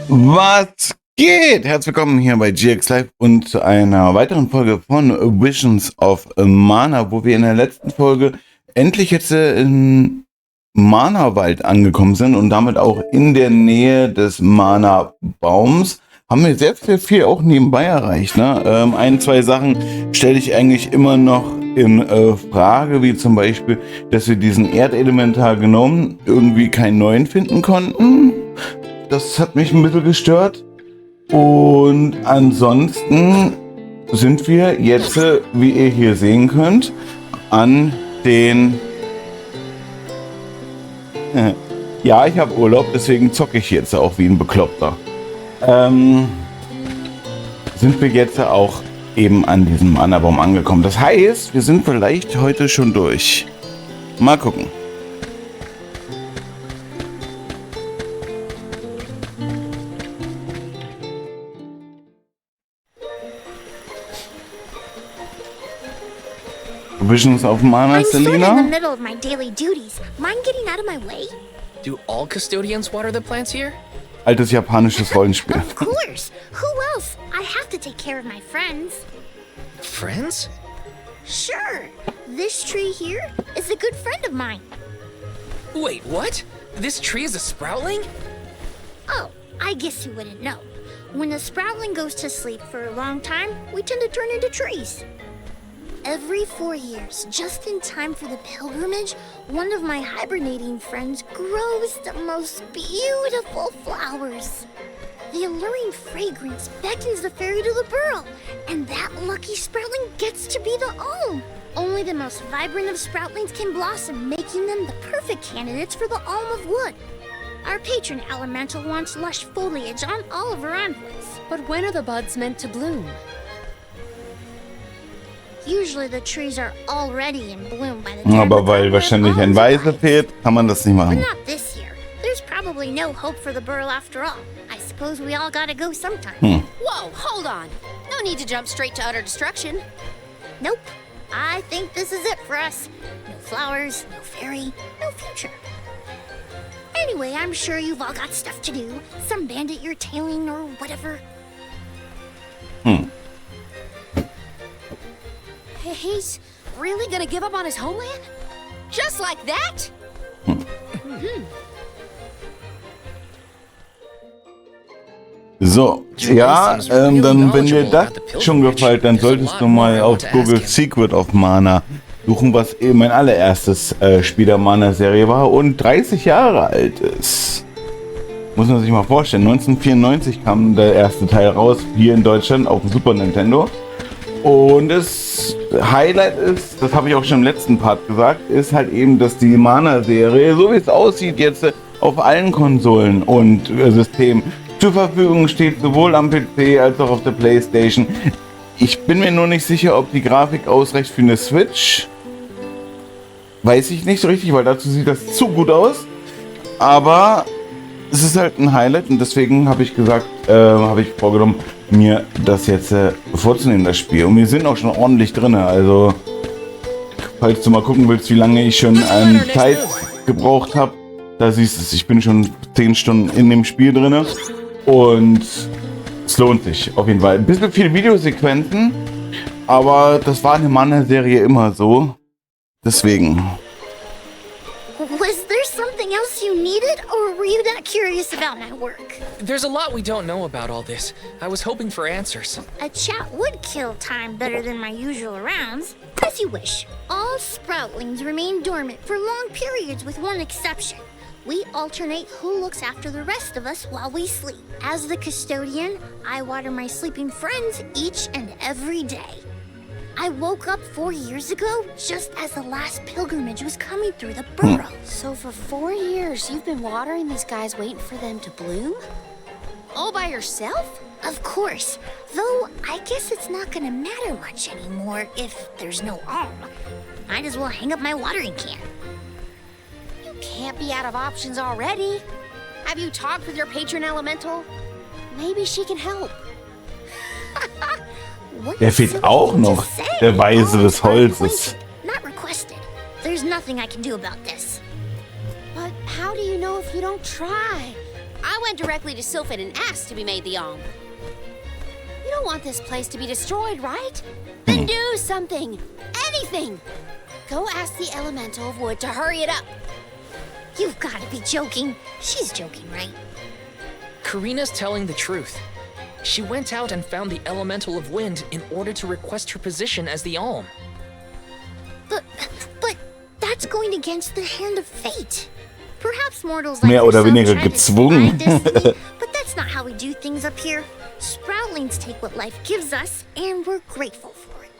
Was geht? Herzlich willkommen hier bei GX Live und zu einer weiteren Folge von Visions of Mana, wo wir in der letzten Folge endlich jetzt im Mana-Wald angekommen sind und damit auch in der Nähe des Mana-Baums. Haben wir sehr viel auch nebenbei erreicht. Ne? Ein, zwei Sachen stelle ich eigentlich immer noch in Frage, wie zum Beispiel, dass wir diesen Erdelementar genommen irgendwie keinen neuen finden konnten. Das hat mich ein bisschen gestört. Und ansonsten sind wir jetzt, wie ihr hier sehen könnt, an den... Ja, ich habe Urlaub, deswegen zocke ich jetzt auch wie ein Bekloppter. Sind wir jetzt auch eben an diesem Mana-Baum angekommen. Das heißt, wir sind vielleicht heute schon durch. Mal gucken. Visions of Mana, I'm sort of in the Selina? middle of my daily duties. Mind getting out of my way? Do all custodians water the plants here? Altes japanisches Rollenspiel. Of course. Who else? I have to take care of my friends. Friends? Sure. This tree here is a good friend of mine. Wait, what? This tree is a sproutling? Oh, I guess you wouldn't know. When a sproutling goes to sleep for a long time, we tend to turn into trees. Every 4 years, just in time for the pilgrimage, one of my hibernating friends grows the most beautiful flowers. The alluring fragrance beckons the fairy to the burrow, and that lucky sproutling gets to be the alm. Only the most vibrant of sproutlings can blossom, making them the perfect candidates for the alm of wood. Our patron elemental wants lush foliage on all of her envoys. But when are the buds meant to bloom? Usually the trees are already in bloom by the time Aber the weil time wahrscheinlich ein alms Weise arrives. fehlt, kann man das nicht But machen. not this year. There's probably no hope for the burl after all. I suppose we all gotta go sometime. Whoa, hold on. No need to jump straight to utter destruction. Nope. I think this is it for us. No flowers, no fairy, no future. Anyway, I'm sure you've all got stuff to do. Some bandit you're tailing or whatever. He's really gonna give up on his homeland? Just like that? So, ja, dann, wenn dir das schon gefällt, dann solltest du mal auf Google Secret of Mana suchen, was eben mein allererstes Spiel der Mana-Serie war und 30 Jahre alt ist. Muss man sich mal vorstellen, 1994 kam der erste Teil raus, hier in Deutschland auf dem Super Nintendo. Und das Highlight ist, das habe ich auch schon im letzten Part gesagt, ist halt eben, dass die Mana-Serie, so wie es aussieht, jetzt auf allen Konsolen und Systemen zur Verfügung steht, sowohl am PC als auch auf der PlayStation. Ich bin mir nur nicht sicher, ob die Grafik ausreicht für eine Switch. Weiß ich nicht so richtig, weil dazu sieht das zu gut aus. Aber es ist halt ein Highlight und deswegen habe ich gesagt, habe ich vorgenommen, mir das jetzt vorzunehmen, das Spiel. Und wir sind auch schon ordentlich drin. Also, falls du mal gucken willst, wie lange ich schon an Zeit gebraucht habe, da siehst du es, ich bin schon 10 Stunden in dem Spiel drin. Und es lohnt sich auf jeden Fall. Ein bisschen viele Videosequenzen, aber das war in der Mana-Serie immer so. Deswegen. Was there something else you needed, or were you that curious about my work? There's a lot we don't know about all this. I was hoping for answers. A chat would kill time better than my usual rounds. As you wish. All sproutlings remain dormant for long periods with one exception. We alternate who looks after the rest of us while we sleep. As the custodian, I water my sleeping friends each and every day. I woke up 4 years ago, just as the last pilgrimage was coming through the burrow. So for 4 years, you've been watering these guys waiting for them to bloom? All by yourself? Of course. Though, I guess it's not gonna matter much anymore if there's no alm. Might as well hang up my watering can. You can't be out of options already. Have you talked with your patron elemental? Maybe she can help. What Der a fehlt silly auch thing to noch, say. der Weise Oh, des Holzes. Not requested. There's nothing I can do about this. But how do you know if you don't try? I went directly to Sylphid and asked to be made the Alm. You don't want this place to be destroyed, right? Then do something. Anything. Go ask the Elemental of Wood to hurry it up. You've got to be joking. She's joking, right? Karina's telling the truth. She went out and found the Elemental of Wind in order to request her position as the Alm. But that's going against the hand of fate. Perhaps mortals like Mehr oder yourself weniger try to gezwungen. defy destiny, but that's not how we do things up here. Sproutlings take what life gives us, and we're grateful for it.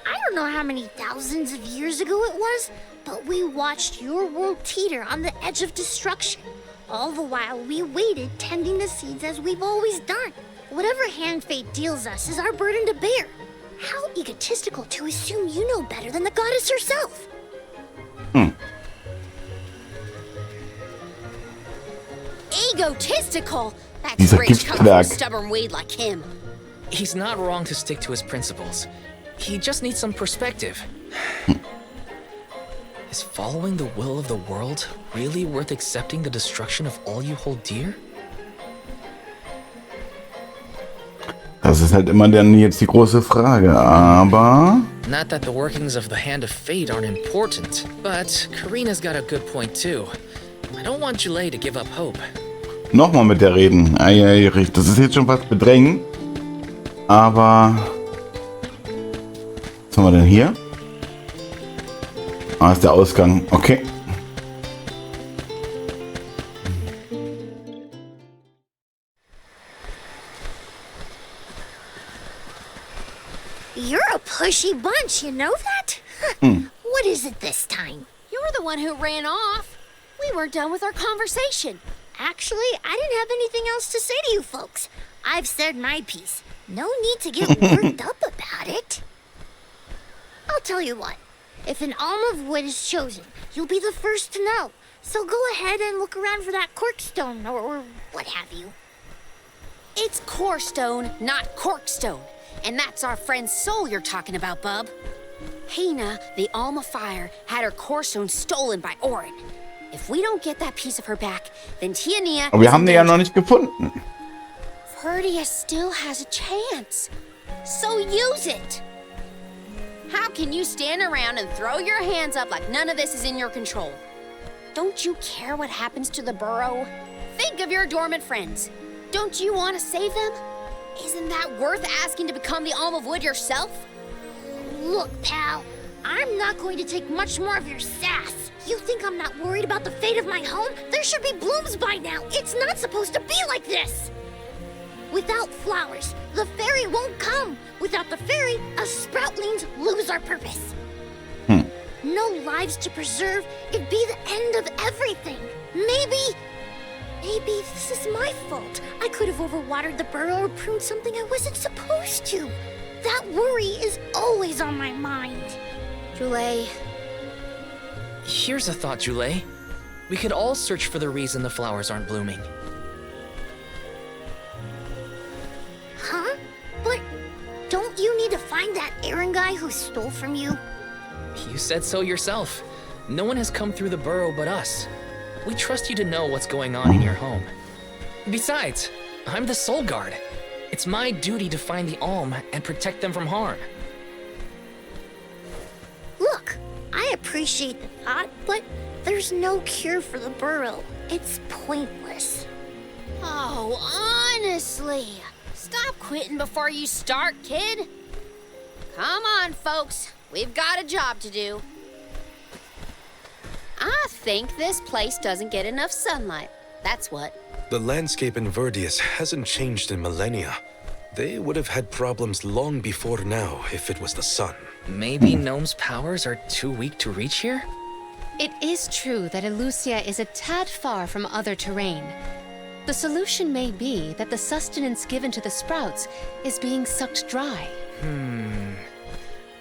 I don't know how many thousands of years ago it was, but we watched your world teeter on the edge of destruction. All the while we waited, tending the seeds as we've always done. Whatever hand fate deals us is our burden to bear. How egotistical to assume you know better than the goddess herself. Egotistical? That's Dieser rage coming from a Giftschlag. stubborn weed like him. He's not wrong to stick to his principles. He just needs some perspective. Is following the will of the world really worth accepting the destruction of all you hold dear? Das ist halt immer dann jetzt die große Frage, aber... Not that the workings of the Hand of Fate aren't important, but Karina's got a good point too. I don't want Julei to give up hope. Nochmal mit der reden. Ei, das ist jetzt schon fast bedrängend. Aber... Was haben wir denn hier? Ah, ist der Ausgang. Okay. You're a pushy bunch, you know that? What is it this time? You're the one who ran off. We weren't done with our conversation. Actually, I didn't have anything else to say to you folks. I've said my piece. No need to get worked up about it. I'll tell you what. If an Alm of Wood is chosen, you'll be the first to know. So go ahead and look around for that corkstone or what have you. It's Corestone, not Corkstone. And that's our friend Soul you're talking about, bub. Hina, the Alm of Fire, had her Corestone stolen by Orin. If we don't get that piece of her back, then Tiania... Aber wir haben die ja noch nicht gefunden. Vertius still has a chance. So use it. How can you stand around and throw your hands up like none of this is in your control? Don't you care what happens to the burrow? Think of your dormant friends. Don't you want to save them? Isn't that worth asking to become the Alm of Wood yourself? Look, pal, I'm not going to take much more of your sass. You think I'm not worried about the fate of my home? There should be blooms by now. It's not supposed to be like this. Without flowers, the fairy won't come. Without the fairy, us sproutlings lose our purpose. No lives to preserve, it'd be the end of everything. Maybe this is my fault. I could have overwatered the burrow or pruned something I wasn't supposed to. That worry is always on my mind. Julei, Here's a thought, Julei. We could all search for the reason the flowers aren't blooming. Huh? But don't you need to find that Aaron guy who stole from you? You said so yourself. No one has come through the burrow but us. We trust you to know what's going on in your home. Besides, I'm the Soul Guard. It's my duty to find the Alm and protect them from harm. Look, I appreciate the thought, but there's no cure for the burrow. It's pointless. oh, honestly. Stop quitting before you start, kid. Come on, folks. We've got a job to do. I think this place doesn't get enough sunlight. That's what. The landscape in Verdius hasn't changed in millennia. They would have had problems long before now if it was the sun. Maybe Gnome's powers are too weak to reach here? It is true that Elusia is a tad far from other terrain. The solution may be that the sustenance given to the sprouts is being sucked dry.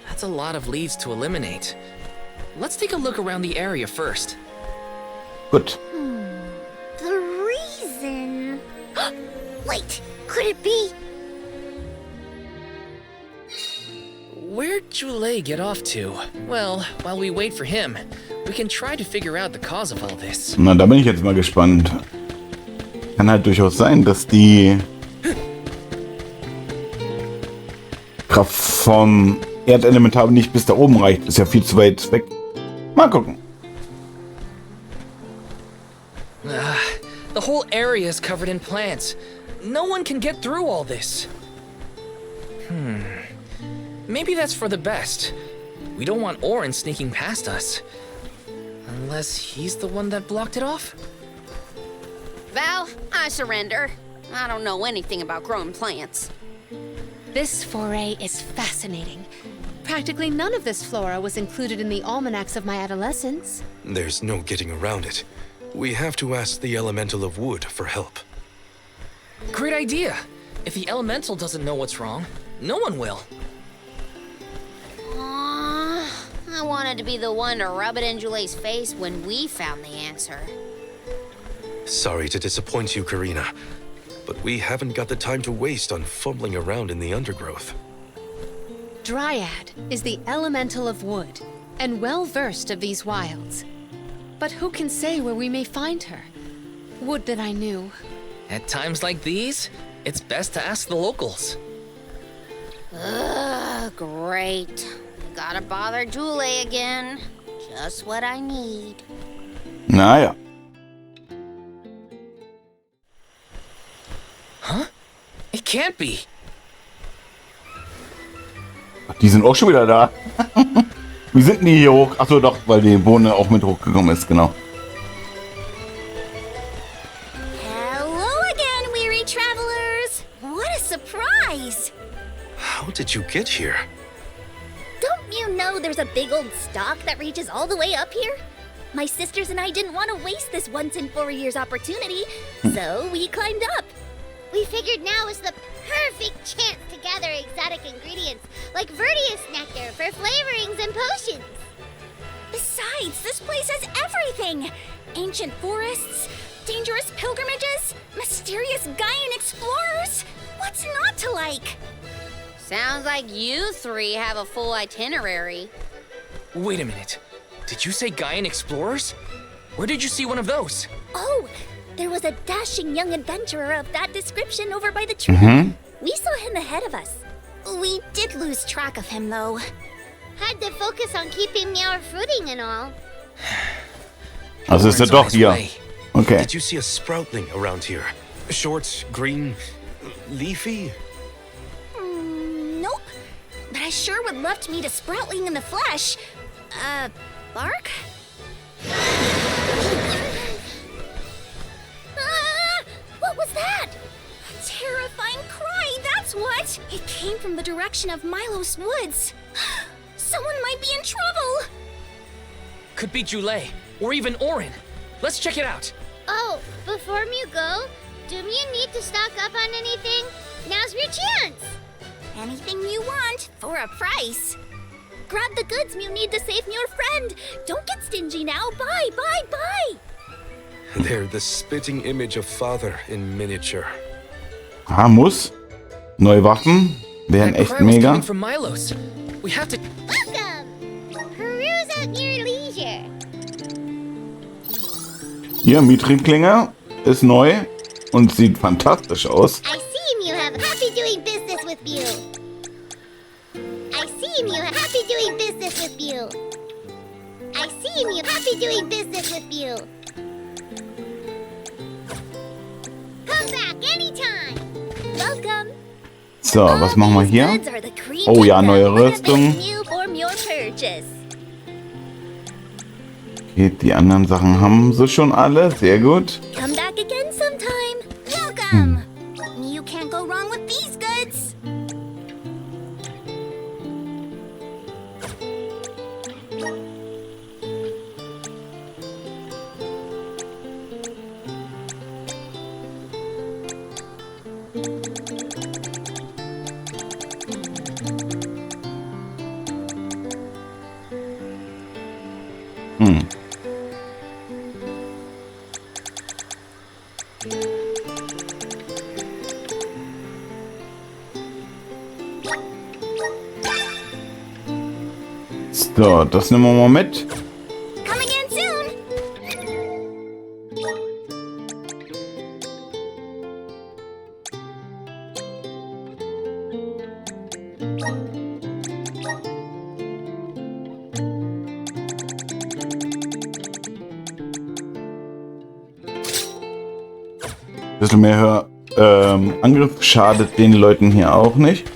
That's a lot of leads to eliminate. Let's take a look around the area first. Gut. The reason... Wait, could it be... Where'd Julei get off to? Well, while we wait for him, we can try to figure out the cause of all this. Na, da bin ich jetzt mal gespannt. Kann halt durchaus sein, dass die Kraft vom Erdelementar nicht bis da oben reicht. Ist ja viel zu weit weg. Mal gucken. The whole area is covered in plants. No one can get through all this. Maybe that's for the best. We don't want Orin sneaking past us. Unless he's the one that blocked it off? Val, I surrender. I don't know anything about growing plants. This foray is fascinating. Practically none of this flora was included in the almanacs of my adolescence. There's no getting around it. We have to ask the Elemental of Wood for help. Great idea. If the elemental doesn't know what's wrong, no one will. I wanted to be the one to rub it in Jule's face when we found the answer. Sorry to disappoint you, Karina, but we haven't got the time to waste on fumbling around in the undergrowth. Dryad is the elemental of wood, and well-versed of these wilds. But who can say where we may find her? Would that I knew. At times like these, it's best to ask the locals. Ugh, great. Gotta bother Jule again. Just what I need. Naja. Huh? It can't be. Die sind auch schon wieder da. Wie sind denn die hier hoch? Achso, doch, weil die Bohne auch mit hochgekommen ist, genau. Hello again, weary travelers! What a surprise! How did you get here? Don't you know there's a big old stalk that reaches all the way up here? My sisters and I didn't want to waste this once in 4 years opportunity, so we climbed up. We figured now was the perfect chance to gather exotic ingredients like Verdius nectar for flavorings and potions. Besides, this place has everything! Ancient forests, dangerous pilgrimages, mysterious Gaian explorers. What's not to like? Sounds like you three have a full itinerary. Wait a minute. Did you say Gaian explorers? Where did you see one of those? Oh, there was a dashing young adventurer of that description over by the tree. We saw him ahead of us. We did lose track of him, though. Had to focus on keeping Meow fruiting and all. Also ist er Orin's doch on his hier. way. Okay. Did you see a sproutling around here? Short, green, leafy? Nope. But I sure would love to meet a Sproutling in the flesh. Bark? What was that? A terrifying cry, that's what! It came from the direction of Milos Woods. Someone might be in trouble! Could be Jule, or even Orin. Let's check it out. Oh, before you go, do you need to stock up on anything? Now's your chance! Anything you want, for a price. Grab the goods you need to save your friend. Don't get stingy now. Bye, bye, bye. They're the spitting image of Father in miniature. Muss. Neue Waffen. Wären That echt cry was mega. coming from Milos. We have to. Welcome! Peruse at your leisure. Hier, Mithril-Klinge ist neu und sieht fantastisch aus. I see you have happy doing business with you. I see you have happy doing business with you. I see you happy doing business with you. Come back anytime. Welcome. So, was machen wir hier? Goods are the cream Oh ja, of neue the one Rüstung. that you from your purchase. Okay, die anderen Sachen haben sie schon alle. Sehr gut. Come back again sometime. Welcome. You can't go wrong with these goods. So, das nehmen wir mal mit. Come again soon. bisschen mehr Angriff schadet den Leuten hier auch nicht.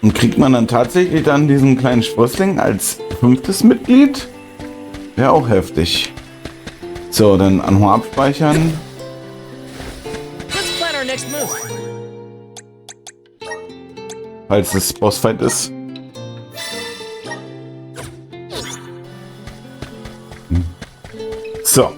Und kriegt man dann tatsächlich dann diesen kleinen Sprössling als 5. Mitglied? Wäre auch heftig. So, dann Anhor abspeichern. Let's plan our next move. Falls es Bossfight ist. So.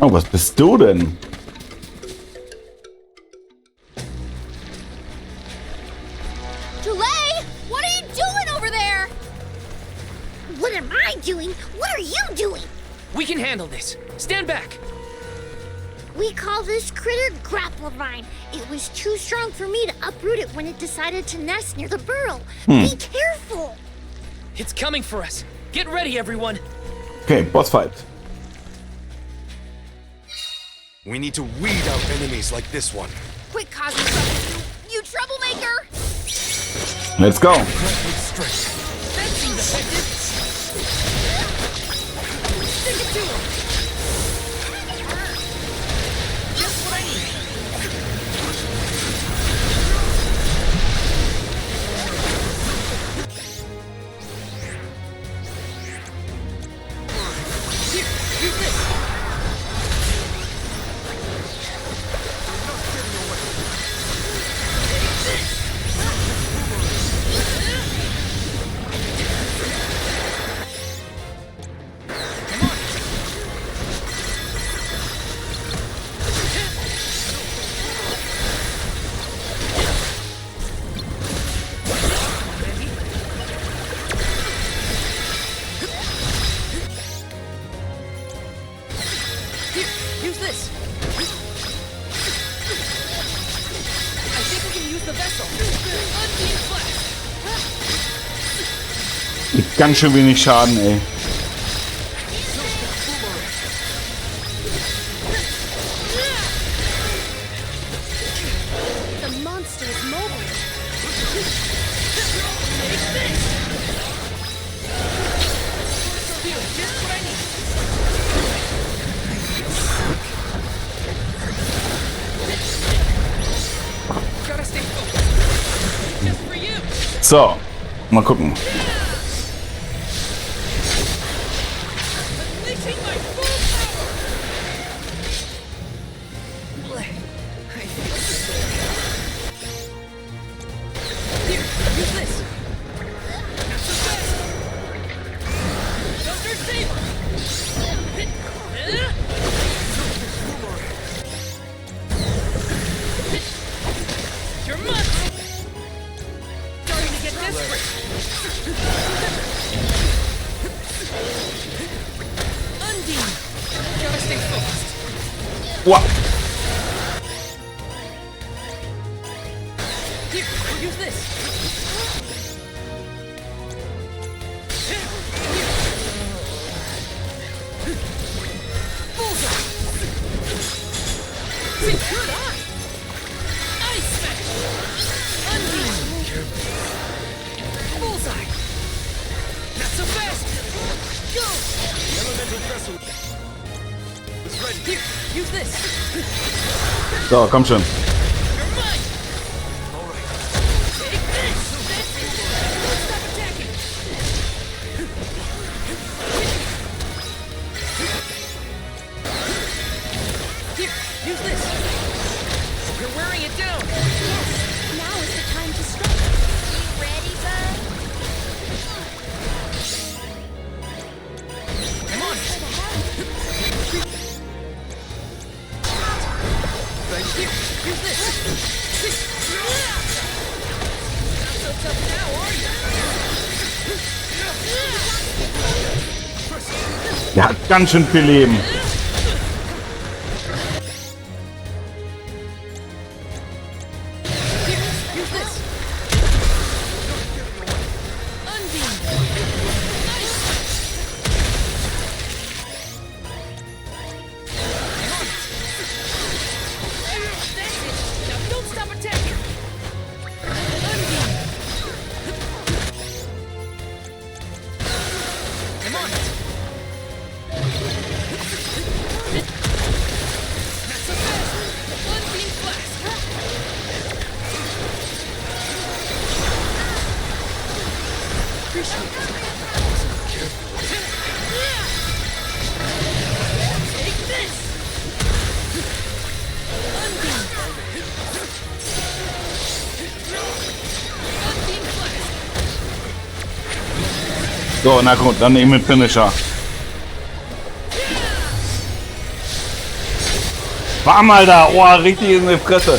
Oh, was bist du denn? Delay! What are you doing over there? What am I doing? What are you doing? We can handle this. Stand back. We call this critter Grapplevine. It was too strong for me to uproot it when it decided to nest near the burrow. Be careful! It's coming for us. Get ready, everyone. Okay, Bossfight. We need to weed out enemies like this one. Quit causing trouble, you troublemaker! Let's go. That seems effective. Stick it to him. Just what I need. Here, use this. Here, use this. I think we can use the vessel. Unbeam flash. Ganz schön wenig Schaden, ey. The monster is mobile. Feel just what I need. Gotta stay focused. Just for you. So, mal gucken. Unleashing my full power. I feel so Here, use this. That's the best. Thunder Saber. You're mine. Starting to get desperate. Undine. Gotta stay focused. Wow. Here, use this. Bullseye. See, good eye. Ice Smash. Undine. Bullseye. Not so fast. Go. The elemental vessel is ready. Here, use this. So, komm schon. You're mine. All right. Take this. Stop attacking. Here, use this. You're wearing it down. Now is the time to strike. You ready, bud? Come on. Here, use this. Not so tough now, are you? Der hat ganz schön viel Leben. Here, use this. Undine. Nice. That's it. Now go So, na gut, dann eben mit Finisher. Bam, Alter! Oh, richtig in die Fresse.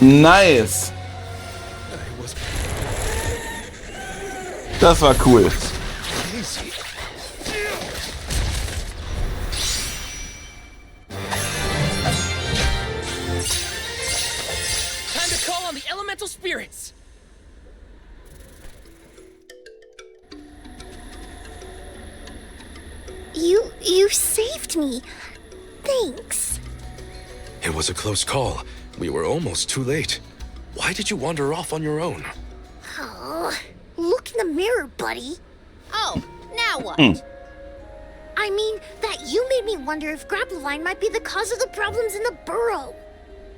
Nice. Das war cool. Time to call on the elemental spirits. You saved me. Thanks. It was a close call. We were almost too late. Why did you wander off on your own? Oh, look in the mirror, buddy. Oh, now what? I mean, that you made me wonder if Grappevine might be the cause of the problems in the burrow.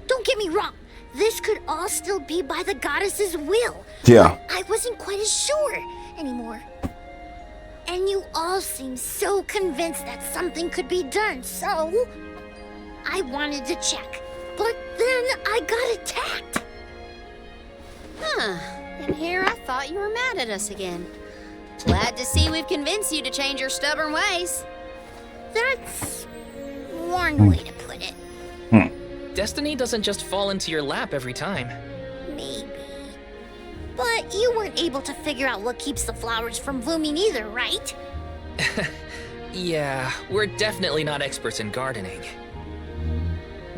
Don't get me wrong. This could all still be by the goddess's will. Tja. But I wasn't quite as sure anymore. And you all seem so convinced that something could be done, so I wanted to check. But then I got attacked. Huh. And here I thought you were mad at us again. Glad to see we've convinced you to change your stubborn ways. That's one way to put it. Destiny doesn't just fall into your lap every time. Maybe. But you weren't able to figure out what keeps the flowers from blooming either, right? Yeah, we're definitely not experts in gardening.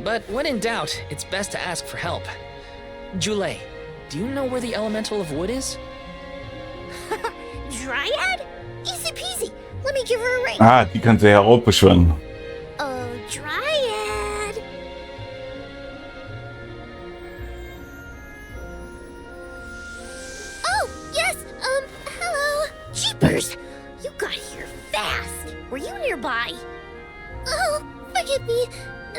But when in doubt, it's best to ask for help. Jule, do you know where the elemental of wood is? Dryad? Easy peasy. Let me give her a ring. Ah, die kann sie heraufbeschwören. Oh, Dryad. Oh, yes, hello. Jeepers, you got here fast. Were you nearby? Oh, forgive me.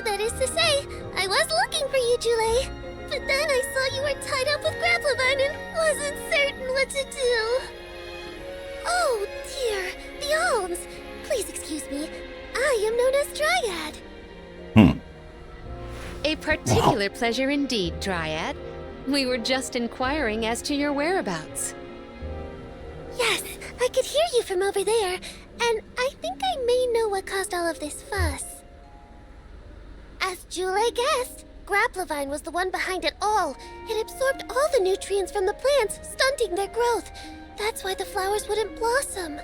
That is to say, I was looking for you, Jule. But then I saw you were tied up with Grappevine and wasn't certain what to do. Oh, dear. The alms. Please excuse me. I am known as Dryad. A particular pleasure indeed, Dryad. We were just inquiring as to your whereabouts. Yes, I could hear you from over there. And I think I may know what caused all of this fuss. As Jule guessed, Grappevine was the one behind it all. It absorbed all the nutrients from the plants, stunting their growth. That's why the flowers wouldn't blossom.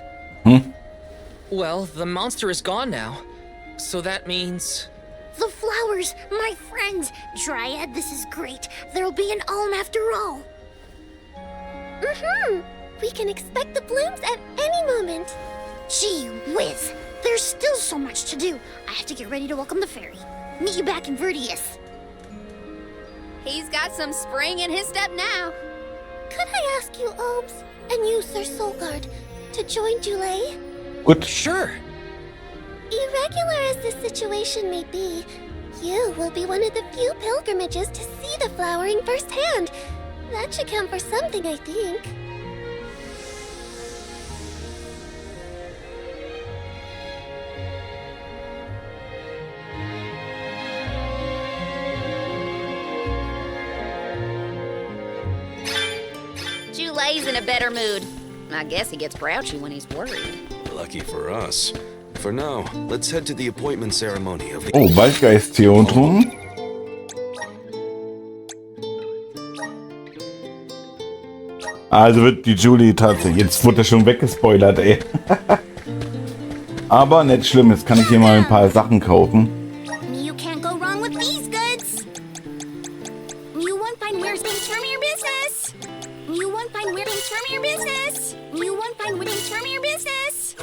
Well, the monster is gone now. So that means... The flowers, my friends. Dryad, this is great. There'll be an alm after all. We can expect the blooms at any moment. Gee whiz. There's still so much to do. I have to get ready to welcome the fairy. Meet you back in Verdius. He's got some spring in his step now. Could I ask you, Alms, and you, Sir Solgard, to join Jule? Gut. Sure. Irregular as this situation may be, you will be one of the few pilgrimages to see the flowering firsthand. That should count for something, I think. Jule's in a better mood. I guess he gets grouchy when he's worried. Lucky for us. For now, let's head to the appointment ceremony of the... Oh, Waldgeist-Theodrum. Also wird die Julie tatsächlich... Jetzt wurde schon weggespoilert, ey. Aber nicht schlimm, jetzt kann ich hier mal ein paar Sachen kaufen. You can't go wrong with these goods. You won't find weird things from your business. You won't find weird things from your business. You won't find weird things from your business.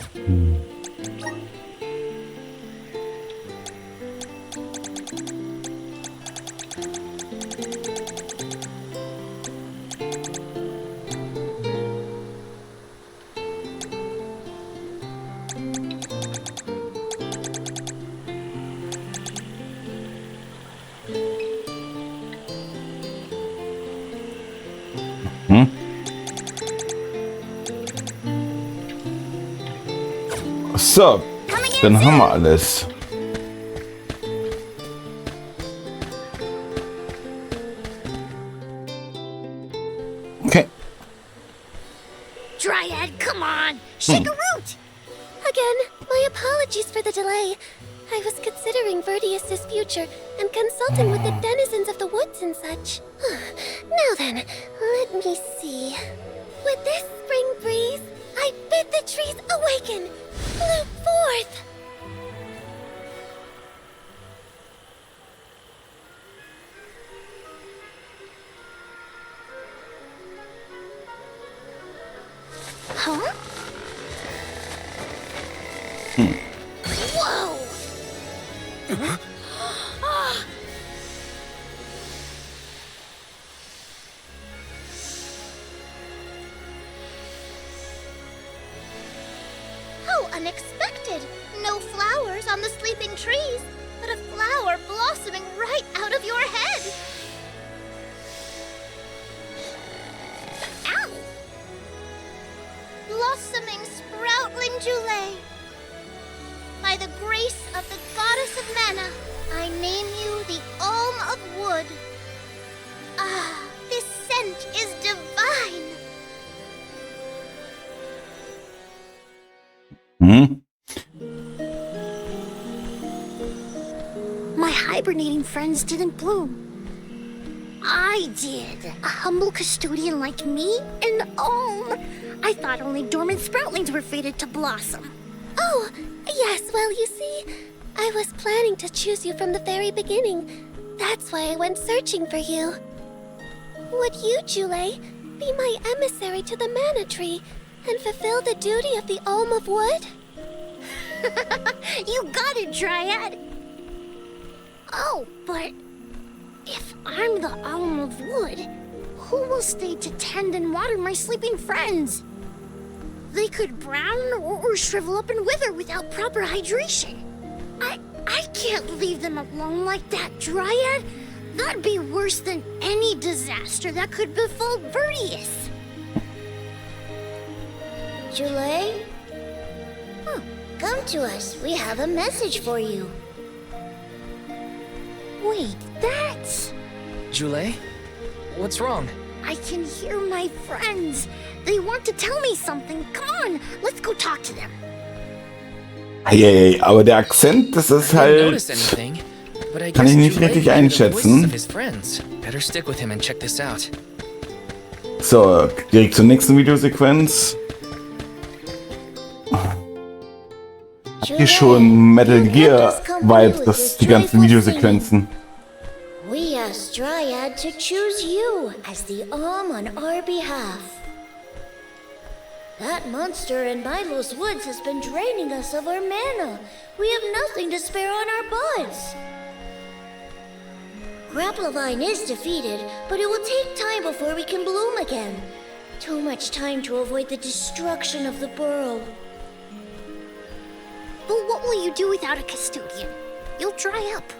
So, dann haben wir alles. Okay. Dryad, come on! Shake a root! Again, my apologies for the delay. I was considering Verdius's future and consulting with the denizens of the woods and such. Now then, let me see. With this spring breeze, I bid the trees awaken, bloom forth. Huh? Whoa! How unexpected! No flowers on the sleeping trees, but a flower blossoming right out of your head. Ow! Blossoming sproutling Julay. By the grace of the goddess of mana, I name you the Alm of Wood. Ah, this scent is divine. My hibernating friends didn't bloom. I did. A humble custodian like me? And I thought only dormant sproutlings were fated to blossom. Oh, yes, well, you see, I was planning to choose you from the very beginning. That's why I went searching for you. Would you, Julay, be my emissary to the Mana Tree and fulfill the duty of the Alm of Wood? You got it, Dryad. Oh, but if I'm the Alm of Wood, who will stay to tend and water my sleeping friends? They could brown or shrivel up and wither without proper hydration. I can't leave them alone like that, Dryad. That'd be worse than any disaster that could befall Verdius. Julay? Come to us. We have a message for you. Wait, that's... Julay? What's wrong? I can hear my friends. They want to tell me something. Come on, let's go talk to them. Hey, aber der Akzent, das ist I didn't halt... notice anything, but I Kann guess ich nicht Julay richtig can hear the voices einschätzen. of his friends. Better stick with him and check this out. So, direkt zur nächsten Videosequenz. Habt ihr schon Metal Gear Vibes, die ganzen Videosequenzen? We asked Dryad to choose you as the Alm on our behalf. That monster in Milo's woods has been draining us of our mana. We have nothing to spare on our buds. Grapplevine is defeated, but it will take time before we can bloom again. Too much time to avoid the destruction of the burrow. But what will you do without a custodian? You'll dry up.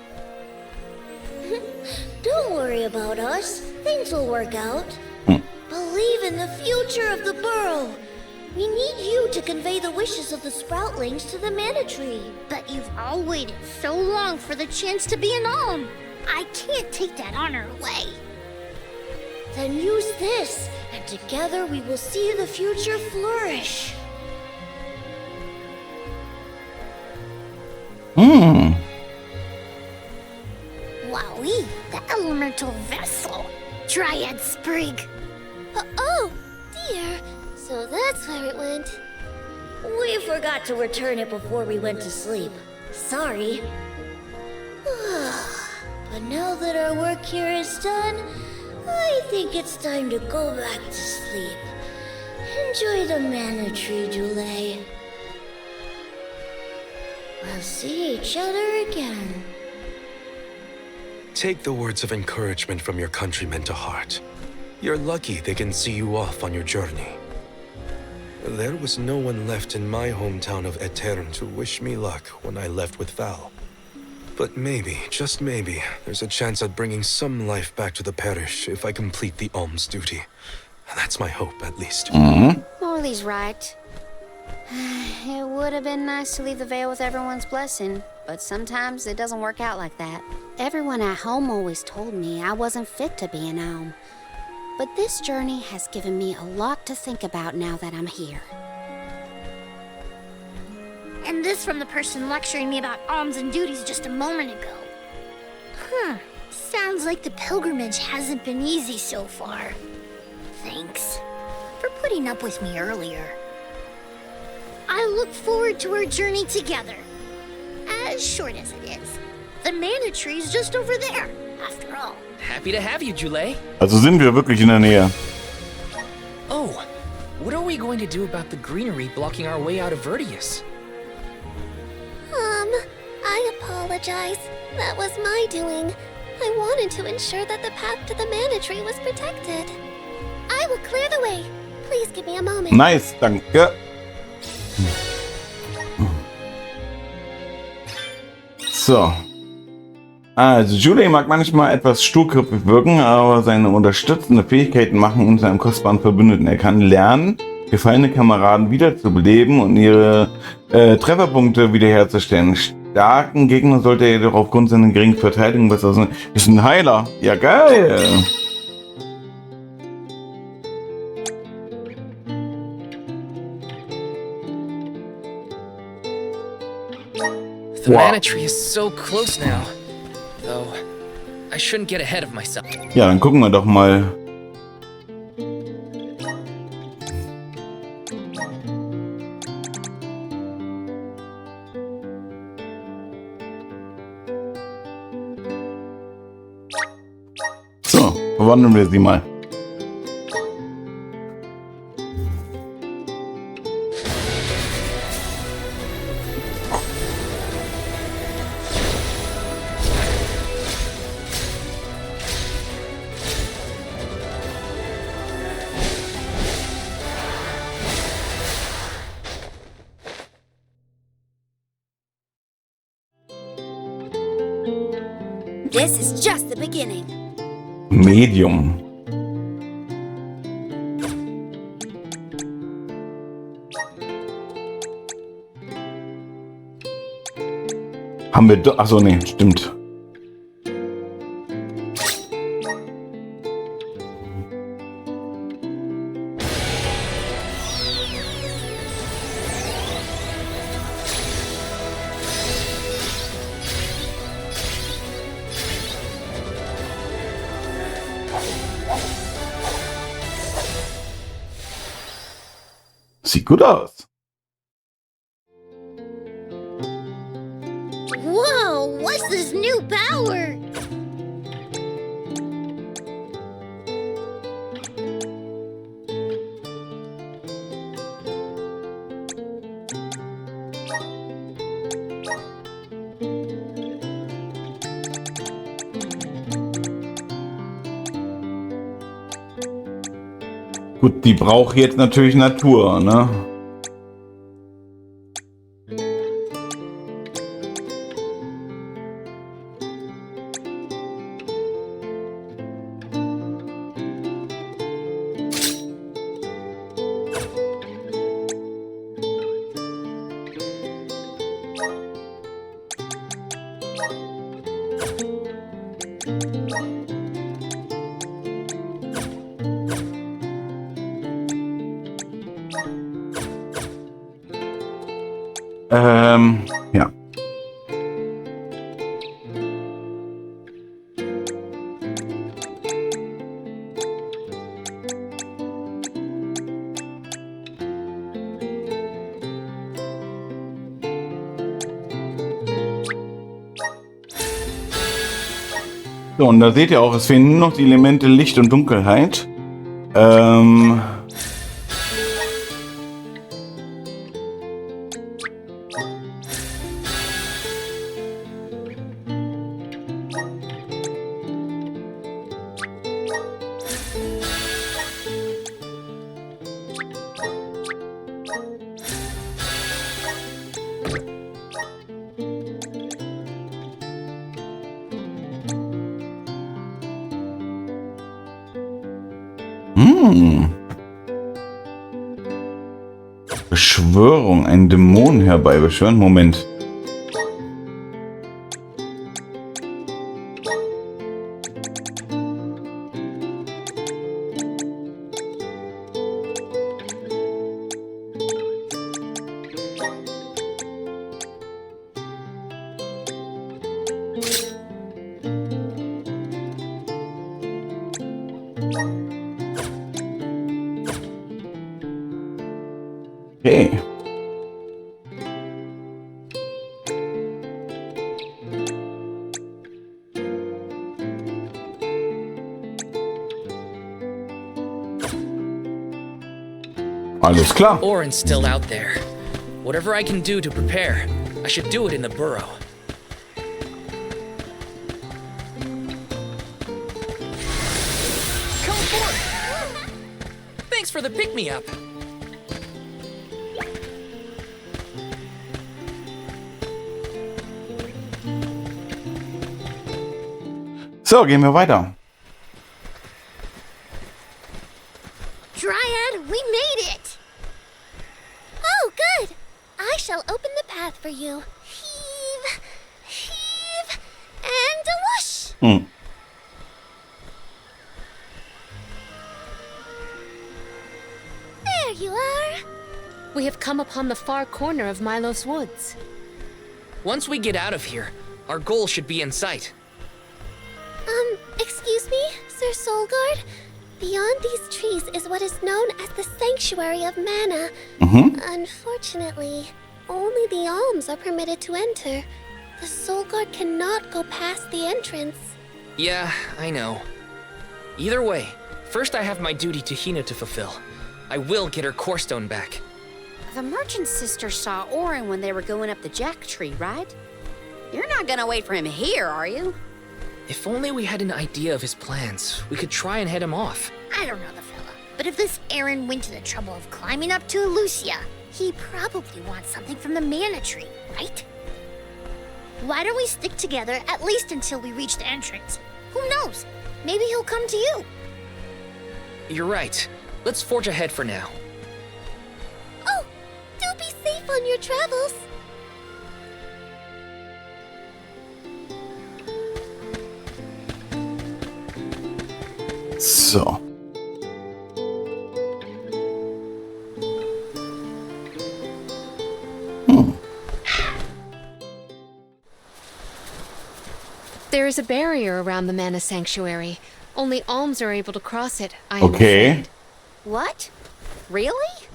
Don't worry about us. Things will work out. Believe in the future of the burrow. We need you to convey the wishes of the Sproutlings to the Mana Tree. But you've all waited so long for the chance to be an Alm. I can't take that honor away. Then use this, and together we will see the future flourish. Wowee, the elemental vessel. Dryad Sprig. Oh, dear. So that's where it went. We forgot to return it before we went to sleep. Sorry. But now that our work here is done, I think it's time to go back to sleep. Enjoy the Mana Tree, Julay. We'll see each other again. Take the words of encouragement from your countrymen to heart. You're lucky they can see you off on your journey. There was no one left in my hometown of Aetern to wish me luck when I left with Val. But maybe, just maybe, there's a chance at bringing some life back to the parish if I complete the alms duty. That's my hope, at least. Morley's right. It would have been nice to leave the veil with everyone's blessing, but sometimes it doesn't work out like that. Everyone at home always told me I wasn't fit to be an Alm. But this journey has given me a lot to think about now that I'm here. And this from the person lecturing me about alms and duties just a moment ago. Sounds like the pilgrimage hasn't been easy so far. Thanks for putting up with me earlier. I look forward to our journey together. As short as it is. The mana tree's just over there, after all. Happy to have you, Jule. Also sind wir wirklich in der Nähe. Oh, what are we going to do about the greenery blocking our way out of Vertius? I apologize. That was my doing. I wanted to ensure that the path to the mana tree was protected. I will clear the way. Please give me a moment. Nice, danke. So. Also, Jule mag manchmal etwas sturköpfig wirken, aber seine unterstützenden Fähigkeiten machen ihn zu einem kostbaren Verbündeten. Er kann lernen, gefallene Kameraden wiederzubeleben und ihre Trefferpunkte wiederherzustellen. Starken Gegner sollte er jedoch aufgrund seiner geringen Verteidigung besser sein. Ist ein Heiler. Ja, geil. The mana tree is so close now. Though, I shouldn't get ahead of myself. Ja, dann gucken wir doch mal. So, verwandeln wir sie mal. This is just the beginning. Medium. Haben wir doch. Achso, nee, stimmt. Sieht gut aus. Whoa, what's this new power? Gut, die braucht jetzt natürlich Natur, ne? Ja. So, und da seht ihr auch, es fehlen nur noch die Elemente Licht und Dunkelheit. Beschwörung, einen Dämon herbeibeschwören. Moment. Okay. Alles klar. Orin's still out there. Whatever I can do to prepare, I should do it in the burrow. Come forth! Thanks for the pick-me-up. So, gehen wir weiter. Dryad, we made it! Oh, good. I shall open the path for you. Heave, heave, and a whoosh. There you are. We have come upon the far corner of Milos Woods. Once we get out of here, our goal should be in sight. Excuse me, Sir Soulguard? Beyond these trees is what is known as the Sanctuary of Mana. Unfortunately, only the alms are permitted to enter. The Soulguard cannot go past the entrance. Yeah, I know. Either way, first I have my duty to Hina to fulfill. I will get her core stone back. The merchant sister saw Orin when they were going up the jack tree, right? You're not gonna wait for him here, are you? If only we had an idea of his plans, we could try and head him off. I don't know the fella, but if this Aaron went to the trouble of climbing up to Lucia, he probably wants something from the mana tree, right? Why don't we stick together at least until we reach the entrance? Who knows? Maybe he'll come to you. You're right. Let's forge ahead for now. Oh, do be safe on your travels. So. There is a barrier around the Mana Sanctuary. Only alms are able to cross it, I Okay. understand. What? Really?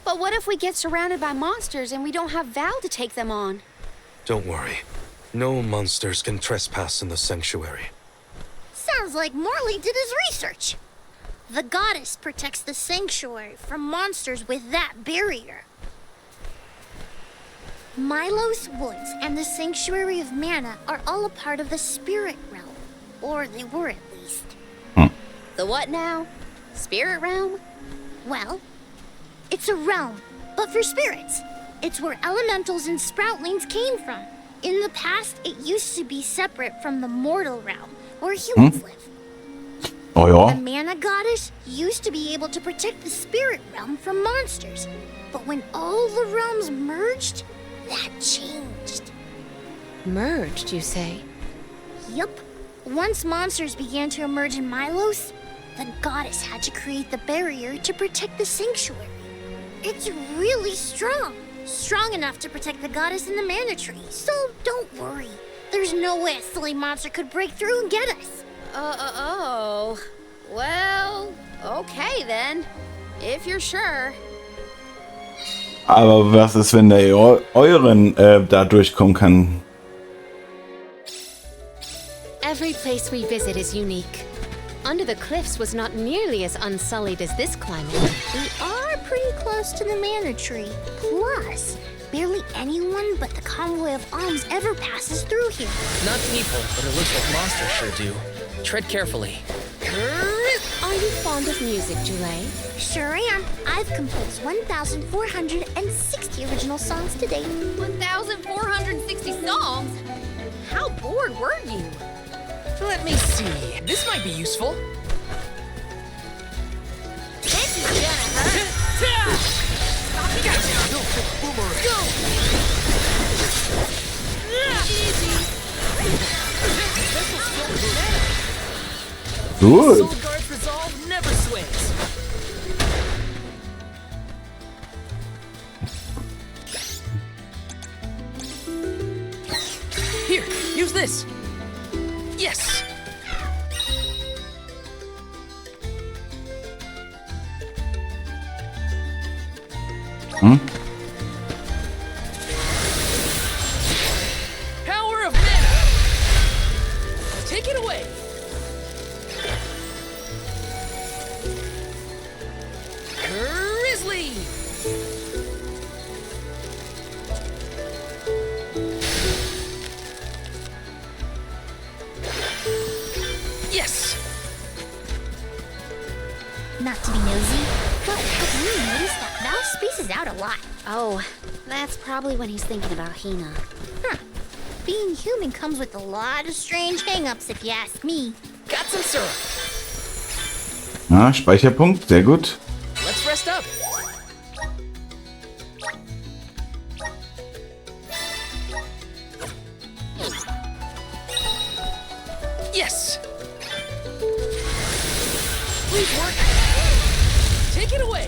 But what if we get surrounded by monsters and we don't have Val to take them on? Don't worry. No monsters can trespass in the sanctuary. Sounds like Morley did his research. The goddess protects the sanctuary from monsters with that barrier. Milos Woods and the Sanctuary of Mana are all a part of the spirit realm. Or they were at least. The what now? Spirit realm? Well, it's a realm, but for spirits. It's where elementals and sproutlings came from. In the past, it used to be separate from the mortal realm, where humans live. Oh The ja. Mana Goddess used to be able to protect the spirit realm from monsters. But when all the realms merged, that changed. Merged, you say? Yup. Once monsters began to emerge in Milos, the goddess had to create the barrier to protect the sanctuary. It's really strong. Strong enough to protect the goddess and the mana tree. So don't worry. There's no way a silly monster could break through and get us. Oh. Well, okay then. If you're sure. Aber was ist, wenn der euren da durchkommen kann? Every place we visit is unique. Under the Cliffs was not nearly as unsullied as this climate. We are pretty close to the mana tree. Plus, barely anyone but the convoy of alms ever passes through here. Not people, but it looks like monsters sure do. Tread carefully. Are you fond of music, Jule? Sure am. I've composed 1,460 original songs to date. 1,460 songs? How bored were you? Let me see. This might be useful. This is gonna hurt. Stop it Gut. Soul Guard's resolve never swings. Here, use this. Yes. Power of mana. Take it away. Grizzly. Yes. Not to be nosy, but have you noticed that Val spaces out a lot? Oh, that's probably when he's thinking about Hina. Huh. Being human comes with a lot of strange hang-ups, if you ask me. Got some syrup. Ja, Speicherpunkt, sehr gut. Let's rest up. Yes. Please work. Take it away.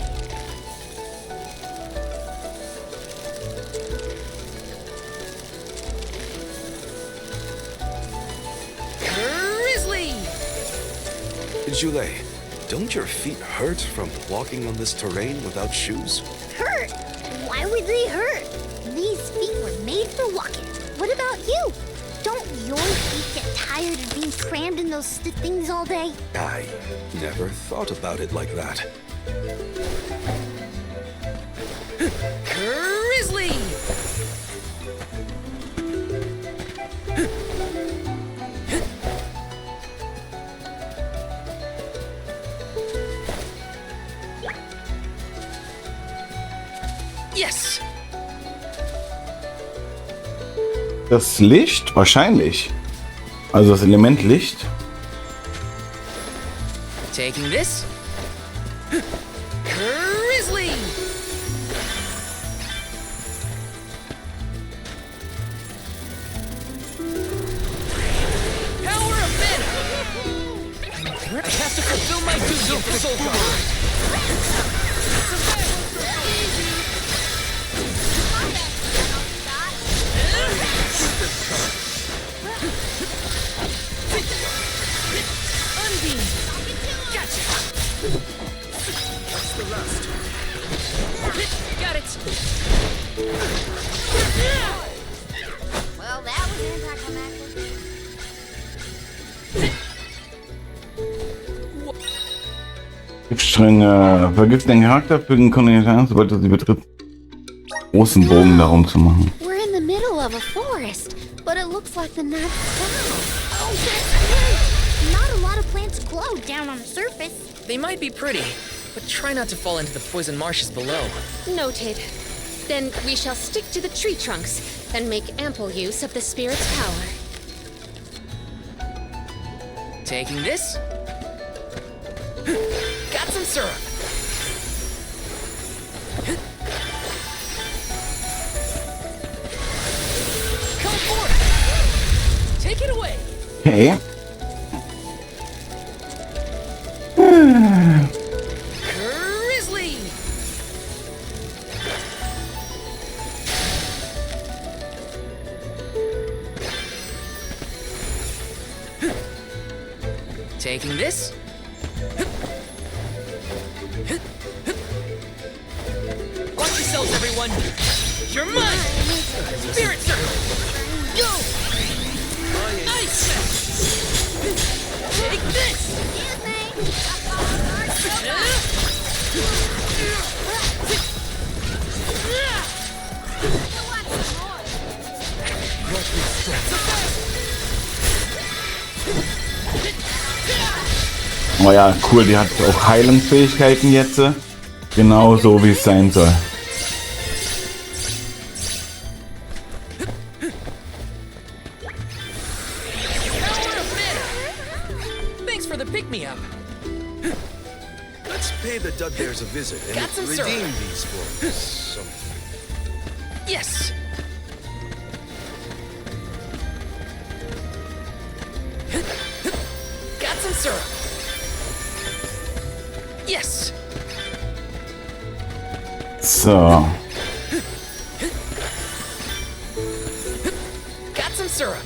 Grizzly. Jule, don't your feet hurt from walking on this terrain without shoes? Hurt? Why would they hurt? These feet were made for walking. What about you? Don't your feet get tired of being crammed in those stiff things all day? I never thought about it like that. Grizzly. Yes. Das Licht? Wahrscheinlich. Also das Element Licht. Taking this. Grizzly. Power of mana. I have to fulfill my duty of the Soul Guard. Unbeam. Gotcha. That's the last. Got it. Well, that was anticlimactic. Giftstränge vergiften den Charakter, fügen Kontinental, sobald du sie betritt. Großen Bogen darum zu machen. We're in the middle of a forest, but it looks like the night sky. Oh, that's great! Not a lot of plants glow down on the surface. They might be pretty, but try not to fall into the poison marshes below. Noted. Then we shall stick to the tree trunks and make ample use of the spirit's power. Taking this. Got some syrup. Come forth. Take it away. Okay. Grizzly. Taking this. Watch yourselves, everyone. You're mine. Spirit circle. Go. Ice Fist. Take this. Oh ja, cool, die hat auch Heilungsfähigkeiten jetzt. Genau so, wie es sein soll. Thanks for the pick-me-up. Let's pay the Dugbears a visit and Got some syrup. redeem these for something. Yes! Got some syrup. Yes! So. Got some syrup.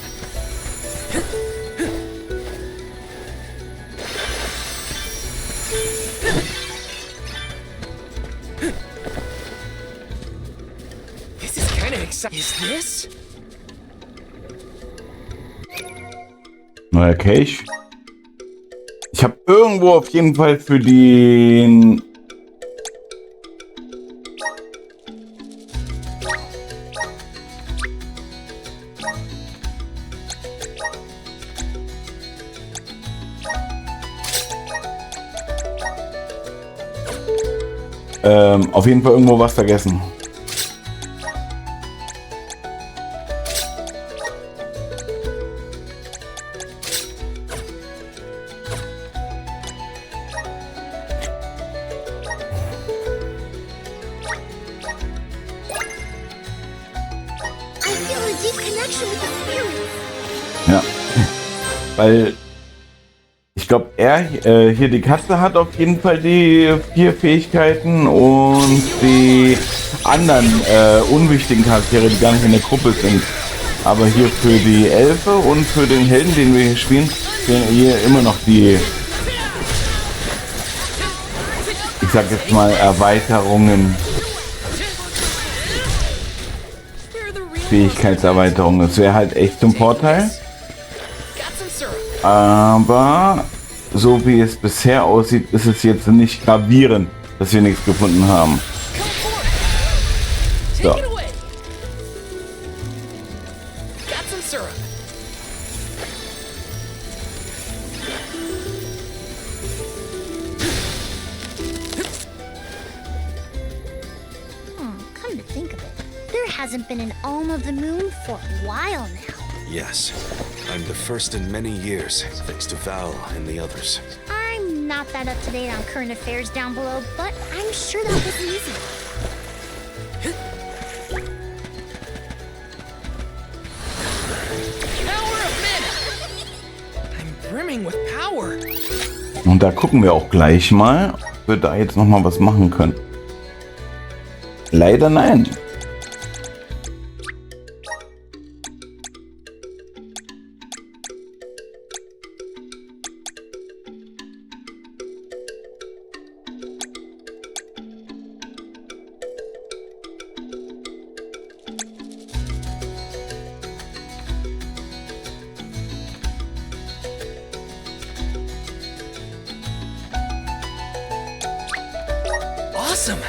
This is kind of exciting. Is this? Neuer Cache. Ich habe irgendwo auf jeden Fall für den... auf jeden Fall irgendwo was vergessen. I feel a deep connection with the spirits. Ja. Weil ich glaube, hier die Katze hat auf jeden Fall die 4 Fähigkeiten und die anderen unwichtigen Charaktere, die gar nicht in der Gruppe sind. Aber hier für die Elfe und für den Helden, den wir hier spielen, sind hier immer noch die, ich sag jetzt mal, Erweiterungen. Fähigkeitserweiterungen. Das wäre halt echt zum Vorteil. Got some syrup. Aber so wie es bisher aussieht, ist es jetzt nicht gravierend, dass wir nichts gefunden haben. Come forward. So. Take it away. Got some syrup. Come to think of it, there hasn't been an Alm of the Moon for a while now. Yes, I'm the first in many years, thanks to Val and the others. I'm not that up to date on current affairs down below, but I'm sure that wasn't easy. Power of mana. I'm brimming with power. Und da gucken wir auch gleich mal, ob wir da jetzt noch mal was machen können. Leider nein. Awesome.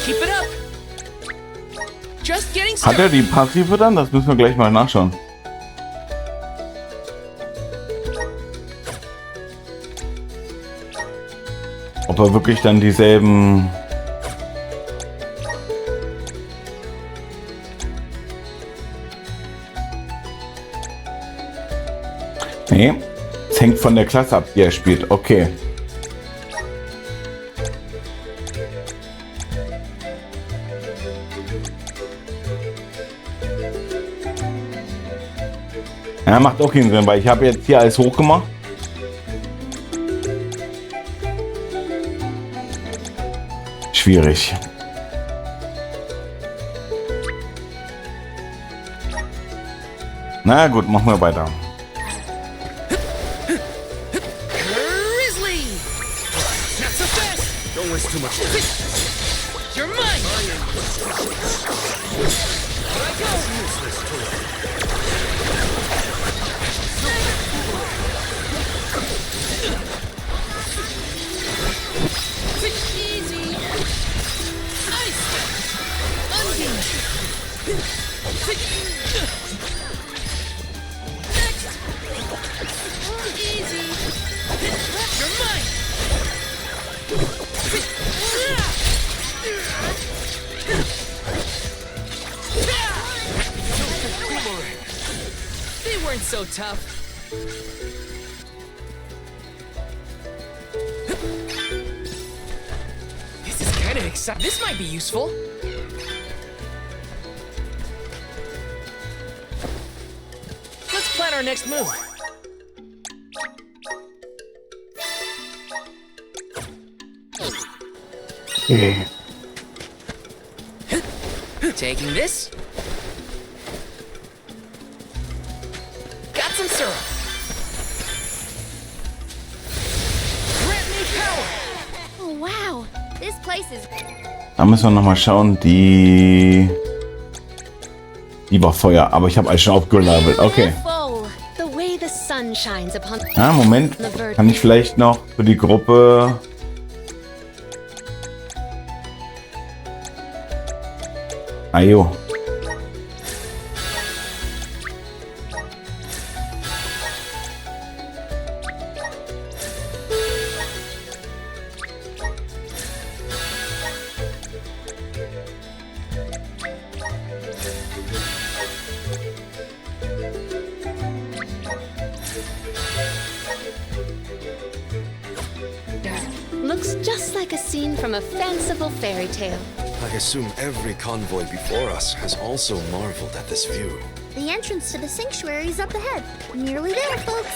Keep it up. Just getting Hat er started. die Passive dann? Das müssen wir gleich mal nachschauen. Ob er wirklich dann dieselben... Nee, es hängt von der Klasse ab, die er spielt. Okay. Ja, macht auch keinen Sinn, weil ich habe jetzt hier alles hochgemacht. Schwierig. Na gut, machen wir weiter. Grizzly. Not so fast. Don't waste too much time. You're mine. Here I go. Easy. Ice. Undine. Next. Easy. You're mine. They weren't so tough. exciting. This might be useful. Let's plan our next move. Okay. Taking this. Got some syrup. Grant me power. Oh, wow. This place is... Da müssen wir nochmal schauen. Die war Feuer, aber ich habe alles schon aufgelevelt. Okay. The way the sun shines upon Ah, Moment. Kann ich vielleicht noch für die Gruppe... Ajo. looks just like a scene from a fanciful fairy tale. I assume every convoy before us has also marveled at this view. The entrance to the sanctuary is up ahead. Nearly there, folks.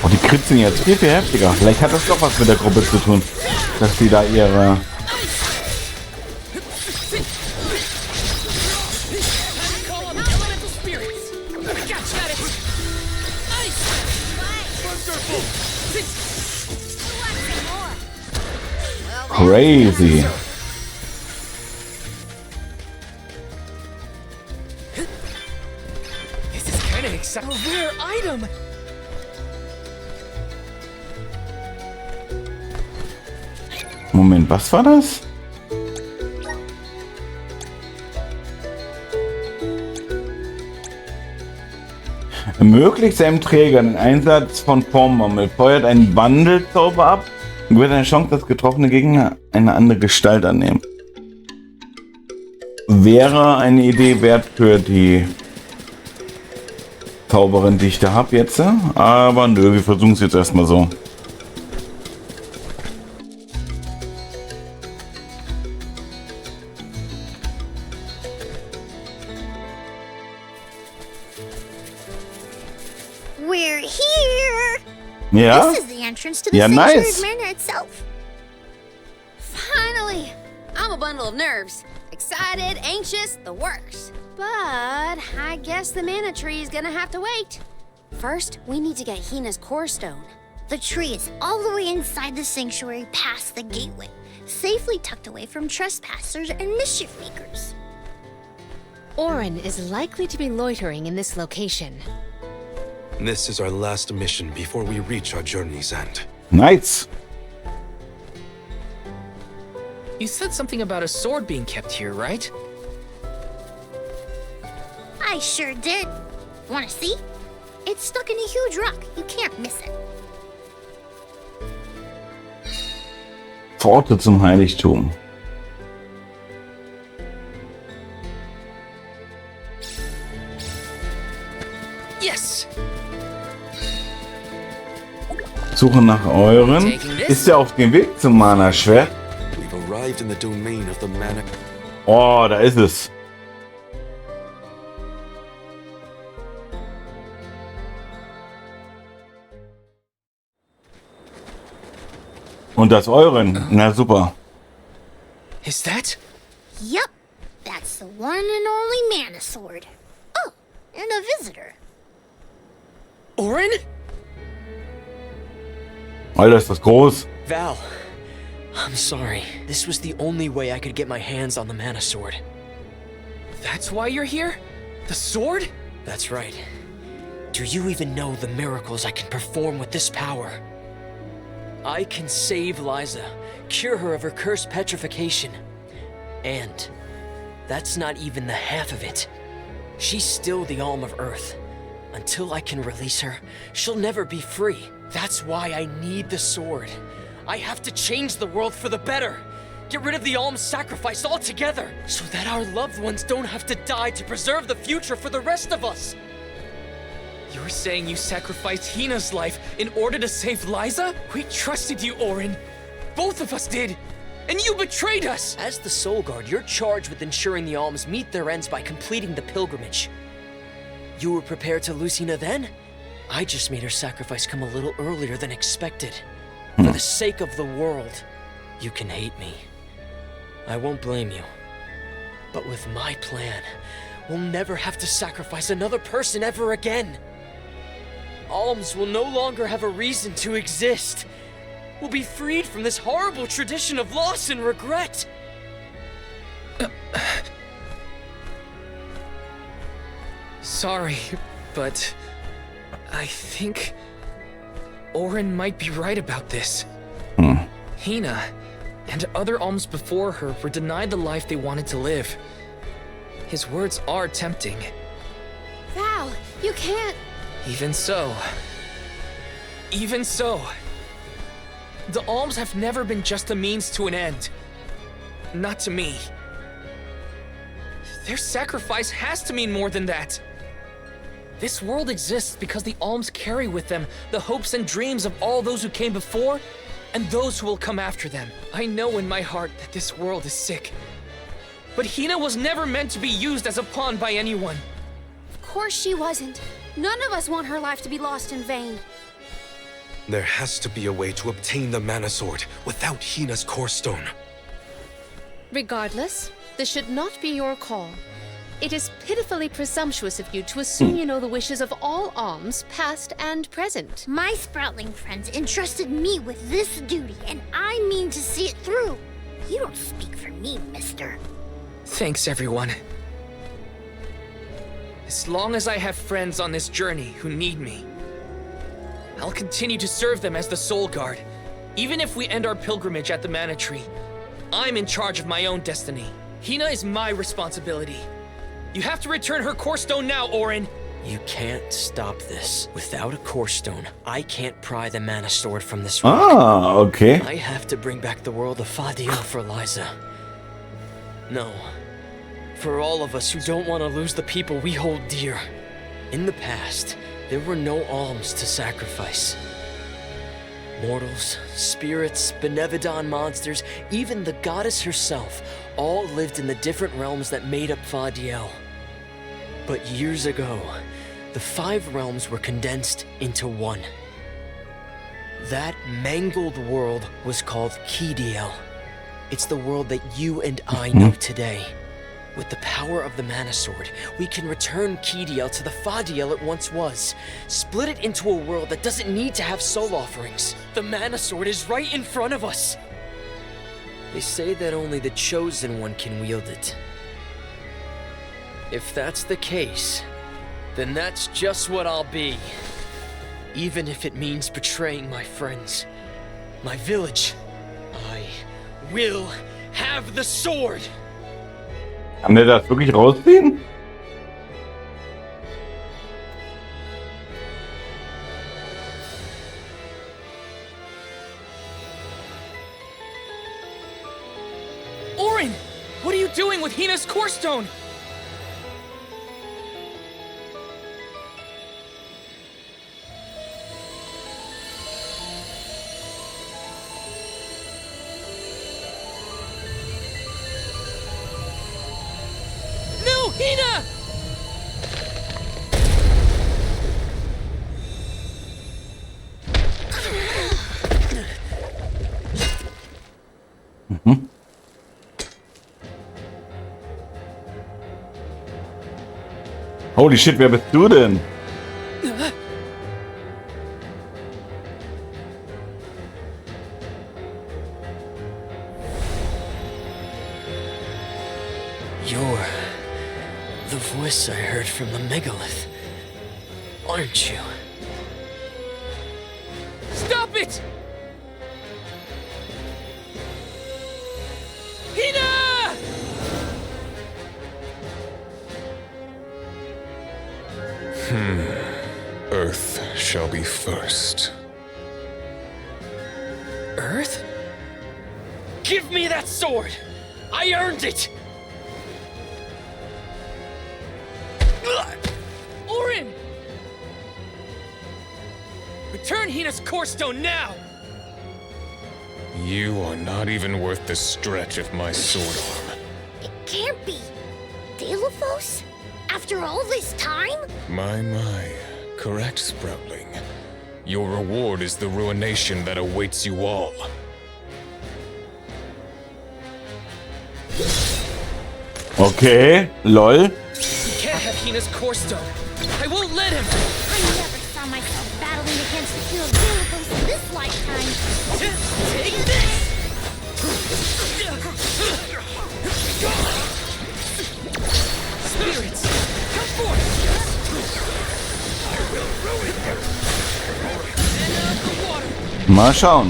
Oh, die kritzeln jetzt viel, viel heftiger. Vielleicht hat das doch was mit der Gruppe zu tun, dass die da ihre... Crazy. This is kind of exciting. A rare item. Moment, was war das? Ermöglicht seinem Träger den Einsatz von Formbammel, feuert einen Wandelzauber ab und gewährt eine Chance, dass getroffene Gegner eine andere Gestalt annehmen. Wäre eine Idee wert für die Zauberin, die ich da habe jetzt. Aber nö, wir versuchen es jetzt erstmal so. We're here. Ja? This is the entrance to the Yeah, sanctuary nice. of mana itself. Finally! I'm a bundle of nerves. Excited, anxious, the works. But I guess the mana tree is gonna have to wait. First, we need to get Hina's core stone. The tree is all the way inside the sanctuary past the gateway, safely tucked away from trespassers and mischief makers. Orin is likely to be loitering in this location. This is our last mission before we reach our journey's end. Nice. You said something about a sword being kept here, right? I sure did. Want to see? It's stuck in a huge rock. You can't miss it. Pforte zum Heiligtum. Yes. Suche nach euren. Ist ja auf dem Weg zum Mana-Schwert. We've arrived in the domain of the mana. Oh, da ist es. Und das euren. Na super. Is that? Yup, that's the one and only mana sword. Oh, and a visitor. Orin? Alter, ist das groß. Val, I'm sorry. This was the only way I could get my hands on the mana sword. That's why you're here? The sword? That's right. Do you even know the miracles I can perform with this power? I can save Liza, cure her of her cursed petrification. And that's not even the half of it. She's still the Alm of Earth. Until I can release her, she'll never be free. That's why I need the sword. I have to change the world for the better. Get rid of the alms sacrifice altogether, so that our loved ones don't have to die to preserve the future for the rest of us. You're saying you sacrificed Hina's life in order to save Liza? We trusted you, Orin. Both of us did. And you betrayed us! As the Soul Guard, you're charged with ensuring the alms meet their ends by completing the pilgrimage. You were prepared to lose Hina then? I just made her sacrifice come a little earlier than expected. For the sake of the world, you can hate me. I won't blame you. But with my plan, we'll never have to sacrifice another person ever again. Alms will no longer have a reason to exist. We'll be freed from this horrible tradition of loss and regret. Sorry, but I think Orin might be right about this. Hina and other alms before her were denied the life they wanted to live. His words are tempting. Val, you can't... Even so, the alms have never been just a means to an end. Not to me. Their sacrifice has to mean more than that. This world exists because the alms carry with them the hopes and dreams of all those who came before and those who will come after them. I know in my heart that this world is sick. But Hina was never meant to be used as a pawn by anyone. Of course she wasn't. None of us want her life to be lost in vain. There has to be a way to obtain the Mana Sword without Hina's Core Stone. Regardless, this should not be your call. It is pitifully presumptuous of you to assume you know the wishes of all alms, past and present. My Sproutling friends entrusted me with this duty, and I mean to see it through. You don't speak for me, mister. Thanks, everyone. As long as I have friends on this journey who need me, I'll continue to serve them as the Soul Guard. Even if we end our pilgrimage at the Mana Tree, I'm in charge of my own destiny. Hina is my responsibility. You have to return her Core Stone now, Orin! You can't stop this. Without a Core Stone, I can't pry the Mana Sword from this rock. Ah, okay. I have to bring back the world of Fadiel for Liza. No. For all of us who don't want to lose the people we hold dear. In the past, there were no alms to sacrifice. Mortals, spirits, Benevodon monsters, even the goddess herself, all lived in the different realms that made up Fadiel. But years ago, the 5 realms were condensed into one. That mangled world was called Kidiel. It's the world that you and I know today. With the power of the Mana Sword, we can return Kidiel to the Fadiel it once was. Split it into a world that doesn't need to have soul offerings. The Mana Sword is right in front of us. They say that only the Chosen One can wield it. If that's the case, then that's just what I'll be. Even if it means betraying my friends, my village. I will have the sword! Kann der das wirklich rausziehen? Orin! What are you doing with Hina's Core Stone? No, Hina! Holy shit, wer bist du denn? You're the voice I heard from the megalith, aren't you? Stop it! Hina! Earth shall be first. Earth? Give Give me that sword! I earned it! Orin! Return Hina's core stone now! You are not even worth the stretch of my sword arm. It can't be. Delophos? After all this time? My. Correct, Sproutling. Your reward is the ruination that awaits you all. Okay, lol. You can't have Hina's core stone. I won't let him! I never saw myself battling against the hero Delophos in this lifetime. Take this! Spirits, come forth! I will ruin you! And out the water! Mal schauen.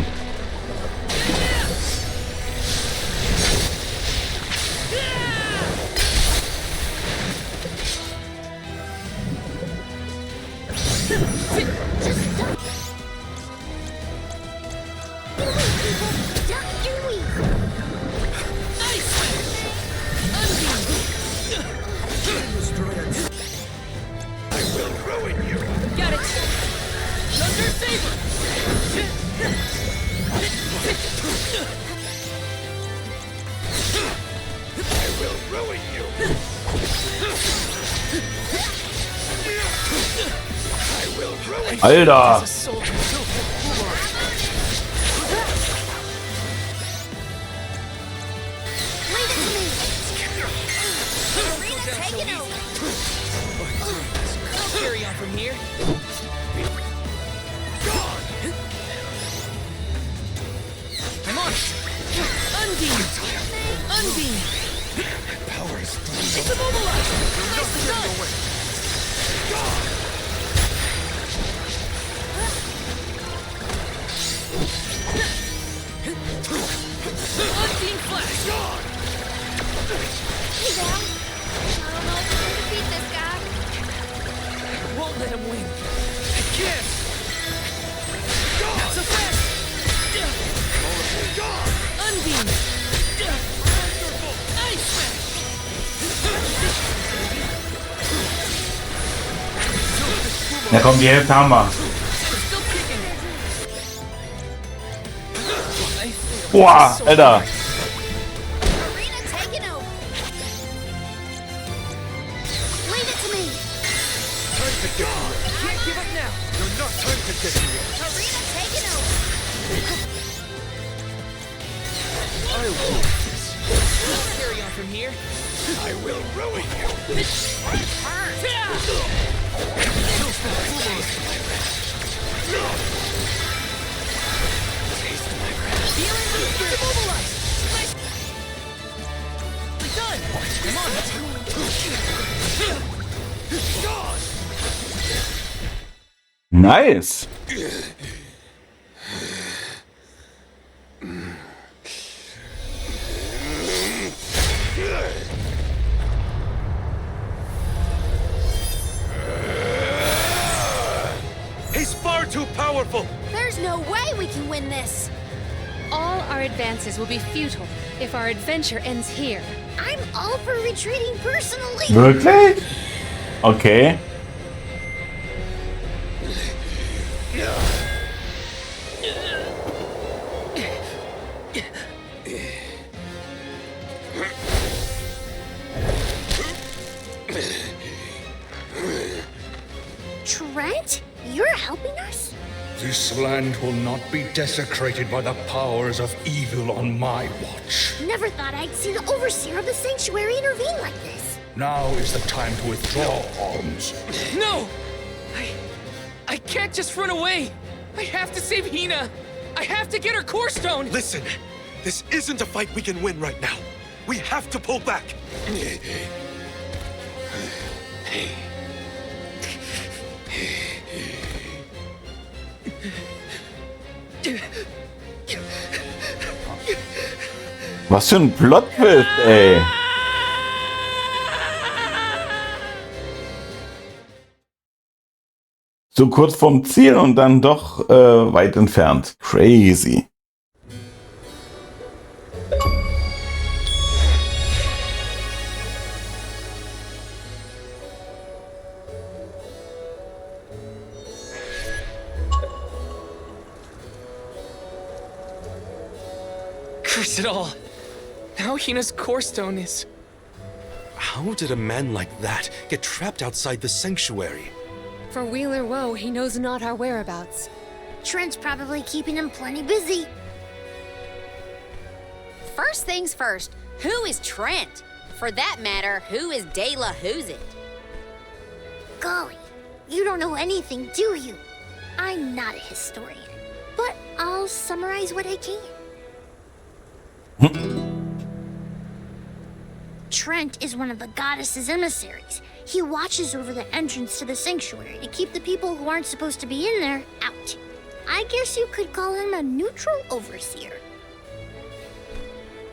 Duck and weave. Got it! Thunder Saber! I will ruin you! I will ruin Alter. a soldier. Leave it to me. Arena taking over. I'll carry on from here. I'm on it! Unbeam! Unbeam! Power is It's immobilized! Nicely done! Unbeam flash! Hey, Val. I don't know if we can defeat this guy. Won't let him win. I can't! Not so fast! Unbeam! Ice smash! Ja komm, die Hälfte haben wir. Still kicking. Boah, Alter. Arena taking over. Leave it to me. Can't give up now. You're not time to get here. Arena taking over. I'll carry on from here. I will ruin you. Done! I'm on it! Nice. He's far too powerful. There's no way we can win this. All our advances will be futile if our adventure ends here. I'm all for retreating personally. Wirklich? Okay. Trent, you're helping us? This land will not be desecrated by the powers of evil on my watch. Never thought I'd see the overseer of the sanctuary intervene like this. Now is the time to withdraw arms. No! I can't just run away! I have to save Hina! I have to get her core stone! Listen, this isn't a fight we can win right now. We have to pull back. Was für ein Plot-Twist, ey. So kurz vorm Ziel und dann doch weit entfernt. Crazy. explains it all. Now Hina's core stone is... How did a man like that get trapped outside the sanctuary? For Wheeler Woe, he knows not our whereabouts. Trent's probably keeping him plenty busy. First things first, who is Trent? For that matter, who is De La Who's It? Golly, you don't know anything, do you? I'm not a historian, but I'll summarize what I can. Trent is one of the goddess's emissaries. He watches over the entrance to the sanctuary to keep the people who aren't supposed to be in there out. I guess you could call him a neutral overseer.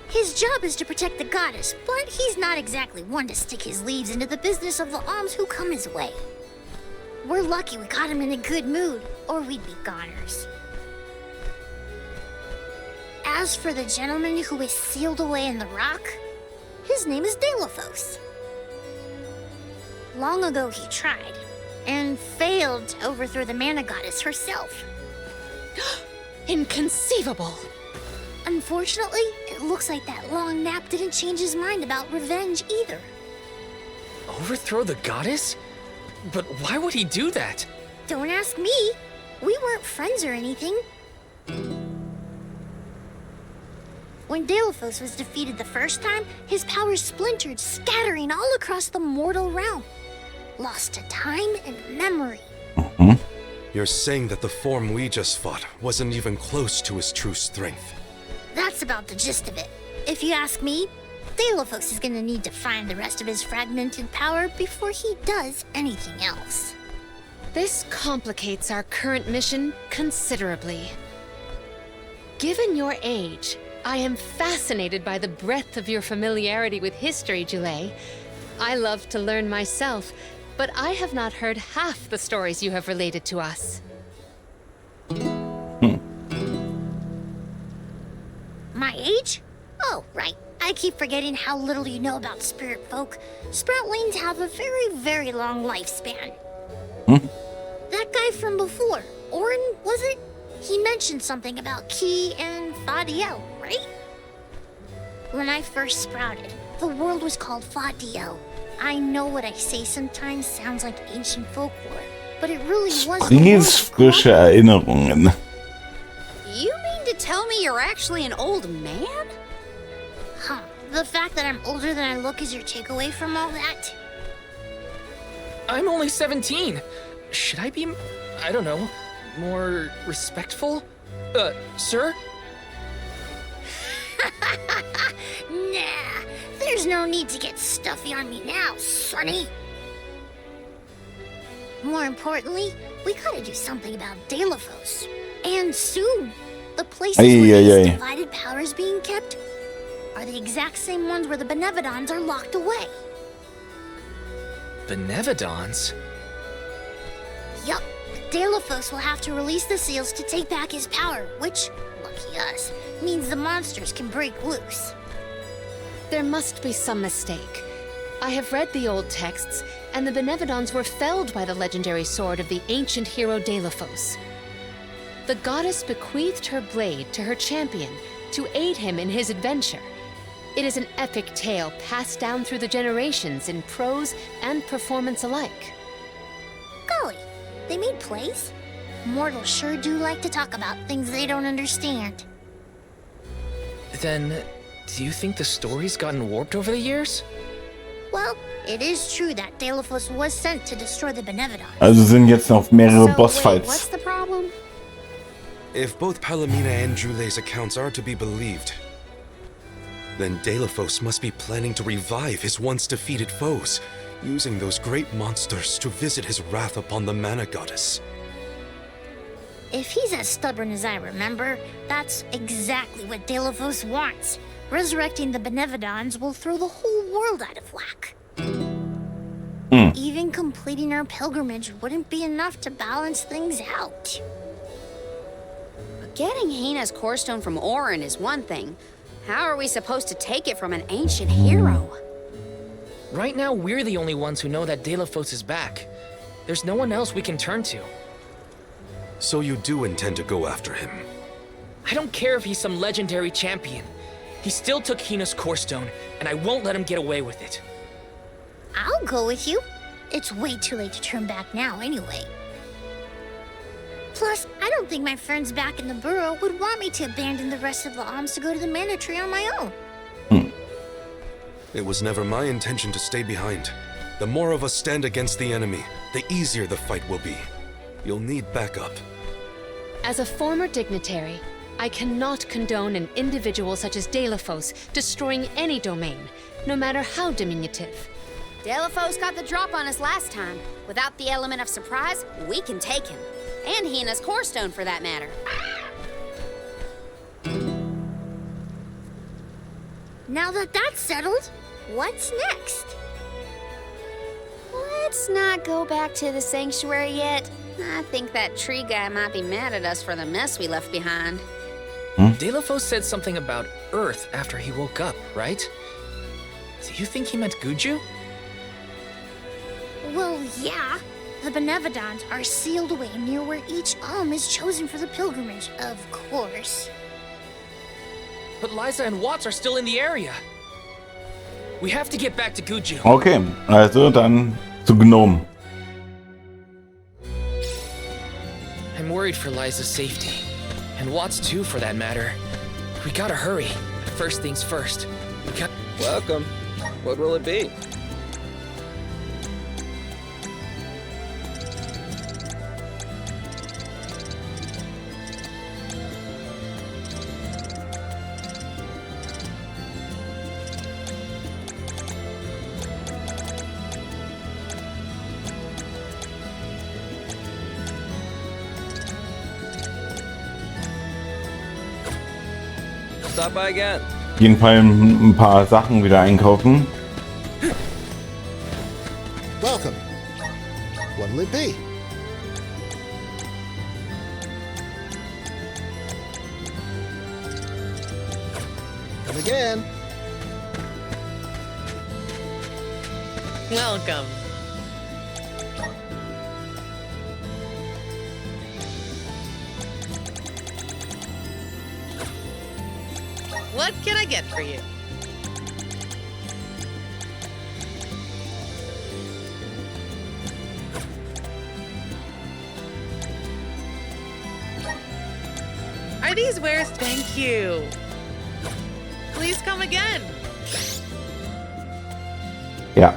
His job is to protect the goddess, but he's not exactly one to stick his leaves into the business of the alms who come his way. We're lucky we got him in a good mood, or we'd be goners. As for the gentleman who is sealed away in the rock, his name is Delaphos. Long ago he tried, and failed to overthrow the mana goddess herself. Inconceivable! Unfortunately, it looks like that long nap didn't change his mind about revenge either. Overthrow the goddess? But why would he do that? Don't ask me. We weren't friends or anything. When Delaphos was defeated the first time, his powers splintered, scattering all across the mortal realm. Lost to time and memory. You're saying that the form we just fought wasn't even close to his true strength. That's about the gist of it. If you ask me, Delaphos is gonna need to find the rest of his fragmented power before he does anything else. This complicates our current mission considerably. Given your age, I am fascinated by the breadth of your familiarity with history, Jule. I love to learn myself, but I have not heard half the stories you have related to us. My age? Oh, right. I keep forgetting how little you know about spirit folk. Sproutlings have a very, very long lifespan. That guy from before, Orin, was it? He mentioned something about Ki and Fadiel, right? When I first sprouted, the world was called Fadiel. I know what I say sometimes sounds like ancient folklore, but it really was the world of Frische Erinnerungen. You mean to tell me you're actually an old man? Huh. The fact that I'm older than I look is your takeaway from all that? I'm only 17. Should I be, I don't know, more respectful? Sir? Nah, there's no need to get stuffy on me now, Sonny. More importantly, we gotta do something about Delaphos. And soon. The places where these divided powers being kept are the exact same ones where the Benevodons are locked away. Benevodons? Yup. Delaphos will have to release the seals to take back his power, which, lucky us, means the monsters can break loose. There must be some mistake. I have read the old texts, and the Benevodons were felled by the legendary sword of the ancient hero Delaphos. The goddess bequeathed her blade to her champion to aid him in his adventure. It is an epic tale passed down through the generations in prose and performance alike. Golly, they made plays? Mortals sure do like to talk about things they don't understand. Then, do you think the story's gotten warped over the years? Well, it is true that Delaphos was sent to destroy the Benevodons. Also sind jetzt noch mehrere Wait, Bossfights. what's the problem? If both Palomina and Jule's accounts are to be believed, then Delaphos must be planning to revive his once defeated foes, using those great monsters to visit his wrath upon the Mana Goddess. If he's as stubborn as I remember, that's exactly what Delaphos wants. Resurrecting the Benevodons will throw the whole world out of whack. Even completing our pilgrimage wouldn't be enough to balance things out. Getting Hina's core stone from Orin is one thing. How are we supposed to take it from an ancient hero? Right now, we're the only ones who know that Delaphos is back. There's no one else we can turn to. So you do intend to go after him? I don't care if he's some legendary champion. He still took Hina's core stone, and I won't let him get away with it. I'll go with you. It's way too late to turn back now anyway. Plus, I don't think my friends back in the burrow would want me to abandon the rest of the alms to go to the Mana Tree on my own. It was never my intention to stay behind. The more of us stand against the enemy, the easier the fight will be. You'll need backup. As a former dignitary, I cannot condone an individual such as Delafos destroying any domain, no matter how diminutive. Delafos got the drop on us last time. Without the element of surprise, we can take him. And Hina's core stone, for that matter. Now that that's settled, what's next? Let's not go back to the sanctuary yet. I think that tree guy might be mad at us for the mess we left behind. Delafos said something about Earth after he woke up, right? Do you think he meant Guju? Well, yeah. The Benevodons are sealed away near where each alm is chosen for the pilgrimage, of course. But Liza and Watts are still in the area. We have to get back to Guju. Okay, also dann zu Gnome. I'm worried for Liza's safety. And Watts too, for that matter. We gotta hurry. First things first. Welcome. What will it be? Stop by again. Auf jeden Fall ein paar Sachen wieder einkaufen. Welcome. What will it be? Come again. Welcome. What can I get for you? Are these wares? Thank you. Please come again. Ja,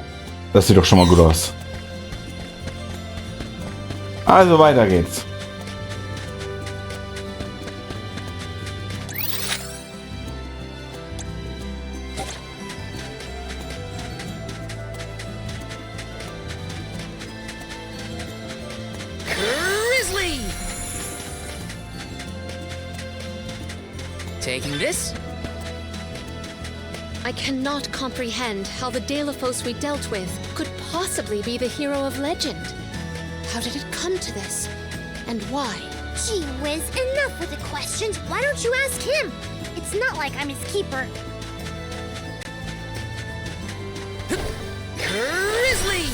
das sieht doch schon mal gut aus. Also weiter geht's. Grizzly! Taking this? I cannot comprehend how the Delafos we dealt with could possibly be the hero of legend. How did it come to this? And why? Gee whiz, enough with the questions. Why don't you ask him? It's not like I'm his keeper. Grizzly!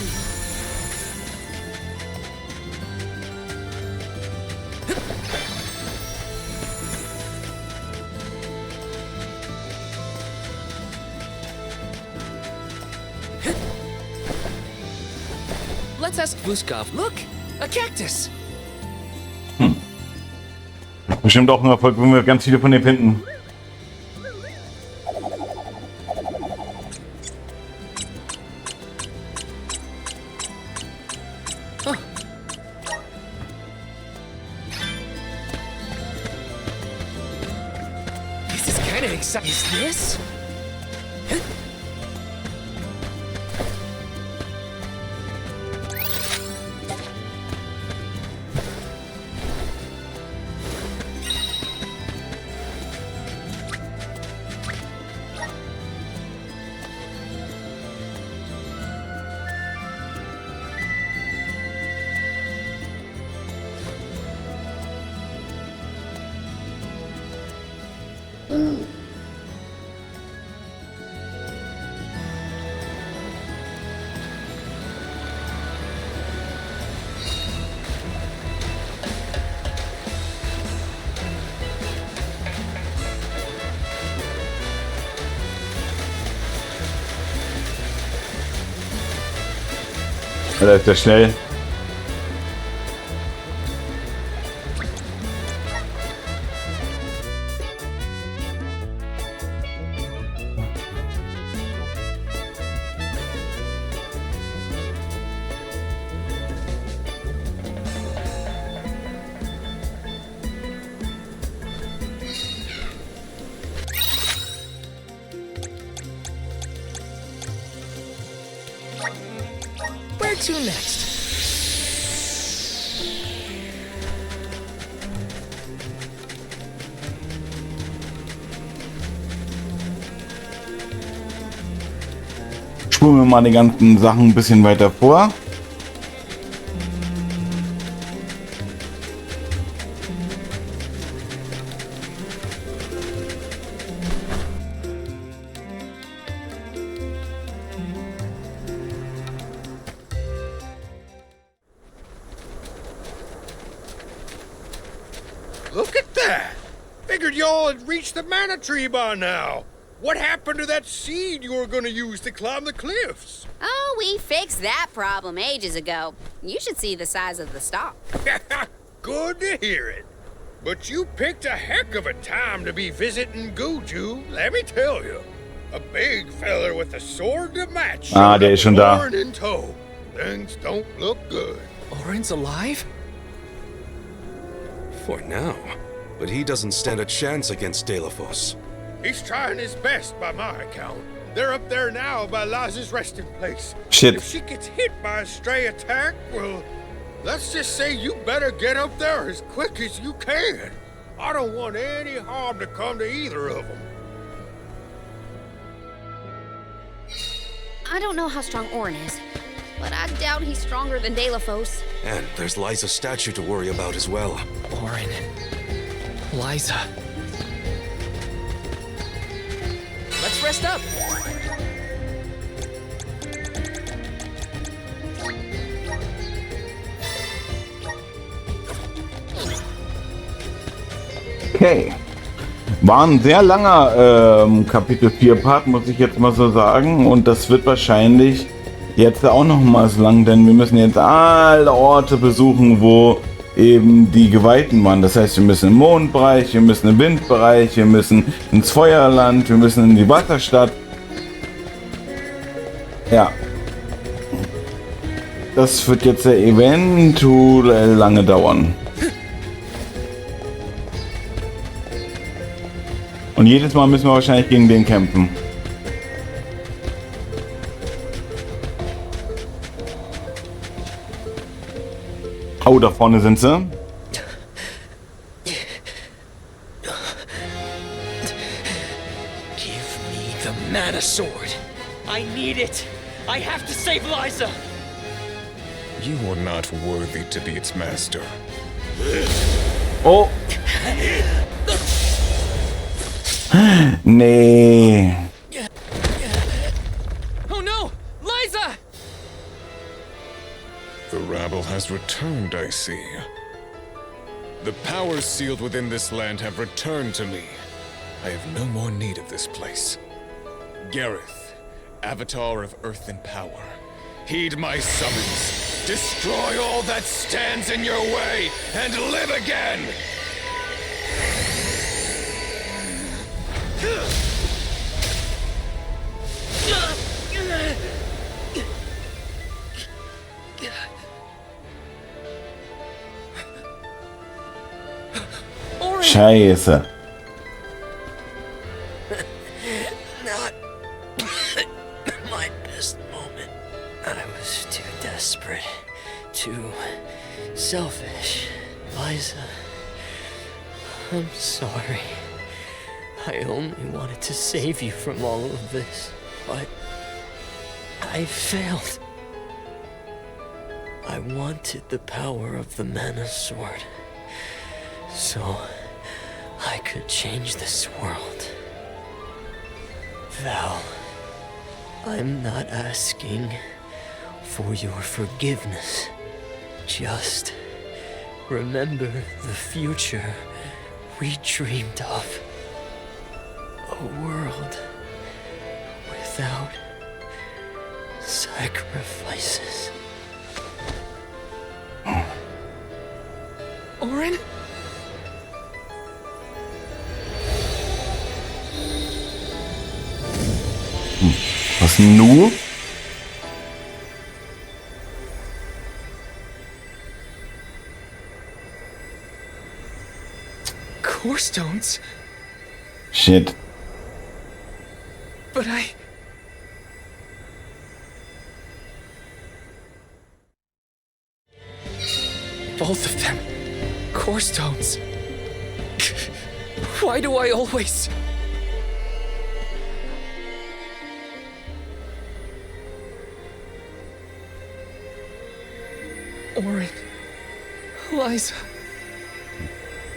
Let's ask Vuskov. Look, a cactus. Bestimmt auch ein Erfolg, wenn wir ganz viele von dem finden. Huh. This is kind of exciting. Is this? Alter, ist der schnell. Where to next? Spulen wir mal die ganzen Sachen ein bisschen weiter vor. Look at that! Figured y'all had reached the mana tree by now. What happened to that seed you were gonna use to climb the cliffs? Oh, we fixed that problem ages ago. You should see the size of the stalk. Good to hear it. But you picked a heck of a time to be visiting Guju, let me tell you. A big feller with a sword to match. Ah, der ist schon da. Orin in tow. Things don't look good. Orin's alive? For now. But he doesn't stand a chance against Delafos. He's trying his best by my account. They're up there now by Liza's resting place. Shit. If she gets hit by a stray attack, well, let's just say you better get up there as quick as you can. I don't want any harm to come to either of them. I don't know how strong Orin is, but I doubt he's stronger than Delafos. And there's Liza's statue to worry about as well. Orin. Liza. Let's rest up. Okay. War ein sehr langer Kapitel 4 Part, muss ich jetzt mal so sagen. Und das wird wahrscheinlich jetzt auch noch mal so lang, denn wir müssen jetzt alle Orte besuchen, wo eben die Geweihten waren. Das heißt, wir müssen im Mondbereich, wir müssen im Windbereich, wir müssen ins Feuerland, wir müssen in die Wasserstadt. Ja. Das wird jetzt eventuell lange dauern. Und jedes Mal müssen wir wahrscheinlich gegen den kämpfen. Oh, da vorne sind sie. Give me the mana sword. I need it. I have to save Liza. You are not worthy to be its master. Oh. Nee. Oh no! Liza! The rabble has returned, I see. The powers sealed within this land have returned to me. I have no more need of this place. Gareth, Avatar of Earth and Power, heed my summons. Destroy all that stands in your way and live again! Scheiße. Not my best moment. I was too desperate, too selfish. Liza, I'm sorry. I only wanted to save you from all of this, but I failed. I wanted the power of the mana sword, so I could change this world. Val, I'm not asking for your forgiveness. Just remember the future we dreamed of. A world without sacrifices. Orin? Was nu? Core stones? Shit. But both of them. Core stones. Why do I always... Orin. Liza.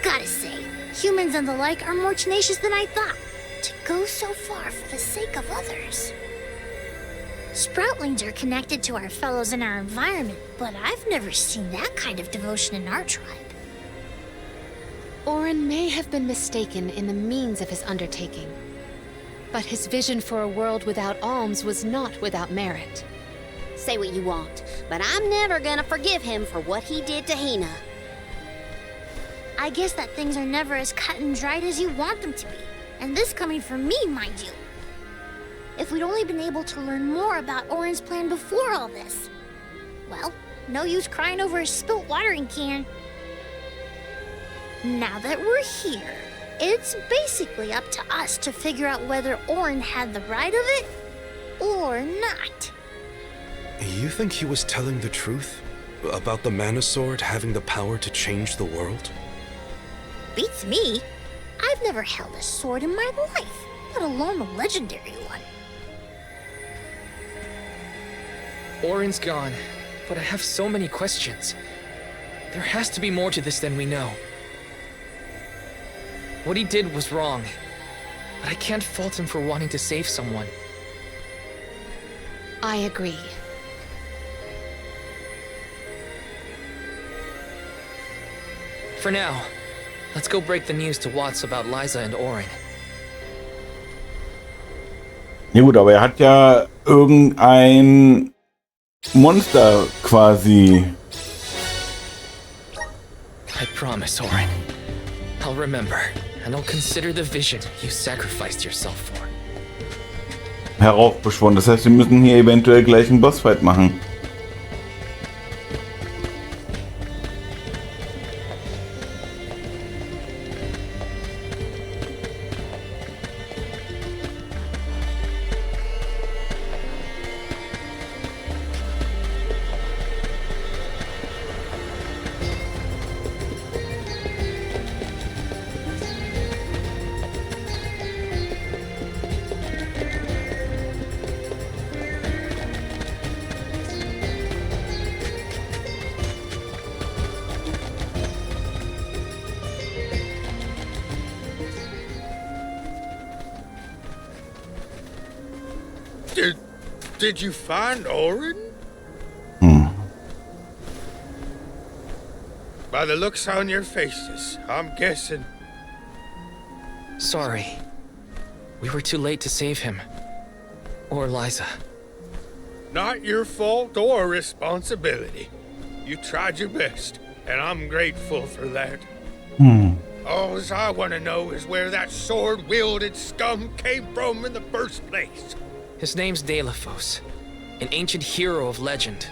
Gotta say, humans and the like are more tenacious than I thought. To go so far for the sake of others. Sproutlings are connected to our fellows in our environment, but I've never seen that kind of devotion in our tribe. Orin may have been mistaken in the means of his undertaking, but his vision for a world without alms was not without merit. Say what you want, but I'm never gonna forgive him for what he did to Hina. I guess that things are never as cut and dried as you want them to be. And this coming from me, mind you. If we'd only been able to learn more about Orin's plan before all this. Well, no use crying over a spilt watering can. Now that we're here, it's basically up to us to figure out whether Orin had the right of it or not. You think he was telling the truth? About the Mana Sword having the power to change the world? Beats me. I've never held a sword in my life, let alone a legendary one. Orin's gone, but I have so many questions. There has to be more to this than we know. What he did was wrong, but I can't fault him for wanting to save someone. I agree. For now, let's go break the news to Watts about Liza and Orin. Ja gut, aber er hat ja irgendein Monster quasi. I promise, Orin. I'll remember, and I'll consider the vision you sacrificed yourself for. Heraufbeschworen. Das heißt, wir müssen hier eventuell gleich einen Bossfight machen. Did you find Orin? By the looks on your faces, I'm guessing. Sorry. We were too late to save him. Or Liza. Not your fault or responsibility. You tried your best, and I'm grateful for that. All I want to know is where that sword-wielded scum came from in the first place. His name's Delafos, an ancient hero of legend.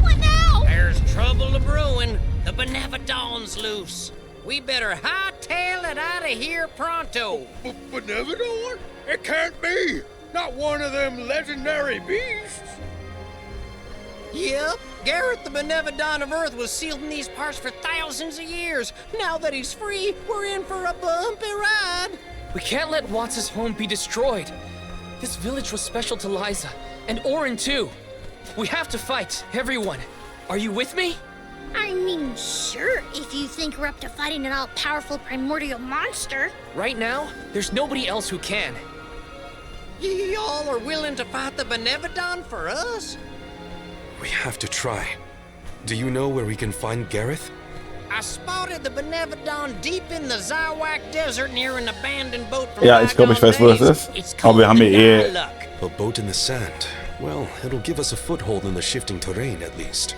What now? There's trouble a-brewing. The Benevodon's loose. We better hightail it out of here pronto. Benevodon? It can't be. Not one of them legendary beasts. Yep. Gareth the Benevodon of Earth was sealed in these parts for thousands of years. Now that he's free, we're in for a bumpy ride. We can't let Watts' home be destroyed. This village was special to Liza, and Orin too. We have to fight, everyone. Are you with me? I mean, sure, if you think we're up to fighting an all-powerful primordial monster. Right now, there's nobody else who can. Y'all are willing to fight the Benevodon for us? We have to try. Do you know where we can find Gareth? I spotted the Benevodon deep in the Zawak Desert near an abandoned boat from Ja, ich glaube, ich weiß, wo das ist. Aber wir haben hier A boat in the sand. Well, it'll give us a foothold in the shifting terrain, at least.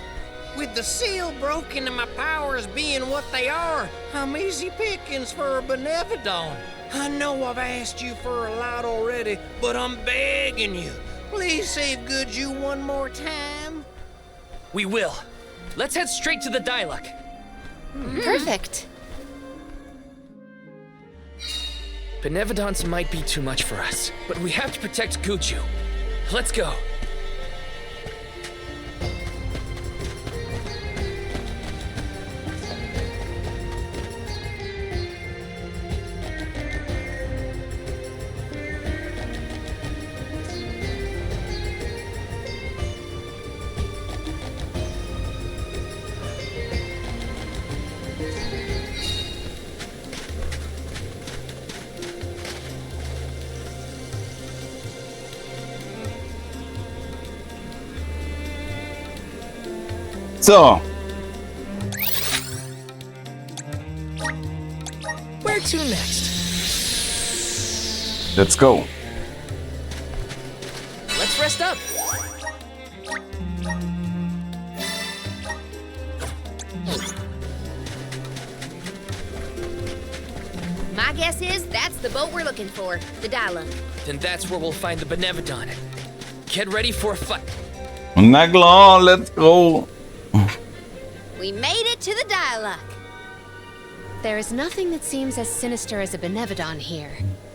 With the seal broken and my powers being what they are, I'm easy pickings for a Benevodon. I know I've asked you for a lot already, but I'm begging you. Please save Goodju one more time. We will. Let's head straight to the Diluc. Perfect. Benevodons might be too much for us, but we have to protect Goodju. Let's go. So, Where to next? let's go. Let's rest up. My guess is that's the boat we're looking for, the Diluc. Then that's where we'll find the Benevodon. Get ready for a fight. Na klar, let's go. We made it to the Diluc. There is nothing that seems as sinister as a Benevodon here.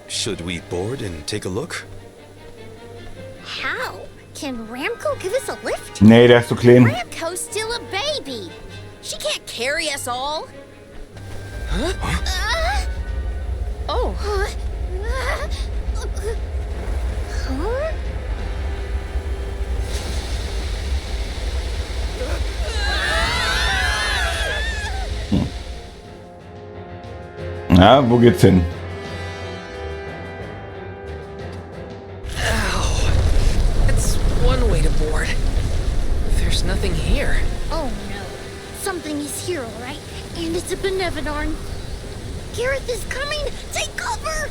Should we board and take a look? How? Can Ramco give us a lift? Nee, der ist zu klein. Ramco's still a baby. She can't carry us all. Oh. Huh? Ja, wo geht's hin? That's one way to board. There's nothing here. Oh no. Something is here, all right? And it's a Benevodon. Gareth is coming! Take cover!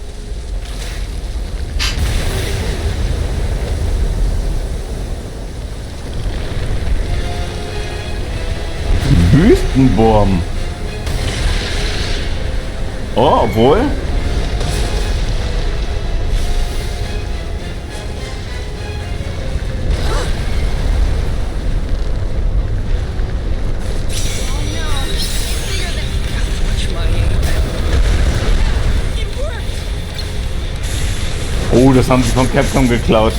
Wüstenwurm. Oh, obwohl. Oh, das haben sie von Capcom geklaut.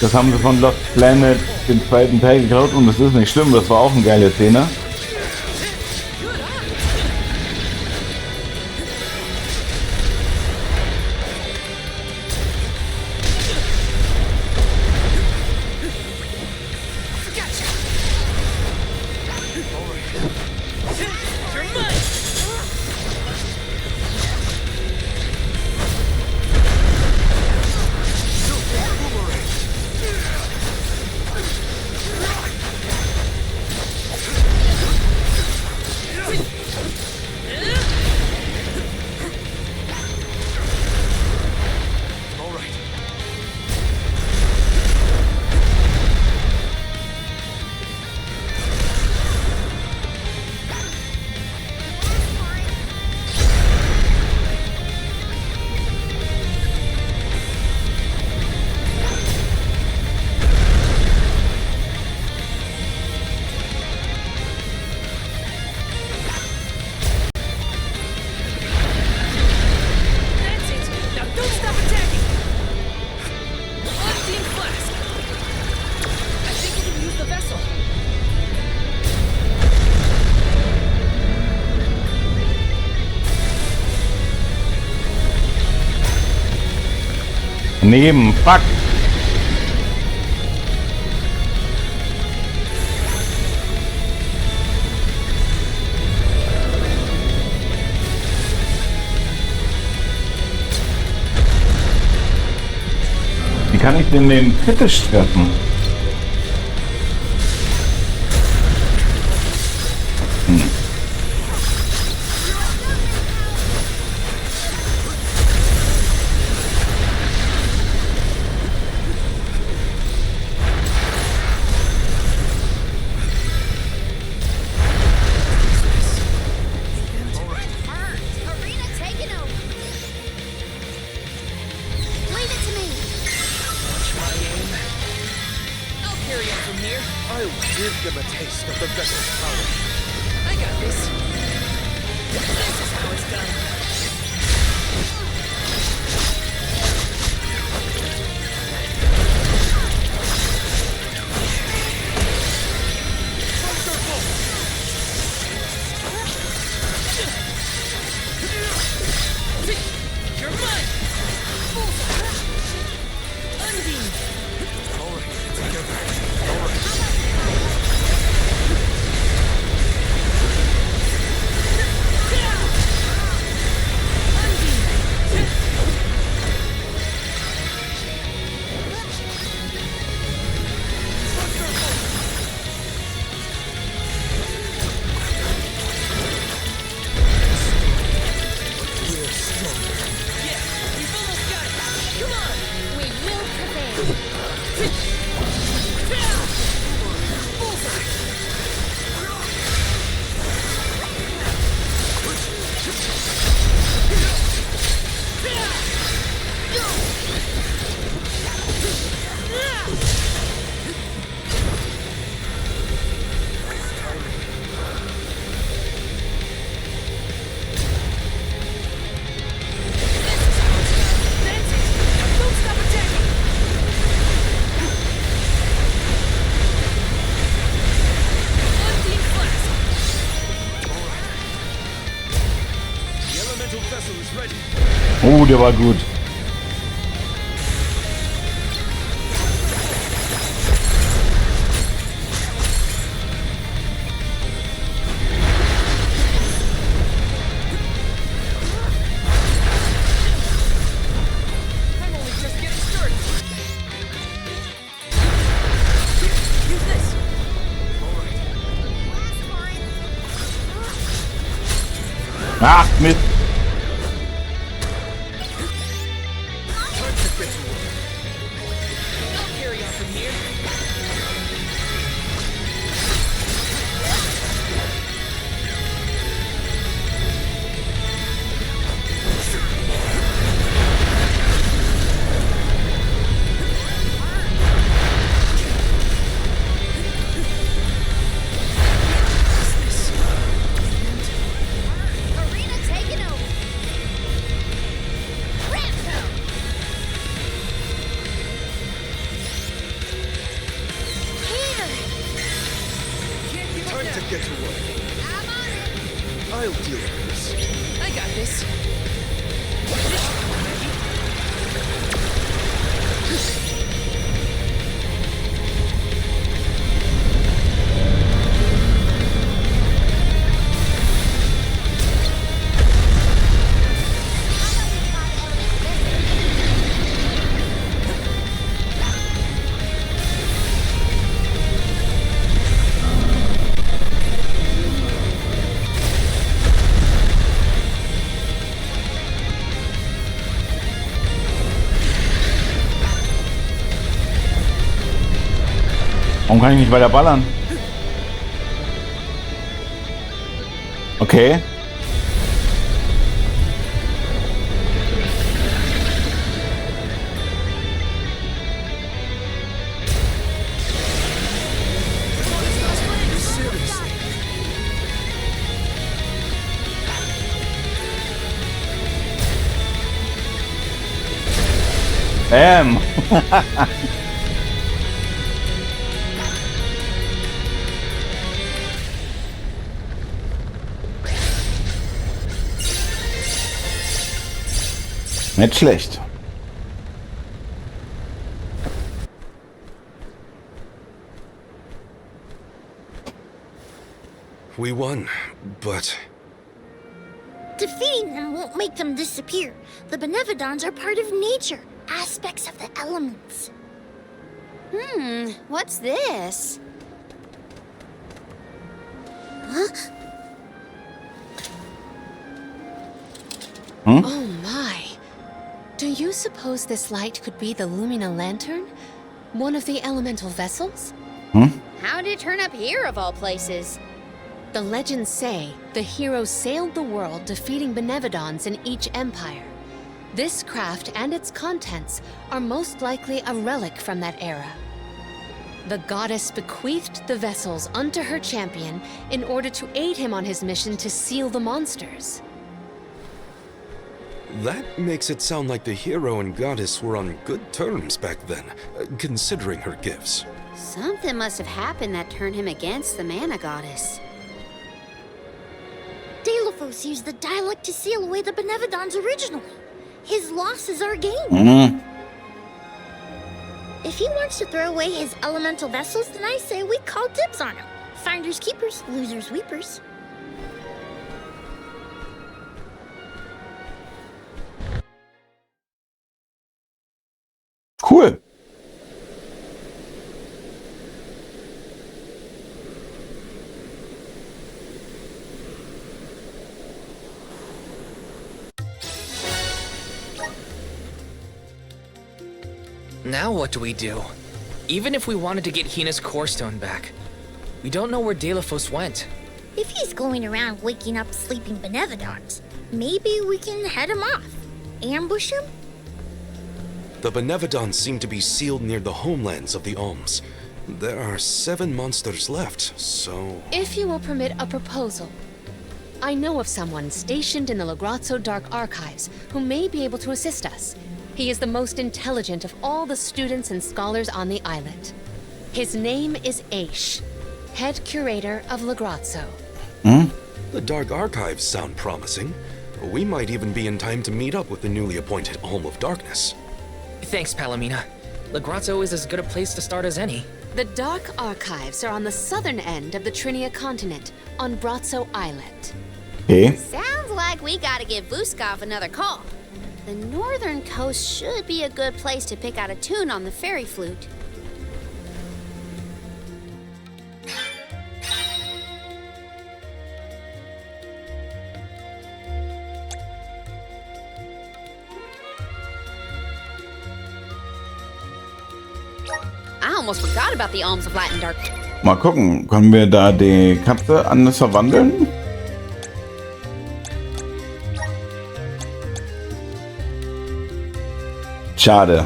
Das haben sie von Lost Planet den zweiten Teil geklaut und das ist nicht schlimm, das war auch eine geile Szene. Neben. Fuck. Wie kann ich denn den kritisch treffen? Oh, der war gut. Ach, Mist. Warum kann ich nicht weiter ballern? Okay. Nicht schlecht. We won, but... Defeating them won't make them disappear. The Benevodons are part of nature, aspects of the elements. What's this? Huh? Oh my. Do you suppose this light could be the Lumina Lantern? One of the elemental vessels? How did it turn up here, of all places? The legends say the heroes sailed the world, defeating Benevodons in each empire. This craft and its contents are most likely a relic from that era. The goddess bequeathed the vessels unto her champion in order to aid him on his mission to seal the monsters. That makes it sound like the hero and goddess were on good terms back then, considering her gifts. Something must have happened that turned him against the Mana Goddess. Deilophos used the dialect to seal away the Benevodons originally. His loss is our gain. If he wants to throw away his elemental vessels, then I say we call dibs on him. Finders keepers, losers weepers. Cool. Now what do we do? Even if we wanted to get Hina's core stone back, we don't know where Deilophos went. If he's going around waking up sleeping Benevodons, maybe we can head him off. Ambush him? The Benevodons seem to be sealed near the homelands of the Alms. There are 7 monsters left, so... If you will permit a proposal. I know of someone stationed in the Legrazzo Dark Archives who may be able to assist us. He is the most intelligent of all the students and scholars on the islet. His name is Aish, head curator of Legrazzo. The Dark Archives sound promising. We might even be in time to meet up with the newly appointed Alm of Darkness. Thanks, Palomina. Legrazzo is as good a place to start as any. The Dark Archives are on the southern end of the Trinia continent, on Brazzo Islet. Okay. Sounds like we gotta give Vuskov another call. The northern coast should be a good place to pick out a tune on the fairy flute. I almost forgot about the Alms of Light and Dark. Mal gucken, können wir da die Katze anders verwandeln? Schade.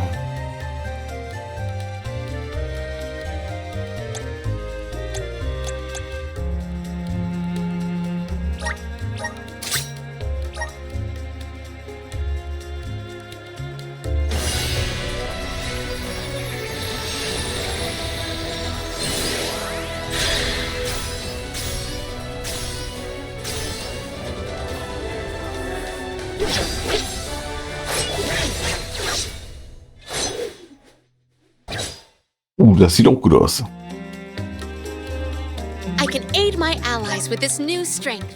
Das sieht auch gut aus. I can aid my allies with this new strength.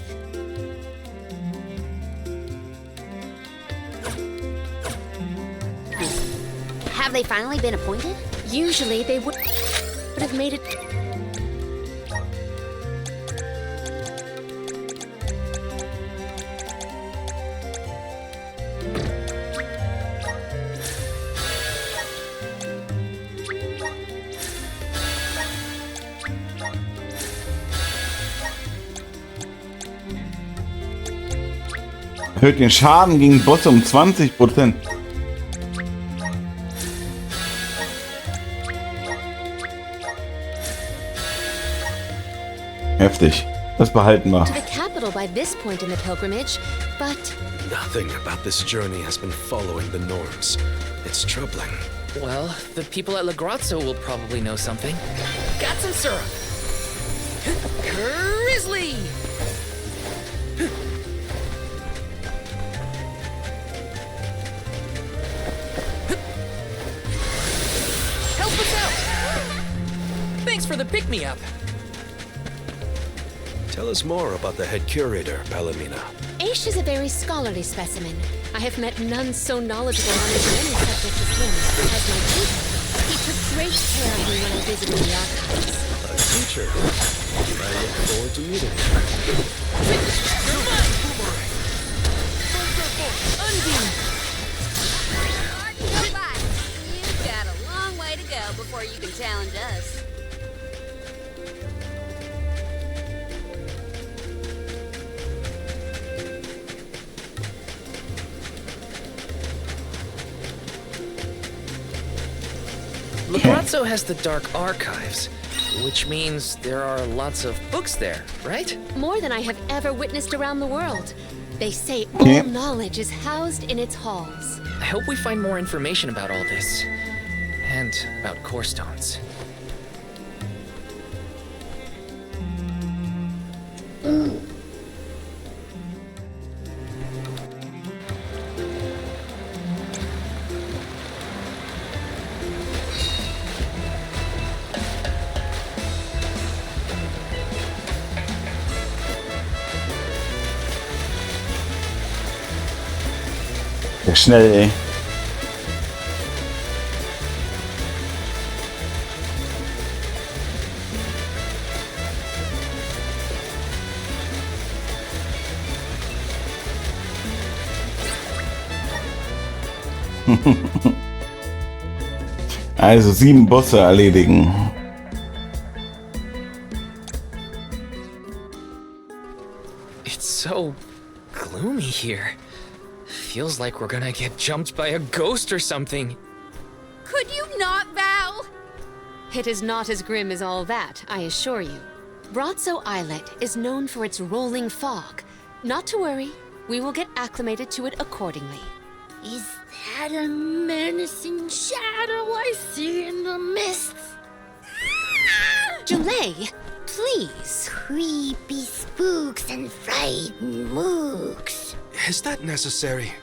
Have they finally been appointed? Usually they would have made it. Erhöht den Schaden gegen Bosse um 20%. Heftig. Das behalten wir. To the capital by this point in the pilgrimage, but Nothing about this journey has been following the norms. It's troubling. Well, the people at Legrazzo will probably know something. Got some syrup! Grizzly! Help us out! Thanks for the pick-me-up. Tell us more about the head curator, Palomina. Aish is a very scholarly specimen. I have met none so knowledgeable on as many subjects as him. As my tutor, he took great care of me when I visited the archives. A teacher. I look forward to meeting him. You've got a long way to go before you can challenge us. Labrazzo has the Dark Archives, which means there are lots of books there, right? More than I have ever witnessed around the world. They say all knowledge is housed in its halls. I hope we find more information about all this. And about core stones. Ja, schnell, ey. Also 7 Bosse erledigen. It's so gloomy here. Feels like we're gonna get jumped by a ghost or something. Could you not, Val? It is not as grim as all that, I assure you. Brazzo Islet is known for its rolling fog. Not to worry, we will get acclimated to it accordingly. Is that a menacing shadow I see in the mists? Julay, please. Creepy spooks and frightened mooks. Is that necessary?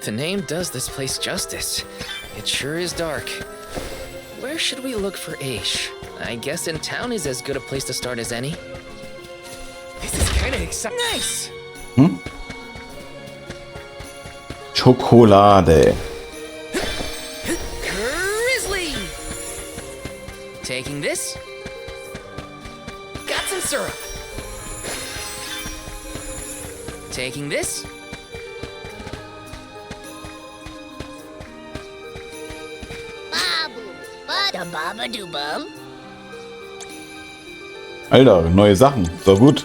The name does this place justice. It sure is dark. Where should we look for Aish? I guess in town is as good a place to start as any. This is kinda exciting. Nice! Schokolade. Grizzly! Taking this. Got some syrup. Taking this. Baba-dubum. Alter, neue Sachen. So gut.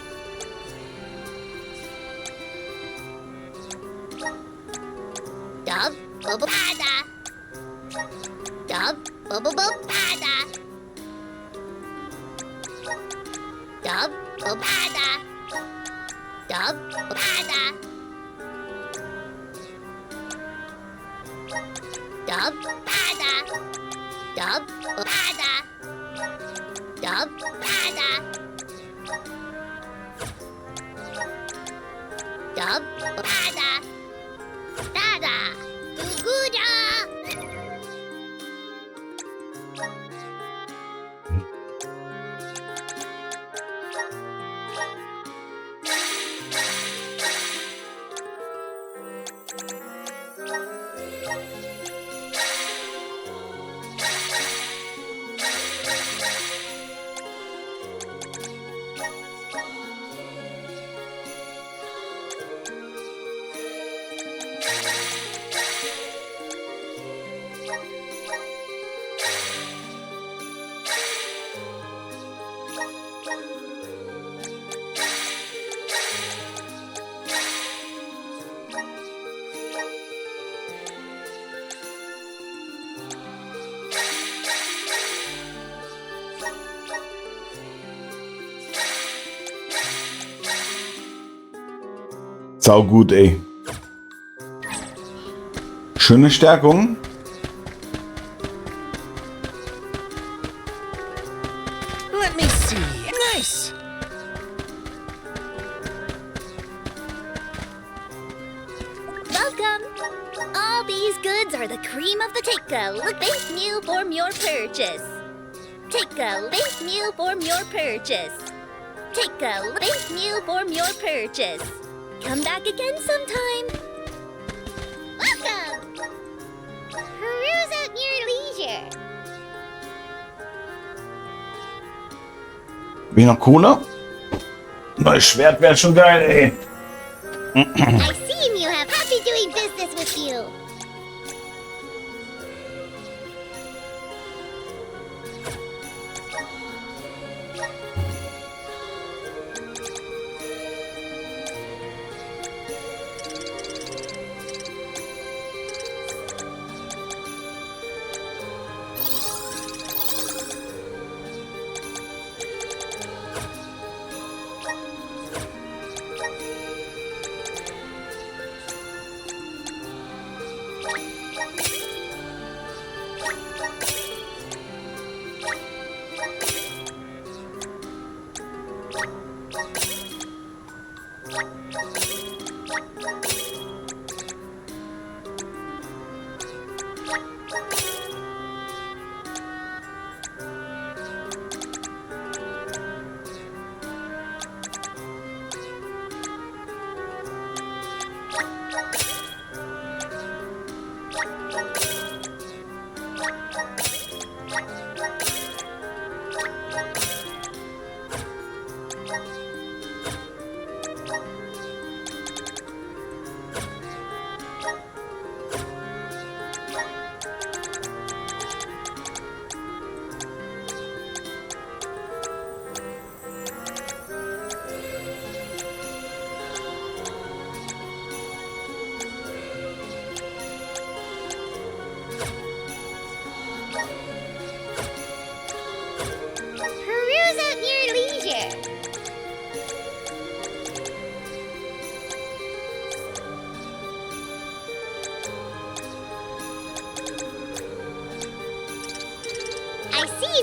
Dub, bubba, bada. Dub, bubba, bada. Dub, bada. Dub, bada. Dub, bada. Dub, bada. Dub, bada. Dub, bada. Dada. Guguda. Sau gut, ey. Schöne Stärkung. Let me see. Nice! Welcome. All these good goods are the cream of the take a link meal for your purchase. Take a link meal for your purchase. Take a link meal for your purchase. Come back again sometime. Welcome! Peruse at your leisure. Bin ich noch Cola? Neues Schwert wäre schon geil, ey. I see you have happy doing business with you.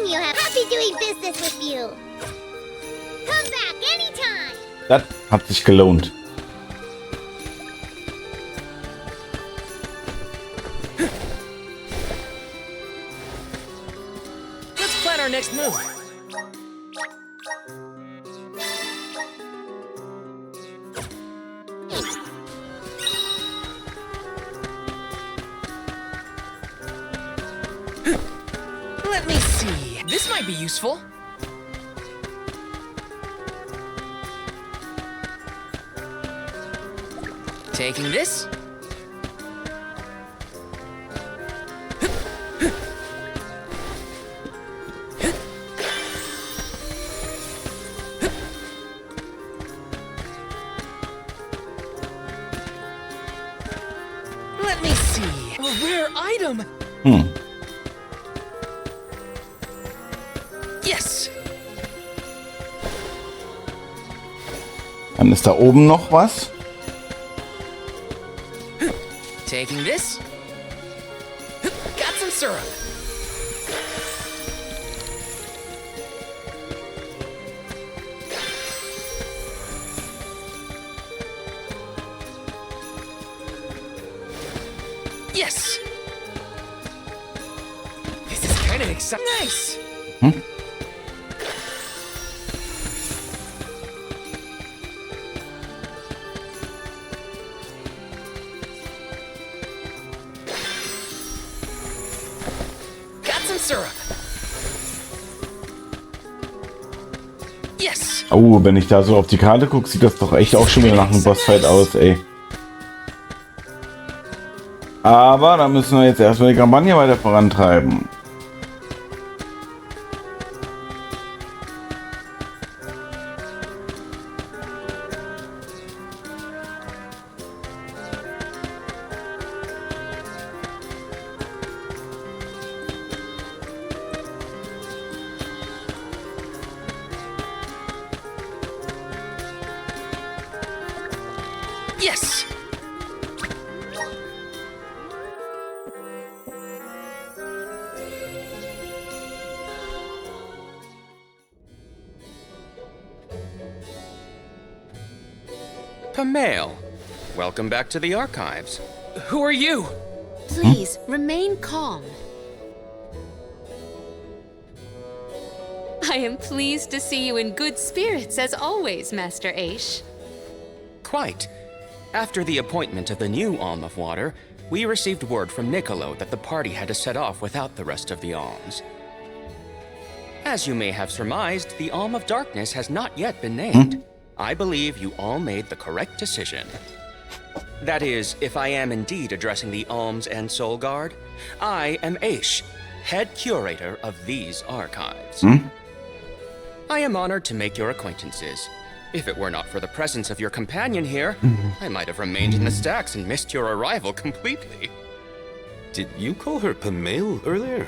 You have happy doing business with you. Come back anytime. Das hat sich gelohnt. Let's plan our next move. Let me see. This might be useful. Taking this. Let me see. A rare item. Yes. Dann ist da oben noch was. Taking this. Got some syrup. Yes. This is kind of exciting. Nice. Syrup. Yes. Oh, wenn ich da so auf die Karte gucke, sieht das doch echt auch schon wieder nach einem Bossfight aus, ey. Aber da müssen wir jetzt erstmal die Kampagne weiter vorantreiben. Yes. Pamail, welcome back to the archives. Who are you? Please, remain calm. I am pleased to see you in good spirits, as always, Master Aish. Quite. After the appointment of the new Alm of Water, we received word from Niccolo that the party had to set off without the rest of the alms. As you may have surmised, the Alm of Darkness has not yet been named. I believe you all made the correct decision. That is, if I am indeed addressing the Alms and Soul Guard, I am Aish, head curator of these archives. I am honored to make your acquaintances. If it were not for the presence of your companion here, I might have remained in the stacks and missed your arrival completely. Did you call her Pamela earlier?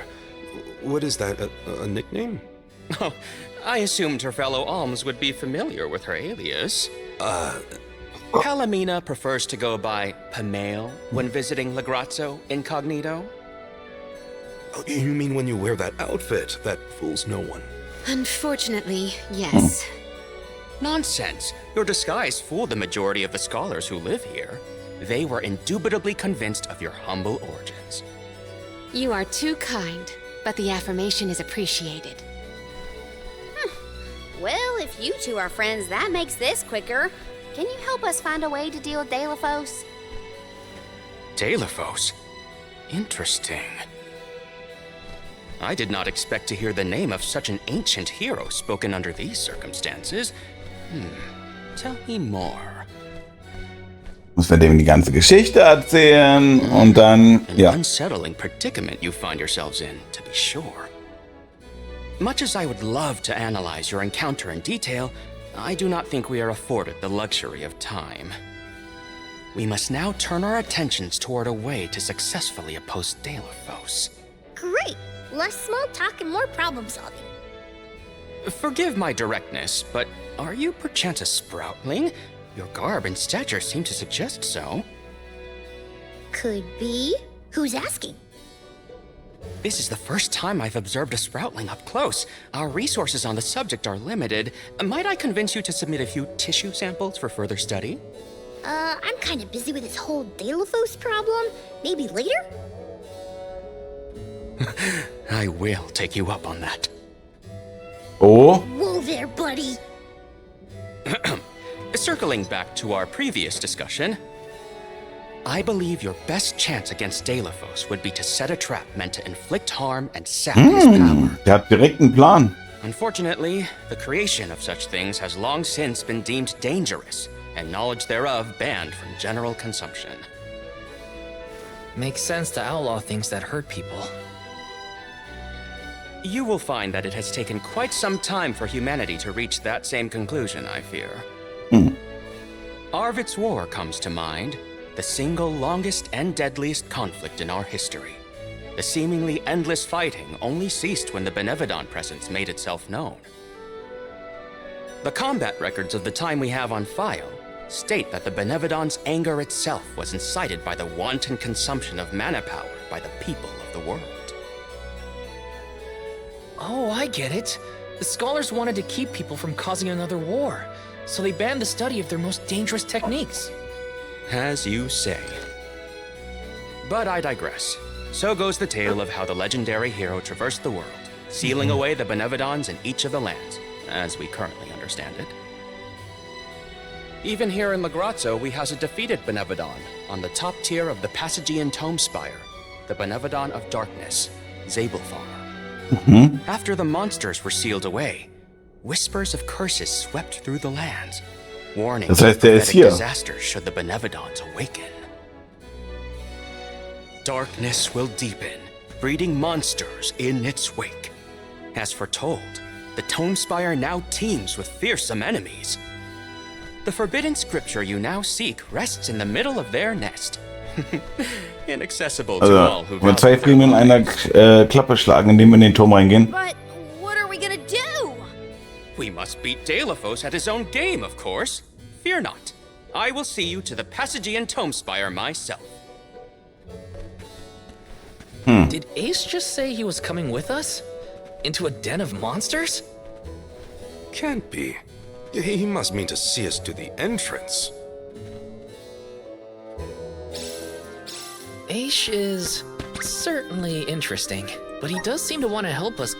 What is that, a nickname? Oh, I assumed her fellow alms would be familiar with her alias. Palomina prefers to go by Pamale when visiting Legrazzo incognito. Oh, you mean when you wear that outfit that fools no one? Unfortunately, yes. Nonsense. Your disguise fooled the majority of the scholars who live here. They were indubitably convinced of your humble origins. You are too kind, but the affirmation is appreciated. Well, if you two are friends, that makes this quicker. Can you help us find a way to deal with Deilephos? Deilephos? Interesting. I did not expect to hear the name of such an ancient hero spoken under these circumstances. Tell me more. Muss wir dem die ganze Geschichte erzählen und dann, ja. An unsettling predicament you find yourselves in, to be sure. Much as I would love to analyze your encounter in detail, I do not think we are afforded the luxury of time. We must now turn our attentions toward a way to successfully oppose Deilephos. Great! Less small talk and more problem solving. Forgive my directness, but are you perchance a Sproutling? Your garb and stature seem to suggest so. Could be. Who's asking? This is the first time I've observed a Sproutling up close. Our resources on the subject are limited. Might I convince you to submit a few tissue samples for further study? I'm kind of busy with this whole Deilephos problem. Maybe later? I will take you up on that. Oh? Whoa there, buddy! Circling back to our previous discussion, I believe your best chance against Deilephos would be to set a trap meant to inflict harm and sap his power. Der hat direkt einen Plan. Unfortunately, the creation of such things has long since been deemed dangerous, and knowledge thereof banned from general consumption. Makes sense to outlaw things that hurt people. You will find that it has taken quite some time for humanity to reach that same conclusion, I fear. Arvid's War comes to mind, the single longest and deadliest conflict in our history. The seemingly endless fighting only ceased when the Benevodon presence made itself known. The combat records of the time we have on file state that the Benevodon's anger itself was incited by the wanton consumption of mana power by the people of the world. Oh, I get it. The scholars wanted to keep people from causing another war, so they banned the study of their most dangerous techniques. As you say. But I digress. So goes the tale of how the legendary hero traversed the world, sealing away the Benevodons in each of the lands, as we currently understand it. Even here in Legrazzo, we house a defeated Benevodon on the top tier of the Passagian Tome Spire, the Benevodon of Darkness, Zabelfar. After the monsters were sealed away, whispers of curses swept through the lands, warning of prophetic disasters should the Benevodons awaken. Darkness will deepen, breeding monsters in its wake. As foretold, the Tome Spire now teems with fearsome enemies. The forbidden scripture you now seek rests in the middle of their nest. Inaccessible to all who wir zwei Fliegen in einer Klappe schlagen, indem wir in den Turm reingehen. But what are we gonna do? We must beat Deilephos at his own game, of course. Fear not. I will see you to the Passagian Tome Spire myself. Did Ace just say he was coming with us? Into a den of monsters? Can't be. He must mean to see us to the entrance. Aish is certainly interesting, but he does seem to want to help us.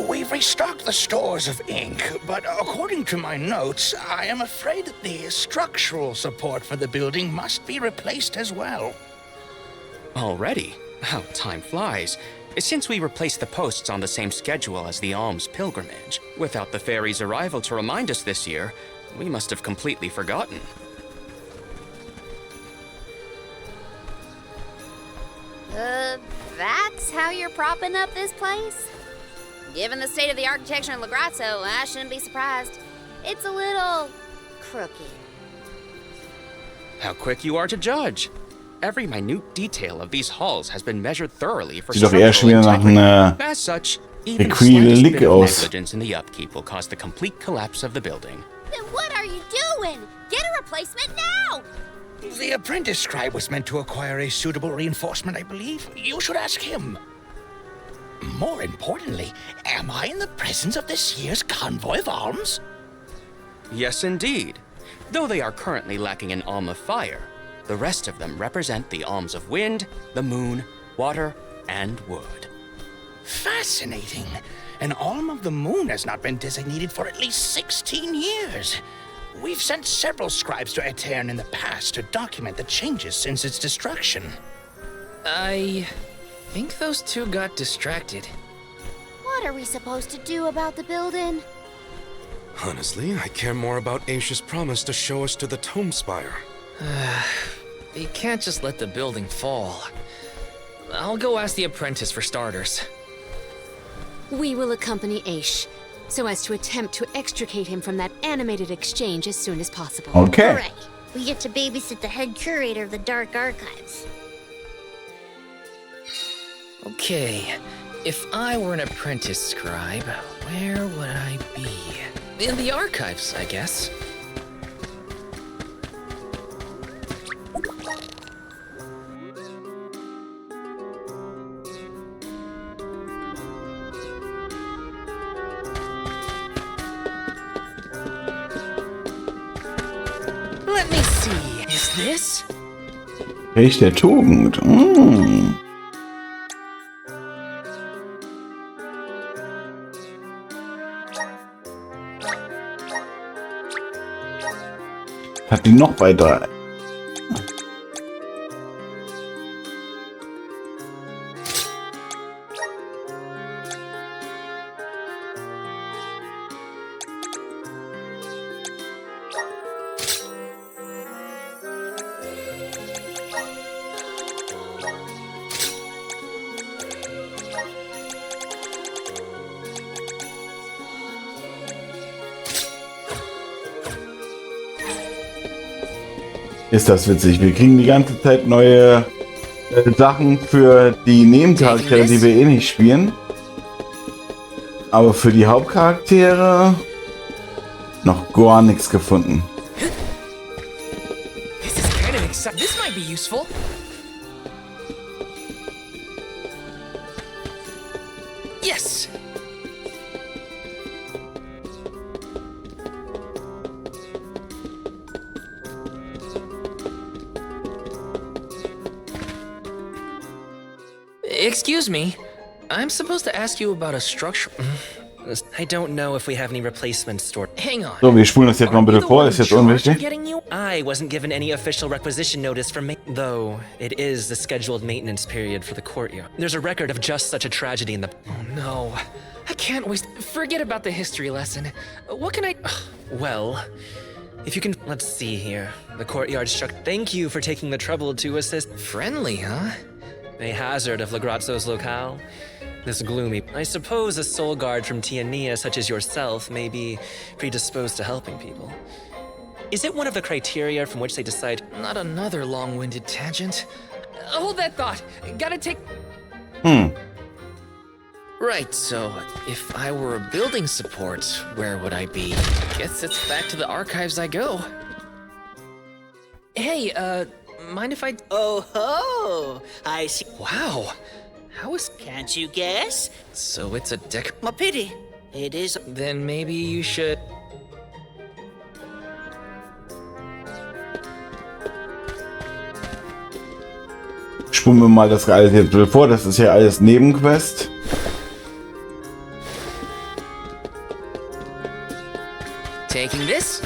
We've restocked the stores of ink, but according to my notes, I am afraid that the structural support for the building must be replaced as well. Already? How time flies. Since we replaced the posts on the same schedule as the Alms pilgrimage, without the fairy's arrival to remind us this year, we must have completely forgotten. That's how you're propping up this place? Given the state of the architecture in Lagrazzo, I shouldn't be surprised. It's a little crooked. How quick you are to judge. Every minute detail of these halls has been measured thoroughly for Sieht doch eher schon structural wieder nach integrity. einer As such, even the bequeme slightest Lick bit of aus. negligence in the upkeep will cause the complete collapse of the building. Then what are you doing? Get a replacement now! The apprentice scribe was meant to acquire a suitable reinforcement, I believe. You should ask him. More importantly, am I in the presence of this year's Convoy of Alms? Yes, indeed. Though they are currently lacking an Alm of Fire, the rest of them represent the Alms of Wind, the Moon, Water, and Wood. Fascinating. An Alm of the Moon has not been designated for at least 16 years. We've sent several scribes to Aetern in the past to document the changes since its destruction. I think those two got distracted. What are we supposed to do about the building? Honestly, I care more about Aish's promise to show us to the Tome Spire. You can't just let the building fall. I'll go ask the apprentice for starters. We will accompany Aish, so as to attempt to extricate him from that animated exchange as soon as possible. Okay. Alright, we get to babysit the head curator of the Dark Archives. Okay, if I were an apprentice scribe, where would I be? In the archives, I guess. Let me see, is this? Kelch der Tugend. Mm. Hat die noch weiter? Ist das witzig. Wir kriegen die ganze Zeit neue Sachen für die Nebencharaktere, die wir eh nicht spielen. Aber für die Hauptcharaktere noch gar nichts gefunden. This is kind of exciting. This might be useful. Yes. Excuse me. I'm supposed to ask you about a structure. I don't know if we have any replacements stored. Hang on. So, wir spulen das jetzt mal bitte vor. Ist jetzt unwichtig. I wasn't given any official requisition notice for though it is the scheduled maintenance period for the courtyard. There's a record of just such a tragedy in the. Oh no. I can't waste. Forget about the history lesson. What can I. Well, if you can. Let's see here. The courtyard struck. Thank you for taking the trouble to assist. Friendly, huh? A hazard of Lagrazzo's locale. This gloomy. I suppose a soul guard from Tiania, such as yourself, may be predisposed to helping people. Is it one of the criteria from which they decide? Not another long-winded tangent. Hold that thought. Gotta take. Right, so if I were a building support, where would I be? Guess it's back to the archives I go. Hey, mind if I... Oh ho! I see. Wow, How is... Can't you guess? So it's a deck... A pity. It is... Then maybe you should... Spulen wir mal das alles jetzt vor. Das ist ja alles Nebenquest. Taking this?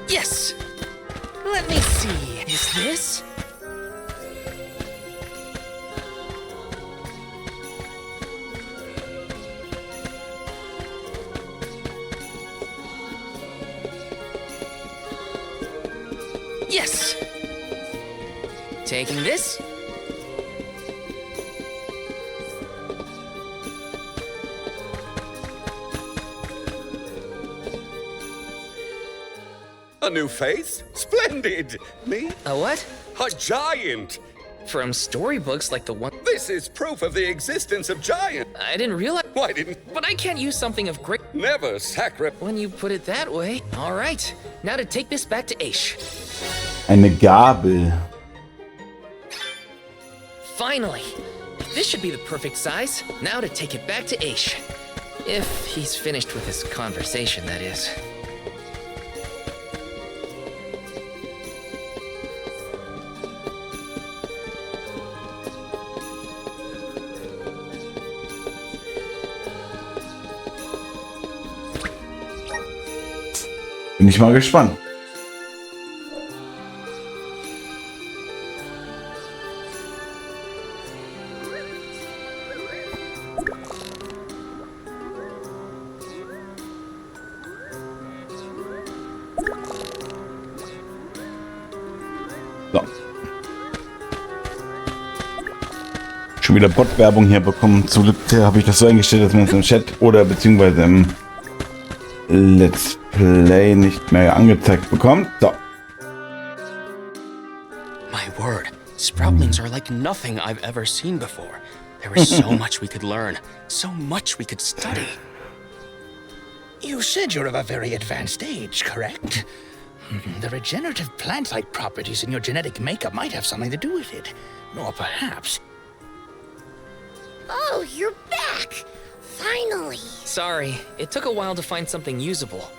Yes! Let me see. Is this? Yes! Taking this? A new face? Splendid! Me? A what? A giant! From storybooks like the one... This is proof of the existence of giants! I didn't realize... Why didn't... But I can't use something of great... Never sacrifice... When you put it that way. Alright, now to take this back to Aish. Eine Gabel. Finally! This should be the perfect size. Now to take it back to Aish. If he's finished with his conversation, that is. Bin ich mal gespannt. So. Schon wieder Bot-Werbung hier bekommen. Zum Glück habe ich das so eingestellt, dass man es im Chat oder beziehungsweise im Let's Play nicht mehr angezeigt bekommt. So. My word, Sproutlings are like nothing I've ever seen before. There is so much we could learn, so much we could study. You said you're of a very advanced age, correct? The regenerative plant-like properties in your genetic makeup might have something to do with it. Or perhaps... Oh, you're back! Finally! Sorry, it took a while to find something usable.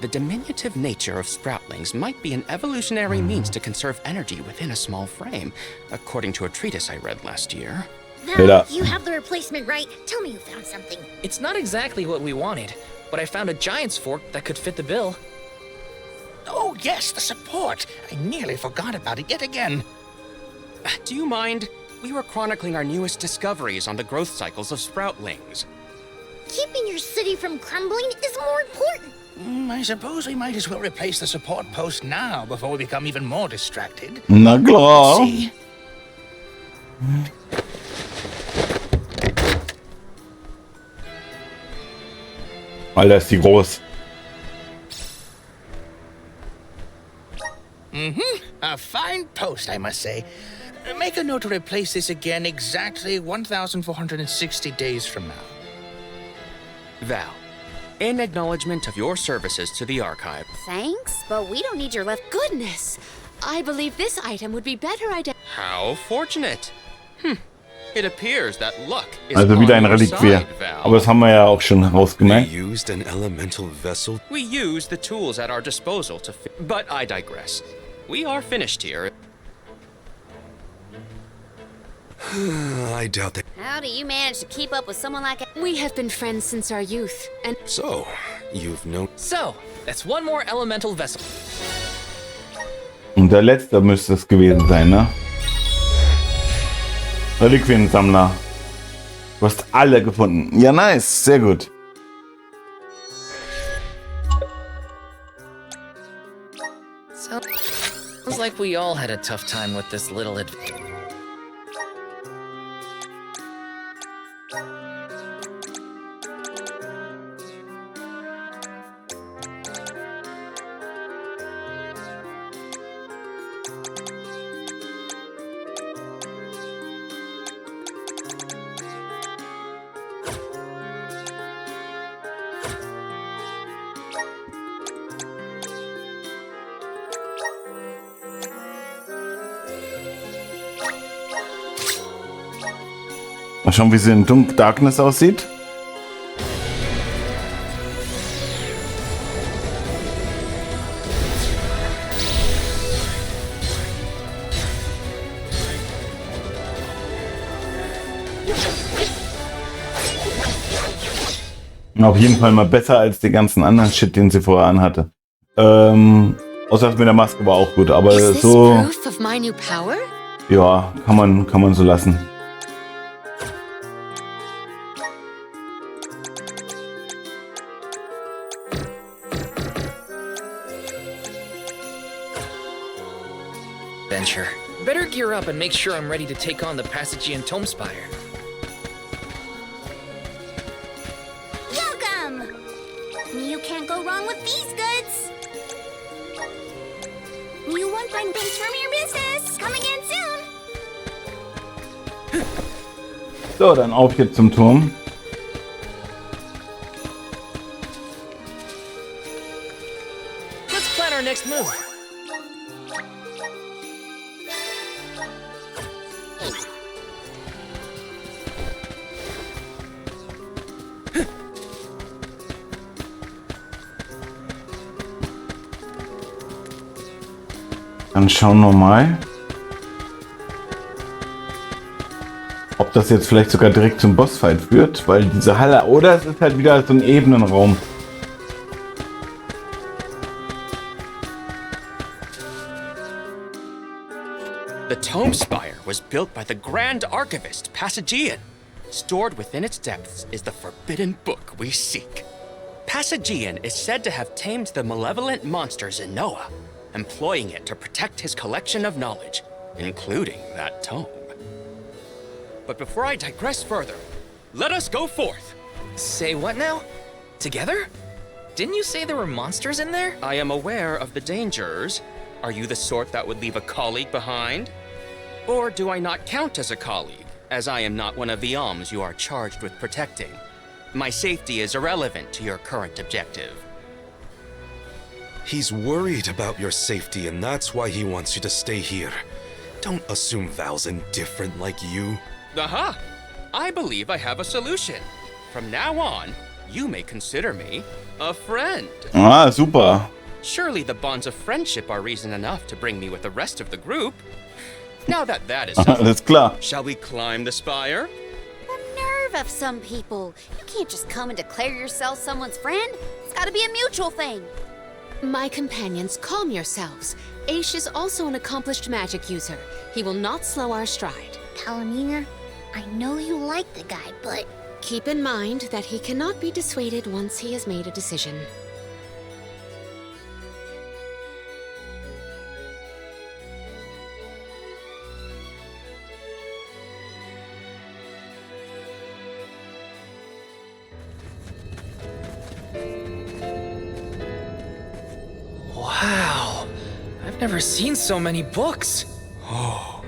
The diminutive nature of Sproutlings might be an evolutionary means to conserve energy within a small frame, according to a treatise I read last year. Val, you have the replacement, right? Tell me you found something. It's not exactly what we wanted, but I found a giant's fork that could fit the bill. Oh yes, the support! I nearly forgot about it yet again. Do you mind? We were chronicling our newest discoveries on the growth cycles of Sproutlings. Keeping your city from crumbling is more important. I suppose we might as well replace the support post now before we become even more distracted. Na klar. Let's see. Alter, ist die groß. A fine post, I must say. Make a note to replace this again exactly 1,460 days from now. Val, in acknowledgement of your services to the archive. Thanks, but we don't need your left. Goodness! I believe this item would be better identified. How fortunate. It appears that luck is Also on wieder ein your Reliquie. side, Val. Aber das haben wir ja auch schon rausgemerkt. We used an elemental vessel. We use the tools at our disposal to but I digress. We are finished here. I doubt that. How do you manage to keep up with someone like... We have been friends since our youth, and... So, you've known... So, that's one more elemental vessel. Und der letzte müsste es gewesen sein, ne? Reliquiensammler. Du hast alle gefunden. Ja, nice. Sehr gut. Sounds like we all had a tough time with this little Mal schauen, wie sie in Darkness aussieht. Auf jeden Fall mal besser als die ganzen anderen Shit, den sie vorher anhatte. Außer das mit der Maske war auch gut, aber so... Proof of my new power? Ja, kann man so lassen. Venture. Better gear up and make sure I'm ready to take on the Passagian Tomespire. Welcome! You can't go wrong with these goods. You won't find things from your business. Come again soon. So, dann auf jetzt zum Turm. Let's plan our next move. Dann schauen wir mal, ob das jetzt vielleicht sogar direkt zum Bossfight führt, weil diese Halle, oder es ist halt wieder so ein Ebenenraum. The Tomespire was built by the Grand Archivist, Passagian. Stored within its depths is the forbidden book we seek. Passagian is said to have tamed the malevolent monsters in Noah, employing it to protect his collection of knowledge, including that tome. But before I digress further, let us go forth. Say what now? Together? Didn't you say there were monsters in there? I am aware of the dangers. Are you the sort that would leave a colleague behind? Or do I not count as a colleague, as I am not one of the alms you are charged with protecting? My safety is irrelevant to your current objective. He's worried about your safety, and that's why he wants you to stay here. Don't assume Val's indifferent like you. Aha! I believe I have a solution. From now on, you may consider me a friend. Ah, super. Surely the bonds of friendship are reason enough to bring me with the rest of the group. Now that is settled, Alles klar. shall we climb the spire? The nerve of some people. You can't just come and declare yourself someone's friend. It's gotta be a mutual thing. My companions, calm yourselves. Aish is also an accomplished magic user. He will not slow our stride. Palomina, I know you like the guy, but... Keep in mind that he cannot be dissuaded once he has made a decision. Wow. I've never seen so many books. Oh,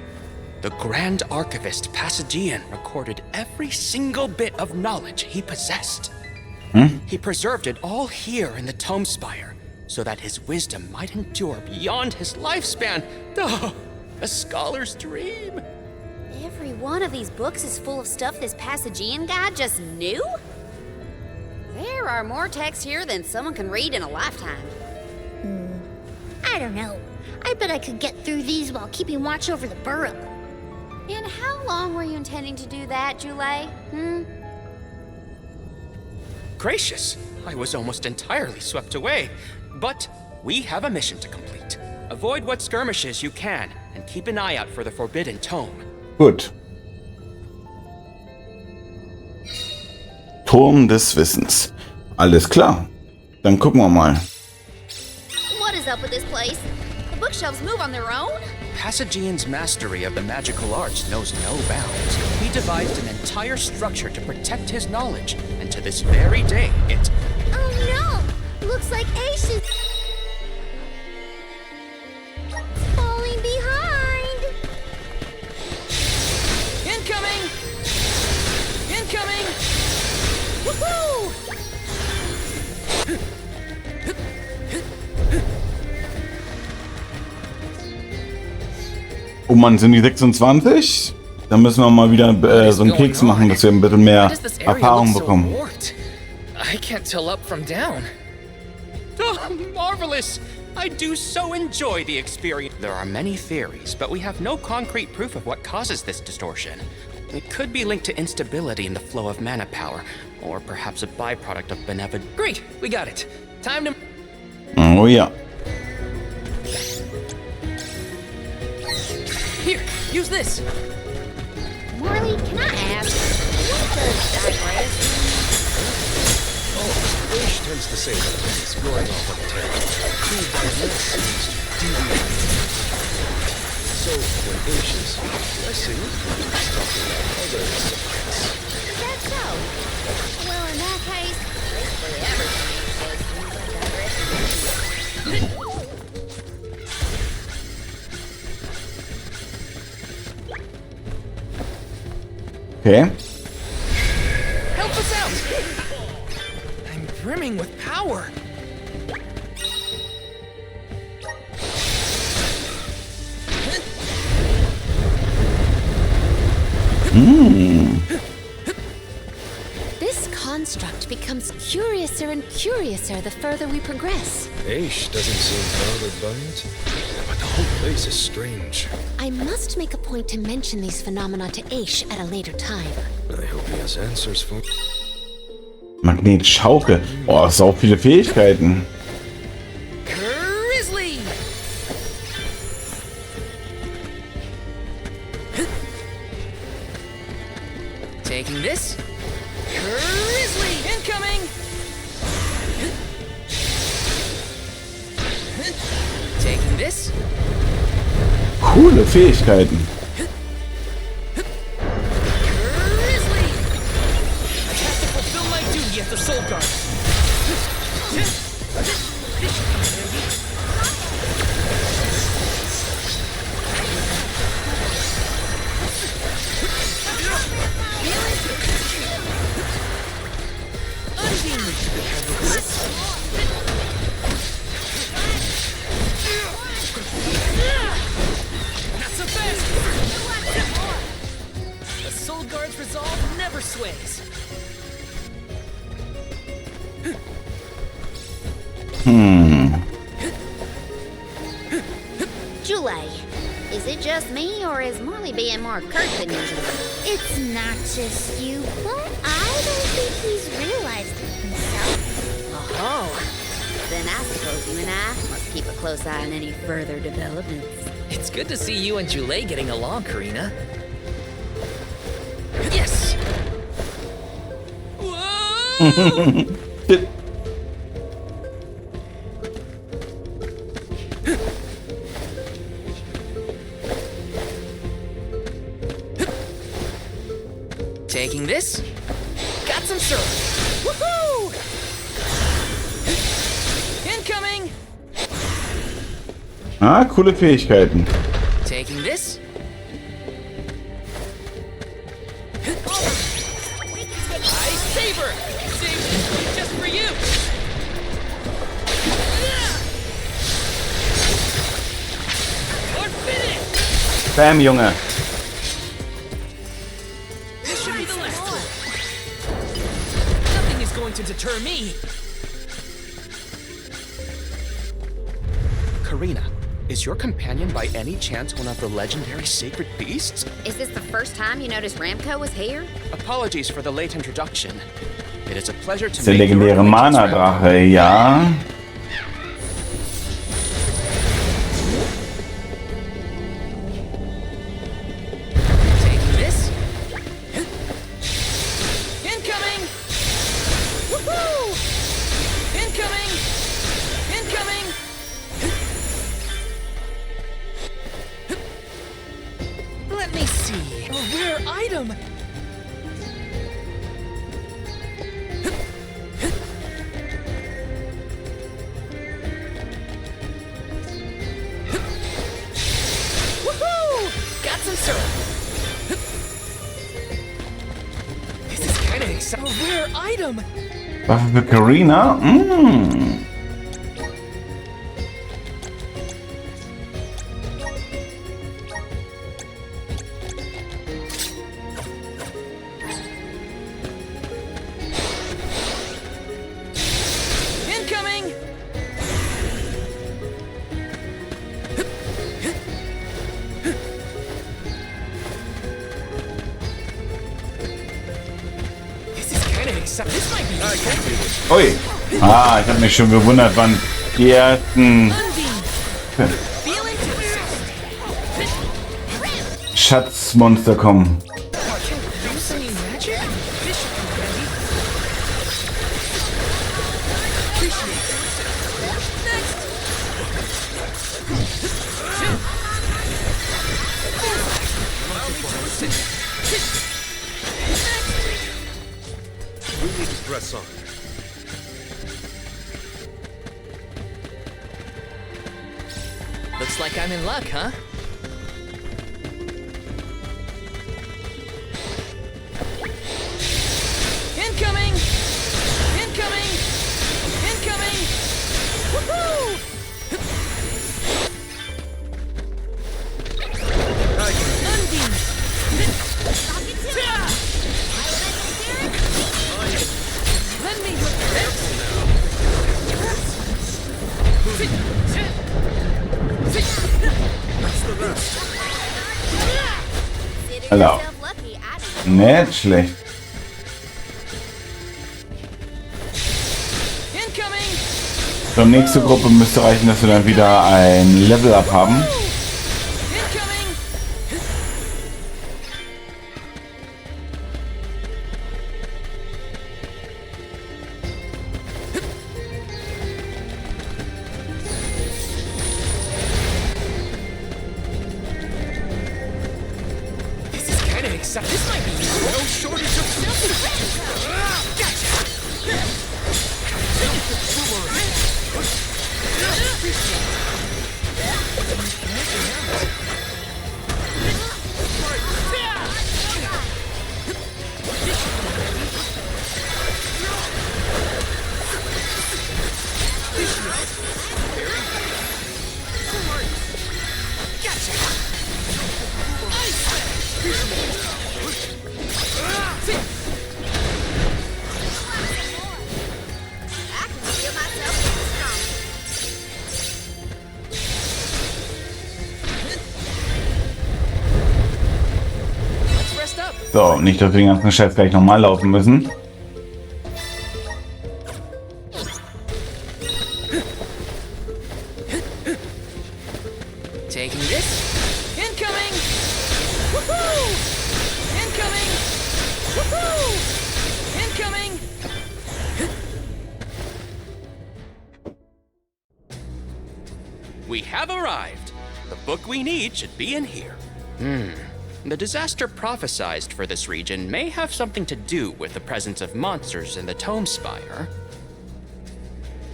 the Grand Archivist Passagian recorded every single bit of knowledge he possessed. He preserved it all here in the Tomespire, so that his wisdom might endure beyond his lifespan. Oh, a scholar's dream. Every one of these books is full of stuff this Passagian guy just knew? There are more texts here than someone can read in a lifetime. I don't know. I bet I could get through these while keeping watch over the burrow. And how long were you intending to do that, Jule? Gracious, I was almost entirely swept away. But we have a mission to complete. Avoid what skirmishes you can, and keep an eye out for the Forbidden Tome. Gut. Turm des Wissens. Alles klar. Dann gucken wir mal. What is up with this place? The bookshelves move on their own? Passagian's mastery of the magical arts knows no bounds. He devised an entire structure to protect his knowledge, and to this very day, it... Oh no! Looks like Aish is... falling behind! Incoming! Incoming! Woohoo! Oh Mann, sind die 26? Dann müssen wir mal wieder so einen Keks machen, dass wir ein bisschen mehr Erfahrung bekommen. I can't tell up from down. Oh, marvelous! I do so enjoy the experience. There are many theories, but we have no concrete proof of what causes this distortion. It could be linked to instability in the flow of mana power, or perhaps a byproduct of benevolent. Great, we got it. Time to. Oh ja. Here, use this. Marley, can I ask, what does digress mean? Oh, Ish tends to say that it's going off on a tangent. To digress means to deviate. So, when Ish is digressing, he's talking about other subjects. Is that so? Well, in that case, basically everything he says seems like digression. Okay. Help us out! I'm brimming with power. This construct becomes curiouser and curiouser the further we progress. Ish doesn't seem bothered by it, but the whole place is strange. I must make a point to mention these phenomena to Aish at a later time. I hope he has answers for. Magnetische Schaukel. Boah, das sind auch viele Fähigkeiten. Grizzly! Taking this. Grizzly incoming! Taking this. Coole Fähigkeiten. Grizzly! I have to fulfill my duty as the Soul Guard. Not so fast! The Soul Guard's resolve never sways. Jule, is it just me, or is Marley being more curt than usual? It's not just you, but I don't think he's realized it himself. Oh, then I suppose you and I must keep a close eye on any further developments. It's good to see you and Jule getting along, Karina. Yes! Taking this. Got some syrup. Woohoo! Incoming! Ah, coole Fähigkeiten. Taking this. Ice Saber! Saved just for you! Or finish! Bam, Junge. This should be the last one. Nothing is going to deter me. Karina, is your companion by any chance one of the legendary sacred beasts? Is this the first time you noticed Ramco was here? Apologies for the late introduction. It is a pleasure to Der make your legendäre acquaintance, Ramco. Mana-Drache, ja. Taking this. Incoming! Woohoo! Incoming! Incoming! Let me see. A rare item! Woohoo! Got some syrup. This is kind of exciting. A rare item! Waffe für Karina? Mm. Ui. Ah, ich habe mich schon gewundert, wann die ersten Schatzmonster kommen. Press on. Looks like I'm in luck, huh? Incoming! Incoming! Incoming! Woohoo! Undine! Let me Hallo. Nicht schlecht. So, nächste Gruppe müsste reichen, dass wir dann wieder ein Level-Up haben. This might be useful. No shortage of So, nicht, dass wir den ganzen Scheiß gleich nochmal laufen müssen. Taking this. Incoming! Woohoo! Incoming! Woohoo! Incoming! We have arrived. The book we need should be in here. The disaster prophesized for this region may have something to do with the presence of monsters in the Tome Spire.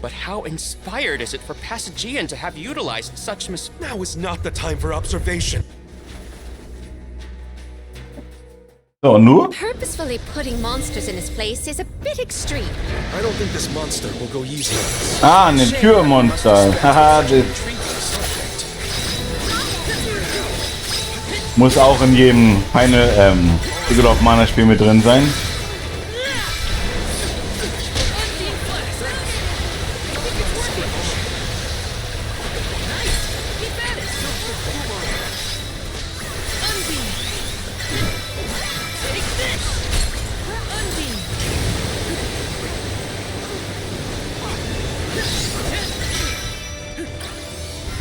But how inspired is it for Passagian to have utilized such Now is not the time for observation. So, nur? Purposefully putting monsters in his place is a bit extreme. I don't think this monster will go easy on us. Ah, ein Türmonster. Haha, das muss auch in jedem Final Secret of Mana Spiel mit drin sein.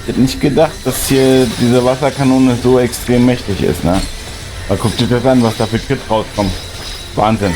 Ich hätte nicht gedacht, dass hier diese Wasserkanone so extrem mächtig ist, ne? Aber guckt euch das an, was da für Kit rauskommt. Wahnsinn.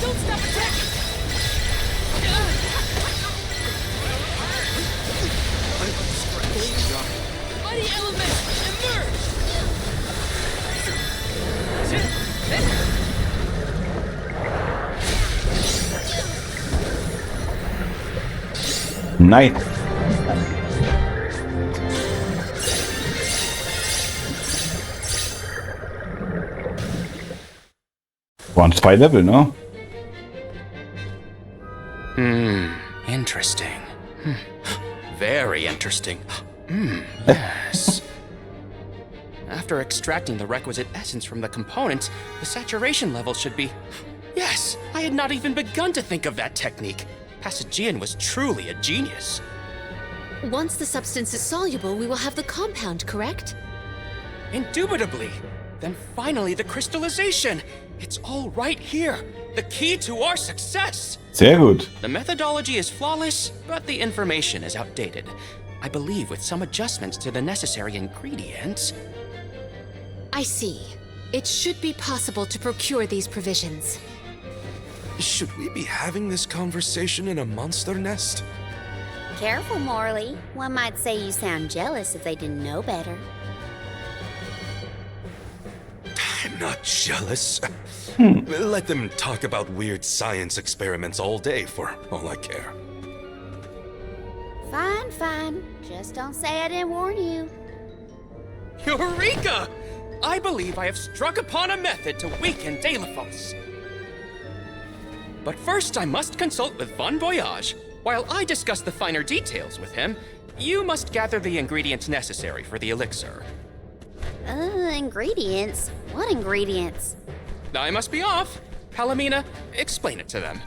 Don't stop attacking! Nein. Waren 2 Level, ne? Interesting. Very interesting. Yes. After extracting the requisite essence from the components, the saturation level should be... Yes, I had not even begun to think of that technique. Passagian was truly a genius. Once the substance is soluble, we will have the compound, correct? Indubitably. Then finally the crystallization. It's all right here. The key to our success. Sehr gut. The methodology is flawless, but the information is outdated. I believe with some adjustments to the necessary ingredients... I see. It should be possible to procure these provisions. Should we be having this conversation in a monster nest? Careful, Morley. One might say you sound jealous if they didn't know better. I'm not jealous. Let them talk about weird science experiments all day for all I care. Fine, fine. Just don't say I didn't warn you. Eureka! I believe I have struck upon a method to weaken Deilephos. But first I must consult with Bon Voyage. While I discuss the finer details with him, you must gather the ingredients necessary for the elixir. Ingredients? What ingredients? I must be off. Palomina, explain it to them.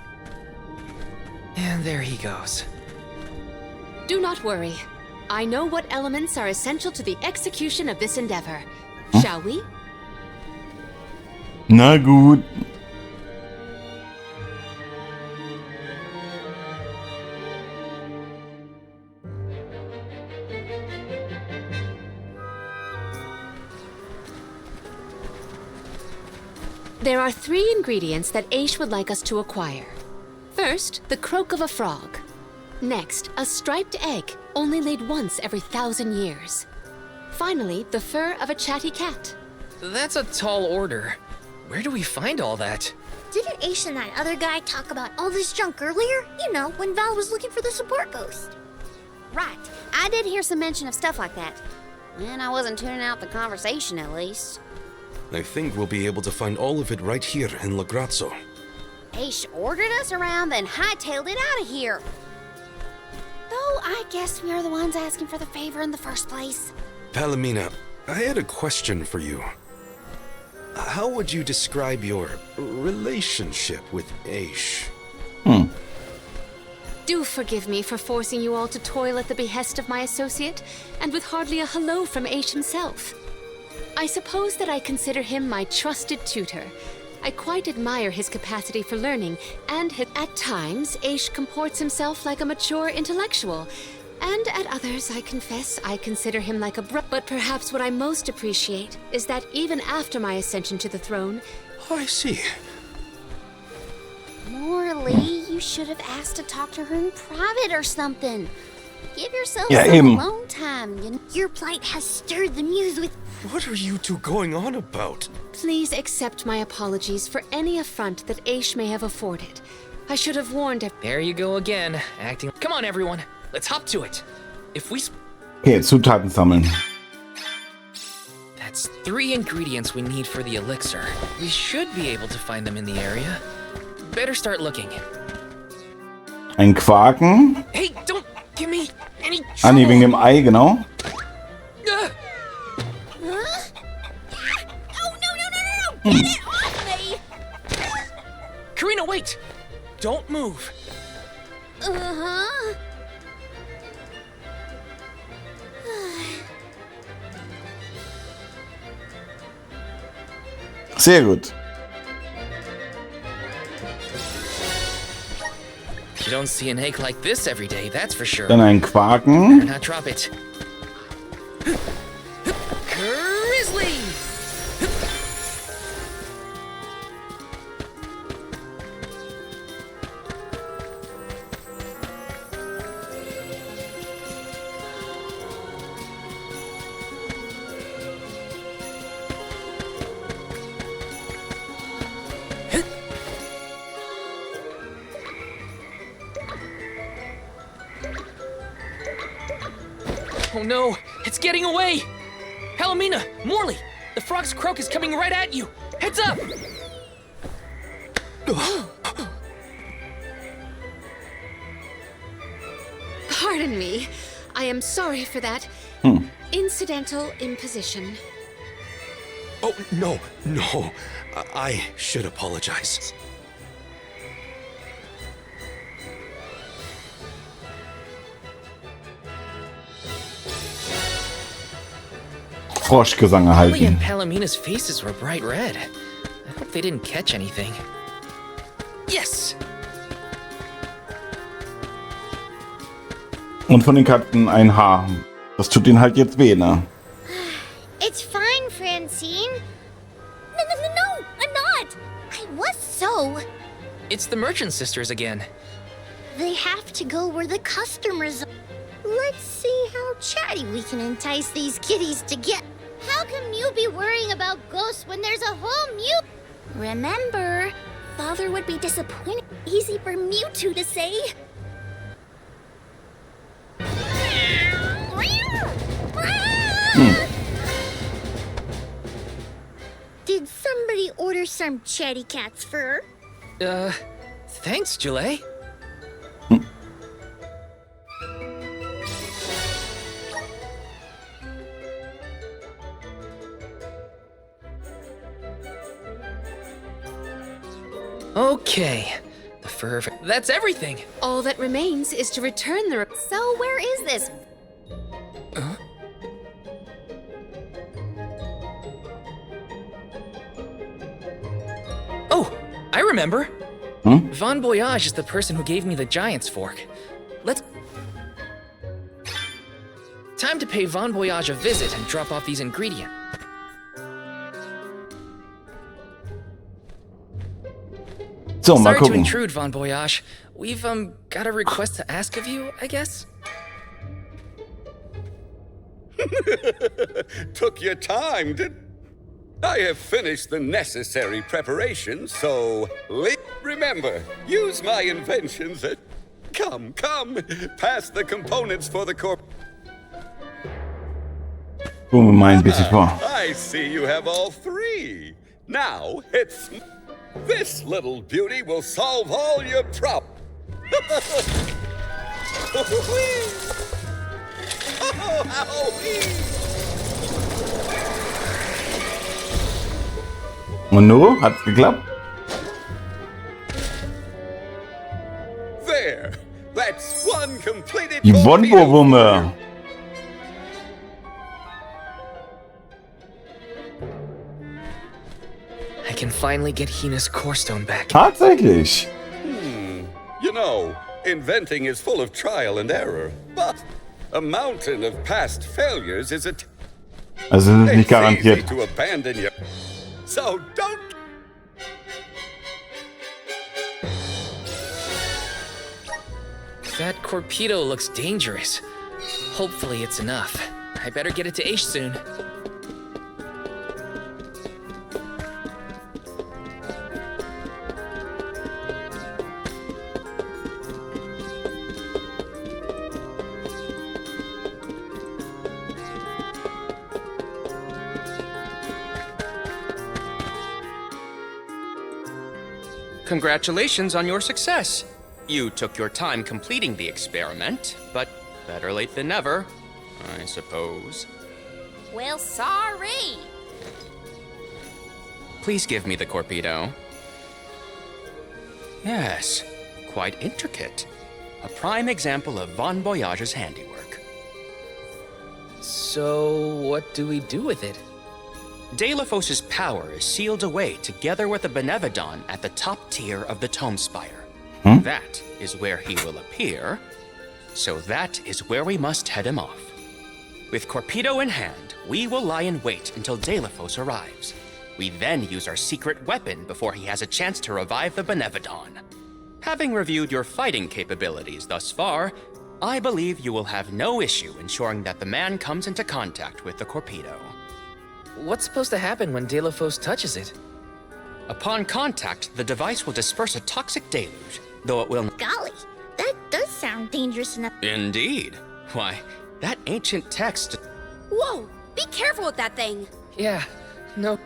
And there he goes. Do not worry. I know what elements are essential to the execution of this endeavor. Shall we? Na gut. There are 3 ingredients that Aish would like us to acquire. First, the croak of a frog. Next, a striped egg, only laid once every 1,000 years. Finally, the fur of a chatty cat. That's a tall order. Where do we find all that? Didn't Aish and that other guy talk about all this junk earlier? You know, when Val was looking for the support ghost. Right. I did hear some mention of stuff like that. And I wasn't tuning out the conversation, at least. I think we'll be able to find all of it right here in Lagrazzo. Aish ordered us around, then hightailed it out of here. Though I guess we are the ones asking for the favor in the first place. Palomina, I had a question for you. How would you describe your relationship with Aish? Do forgive me for forcing you all to toil at the behest of my associate, and with hardly a hello from Aish himself. I suppose that I consider him my trusted tutor. I quite admire his capacity for learning, and at times, Aish comports himself like a mature intellectual, and at others, I confess, I consider him like a But perhaps what I most appreciate is that even after my ascension to the throne... I see. Morley, you should have asked to talk to her in private or something. Give yourself Yeah, some eben. alone time, you know? Your plight has stirred the muse with... What are you two going on about? Please accept my apologies for any affront that Aish may have afforded. I should have warned... There you go again, acting... Come on, everyone. Let's hop to it. If we... Okay, Zutaten sammeln. That's 3 ingredients we need for the elixir. We should be able to find them in the area. Better start looking. Ein Quaken. Hey, don't give me any Ah, nee, trouble. wegen dem Ei, genau. Huh? Oh, no! Get it off me! Karina, wait! Don't move. Uh-huh. Sehr gut. You don't see an egg like this every day, that's for sure. Dann ein Better Quaken. not drop it. Grizzly! Oh no, it's getting away! Palomina, Morley, the frog's croak is coming right at you! Heads up! Pardon me. I am sorry for that incidental imposition. Oh, no, no. I should apologize. Froschgesang Morley erhalten. and Palomina's faces were bright red. I hope they didn't catch anything. Yes! Und von den Katzen ein Haar. Das tut ihnen halt jetzt weh, ne? It's fine, Francine. No, I'm not. I was so. It's the Merchant Sisters again. They have to go where the customers are. Let's see how chatty we can entice these kitties to get. How can you be worrying about ghosts when there's a whole Remember, Father would be disappointed. Easy for Mewtwo to say. Did somebody order some chatty cat's fur? Thanks, Julie. Okay, the fur. That's everything. All that remains is to return the. So where is this? Oh, I remember. Von Voyage is the person who gave me the Giant's Fork. Let's. Time to pay Von Voyage a visit and drop off these ingredients. So, mal Sorry to gucken. intrude, Von Voyage. We've, got a request to ask of you, I guess? Took your time, I have finished the necessary preparations, so remember, use my inventions at... Come, pass the components for the corp... Gucken wir mal ein bisschen vor. I see you have all three. Now, it's... This little beauty will solve all your problems. Und nu? Hat's geklappt? There. That's one completed Die Bonbo-Wumme. I can finally get Hina's core stone back. Tatsächlich. You know, inventing is full of trial and error, but a mountain of past failures is a... Also es ist nicht garantiert. to abandon you. So don't... That Corpedo looks dangerous. Hopefully it's enough. I better get it to Aish soon. Congratulations on your success. You took your time completing the experiment, but better late than never, I suppose. Well, sorry. Please give me the Corpedo. Yes, quite intricate. A prime example of Von Voyage's handiwork. So, what do we do with it? Delafos' power is sealed away together with the Benevodon at the top tier of the Tome Spire. That is where he will appear, so that is where we must head him off. With Corpedo in hand, we will lie in wait until Delafos arrives. We then use our secret weapon before he has a chance to revive the Benevodon. Having reviewed your fighting capabilities thus far, I believe you will have no issue ensuring that the man comes into contact with the Corpedo. What's supposed to happen when Delafos touches it? Upon contact, the device will disperse a toxic deluge, though it will... Golly, that does sound dangerous enough. Indeed. Why, That ancient text. Whoa! Be careful with that thing! Yeah, no.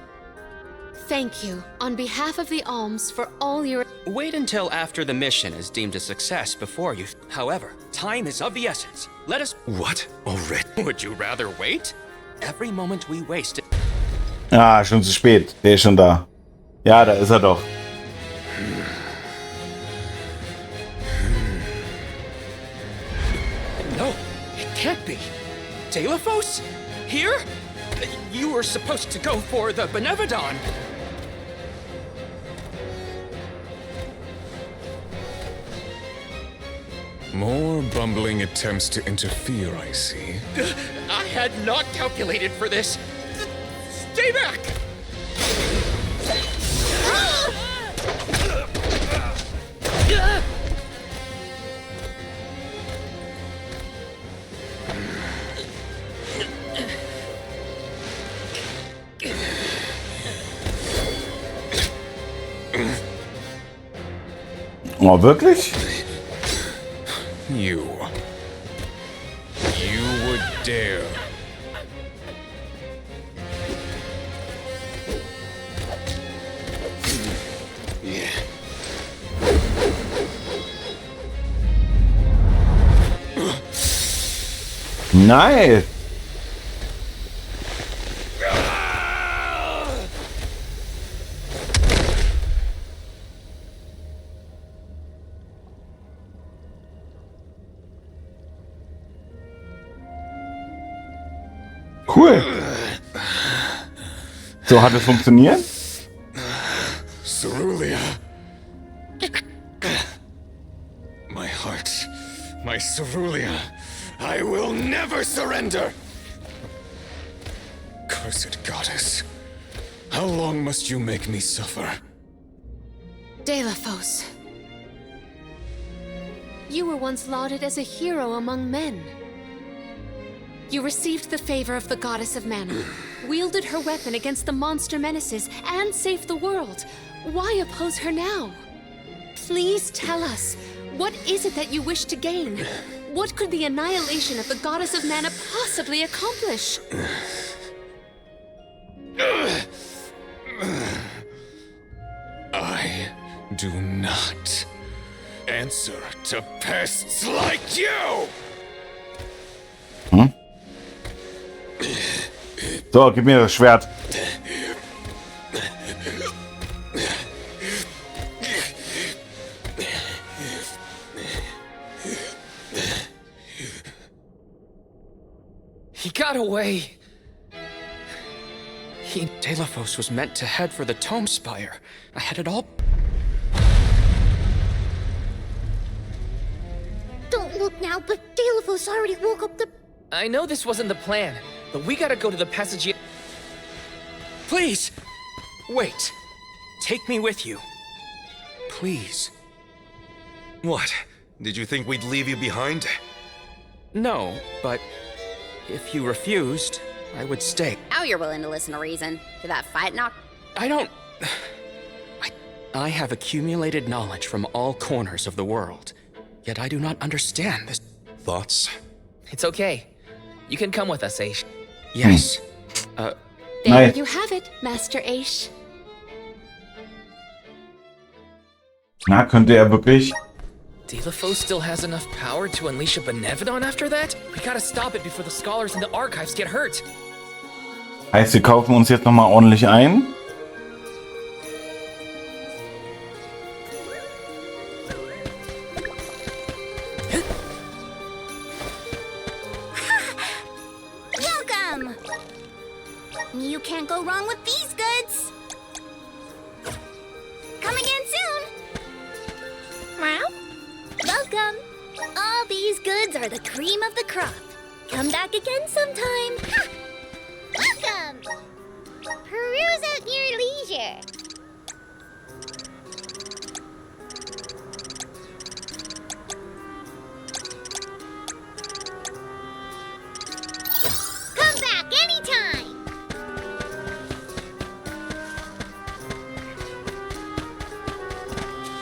Thank you, on behalf of the Alms, for all your... Wait until after the mission is deemed a success before you... However, time is of the essence. Let us... What? Already? Would you rather wait? Every moment we waste... Ah, schon zu spät. Der ist schon da. Ja, da ist er doch. No, it can't be. Deilephos? Here? You were supposed to go for the Benevodon. More bumbling attempts to interfere, I see. I had not calculated for this. Stay back! Oh, wirklich? You would dare. Nice. Cool. So hat es funktioniert? Cerulean. My heart. My Cerulean. I will never surrender! Cursed goddess. How long must you make me suffer? Deilephos. You were once lauded as a hero among men. You received the favor of the goddess of mana, wielded her weapon against the monster menaces, and saved the world. Why oppose her now? Please tell us, what is it that you wish to gain? What could the annihilation of the goddess of mana possibly accomplish? I do not answer to pests like you! Hm? So, gib mir das Schwert. He got away. Deilephos was meant to head for the Tome Spire. I had it all... Don't look now, but Deilephos already woke up the... I know this wasn't the plan, but we gotta go to the passage. Please! Wait. Take me with you. Please. What? Did you think we'd leave you behind? No, but if you refused, I would stay. Now you're willing to listen to reason. To that fight knock. I don't... I have accumulated knowledge from all corners of the world, yet I do not understand this. Thoughts? It's okay. You can come with us, Aish. Yes. There you have it, Master Aish. Na, könnte er wirklich... Deilephos still has enough power to unleash a Benevodon after that? We gotta stop it before the scholars in the archives get hurt. Heißt, wir kaufen uns jetzt nochmal ordentlich ein. Welcome! You can't go wrong with these goods. Come again soon. Meow. Welcome. All these goods are the cream of the crop. Come back again sometime. Ha! Welcome. Peruse at your leisure. Come back anytime.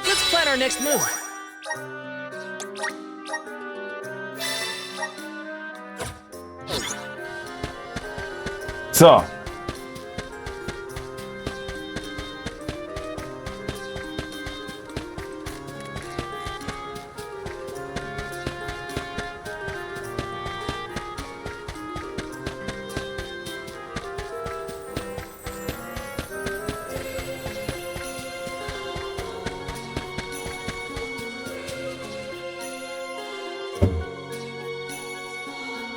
Let's plan our next move. So.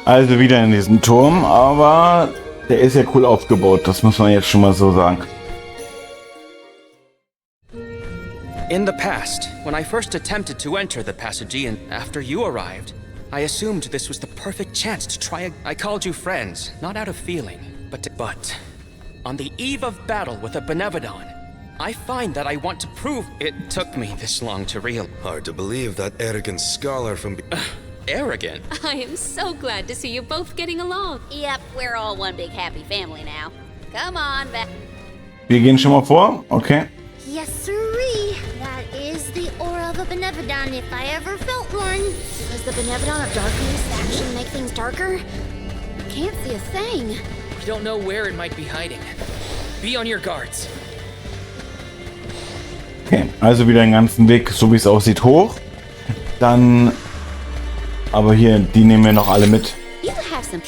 Also wieder in diesem Turm, aber der ist ja cool aufgebaut, das muss man jetzt schon mal so sagen. In the past, when I first attempted to enter the Passagean after you arrived, I assumed this was the perfect chance to try I called you friends, not out of feeling, but on the eve of battle with a Benevodon, I find that I want to prove it took me this long to realize. Hard to believe that arrogant scholar from... Arrogant? I am so glad to see you both getting along. Yep, we're all one big happy family now. Come on, back. Wir gehen schon mal vor, okay. Yes, sirree. That is the aura of a Benevodon if I ever felt one. Does the Benevodon of Darkness actually make things darker? Can't see a thing. We don't know where it might be hiding. Be on your guards. Okay, also wieder den ganzen Weg, so wie es aussieht, hoch. Dann, aber hier, die nehmen wir noch alle mit. You have some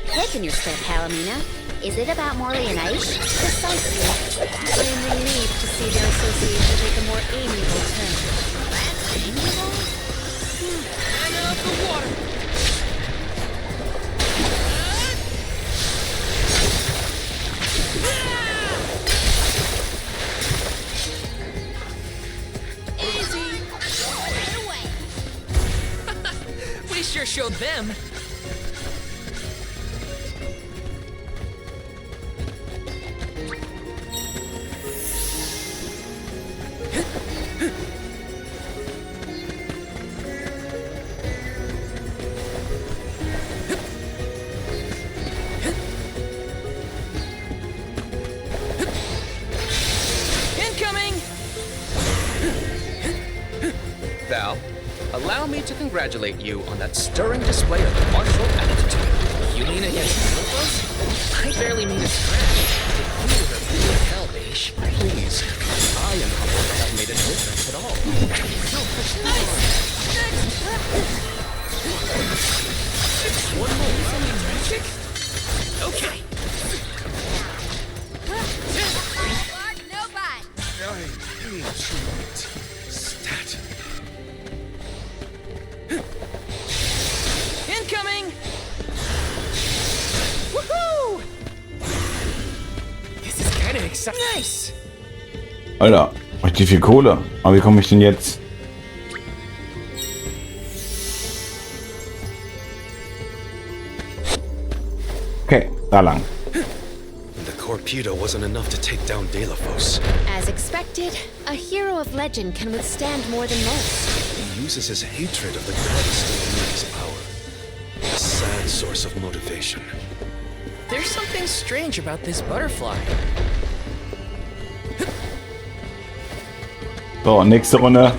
pep in your step, Palomina. Is it about Morley and Aish? Precisely. I am relieved to see their association take a more amiable turn. Amiable? And out the water! We sure showed them. Incoming! Val, allow me to congratulate you on that stirring display of martial aptitude. You mean against Lilithos? I barely mean a scratch. The crew are really hell, Aish. Please, I am humbled to have made a difference at all. One more magic? Okay. No bite. Stat. Incoming! Woohoo! This is kind of exciting. Nice! Alter, richtig viel Kohle. Aber wie komme ich denn jetzt? Okay, da lang. The Torpedo wasn't enough to take down Delafos. As expected, a hero of legend can withstand more than most. He uses his hatred of the goddess to wield his power. A sad source of motivation. There's something strange about this butterfly. So, nächste Runde.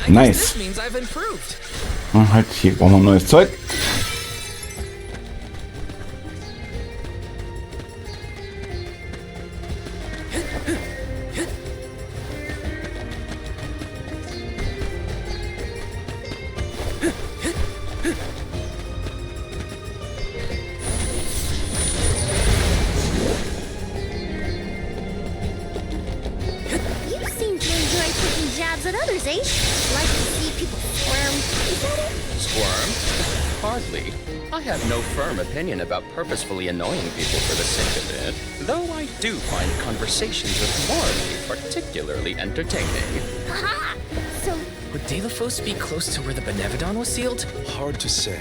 Nice. Halt, hier brauchen wir neues Zeug. At others, eh? Like to see people squirm. Is that it? Squirm? Hardly. I have no firm opinion about purposefully annoying people for the sake of it, though I do find conversations with Morley particularly entertaining. Aha! So, would Delafos be close to where the Benevodon was sealed? Hard to say.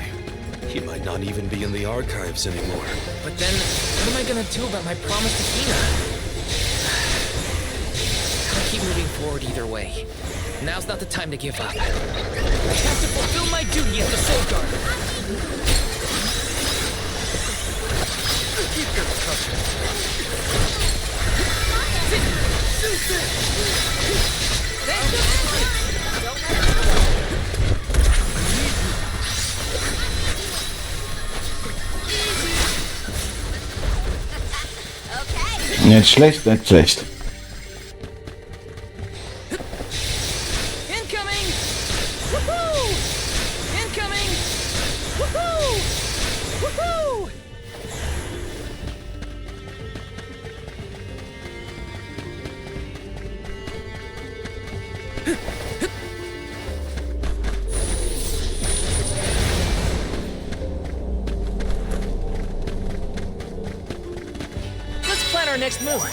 He might not even be in the archives anymore. But then, what am I gonna do about my promise to Kina? I'll keep moving forward either way. Now's not the time to give up. I have to fulfill my duty as the Soul Guard. Nicht schlecht, nicht schlecht. Incoming! Woohoo! Incoming! Woohoo! Woohoo! Let's plan our next move.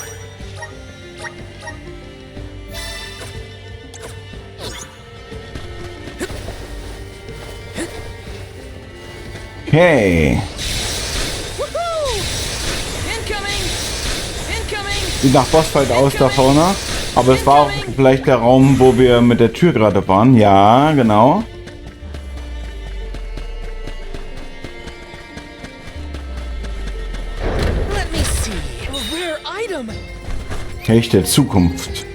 Okay. Sieht nach Bossfight aus da vorne. Aber es war auch vielleicht der Raum, wo wir mit der Tür gerade waren. Ja, genau. Let me see. A rare item. Kelch der Zukunft.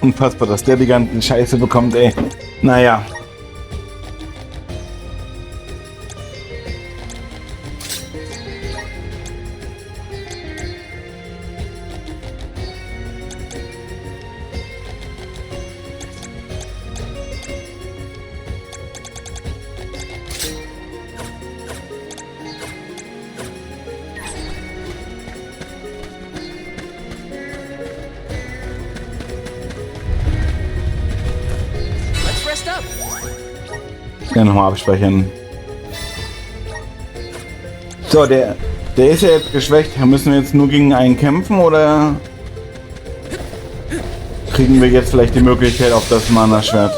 Unfassbar, dass der die ganze Scheiße bekommt, ey. Naja. Ja, nochmal abspeichern. So, der ist ja jetzt geschwächt. Müssen wir jetzt nur gegen einen kämpfen oder kriegen wir jetzt vielleicht die Möglichkeit auf das Mana-Schwert?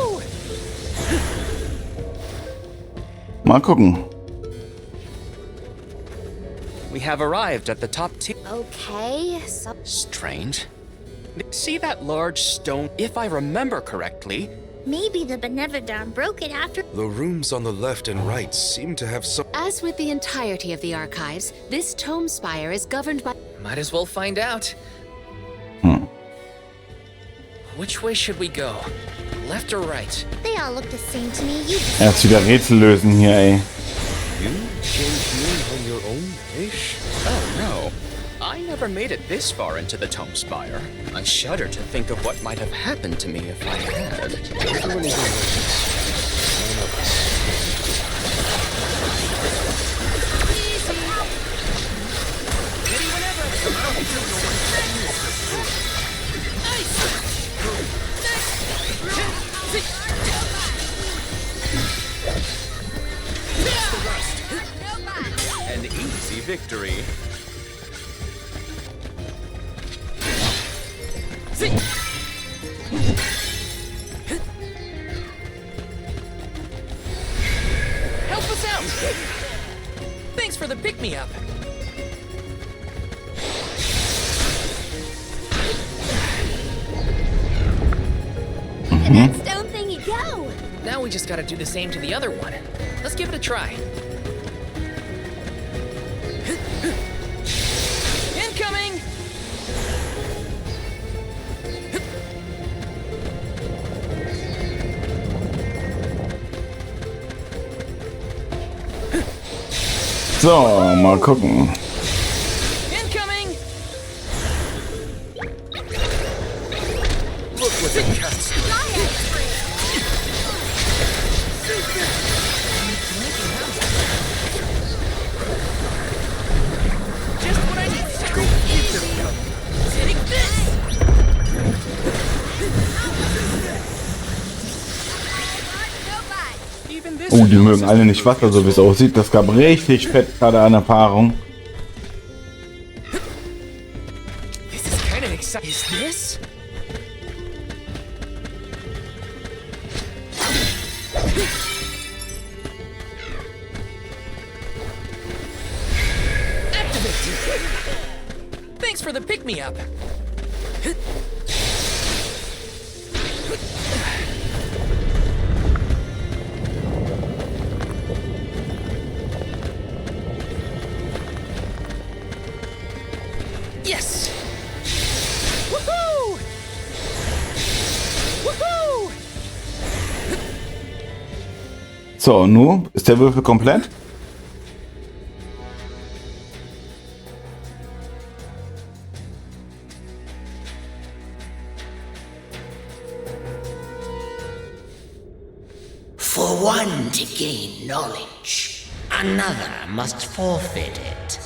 Mal gucken. We have arrived at the top tier. Okay, so... Strange. See that large stone? If I remember correctly... Maybe the Benevodon broke it after... The rooms on the left and right seem to have some... As with the entirety of the archives, this tome spire is governed by... Might as well find out. Which way should we go? Left or right? They all look the same to me. You Erst wieder Rätsel lösen hier, ey. You came here on your own, Ish? Oh no. I never made it this far into the Tome Spire. I shudder to think of what might have happened to me if I had. Don't do anything like this. None of us. An easy victory. Help us out! Thanks for the pick-me-up. That stone thingy go! Now we just gotta do the same to the other one. Let's give it a try. Incoming! So, mal gucken. Incoming! Look what the cat's Just what I need. Take this! Oh, die mögen alle nicht Wasser, so wie es aussieht. Das gab richtig fett gerade an Erfahrung. This is kind of exciting. Is this? Activate! Thanks for the pick-me-up. So, nun ist der Würfel komplett. For one to gain knowledge, another must forfeit it.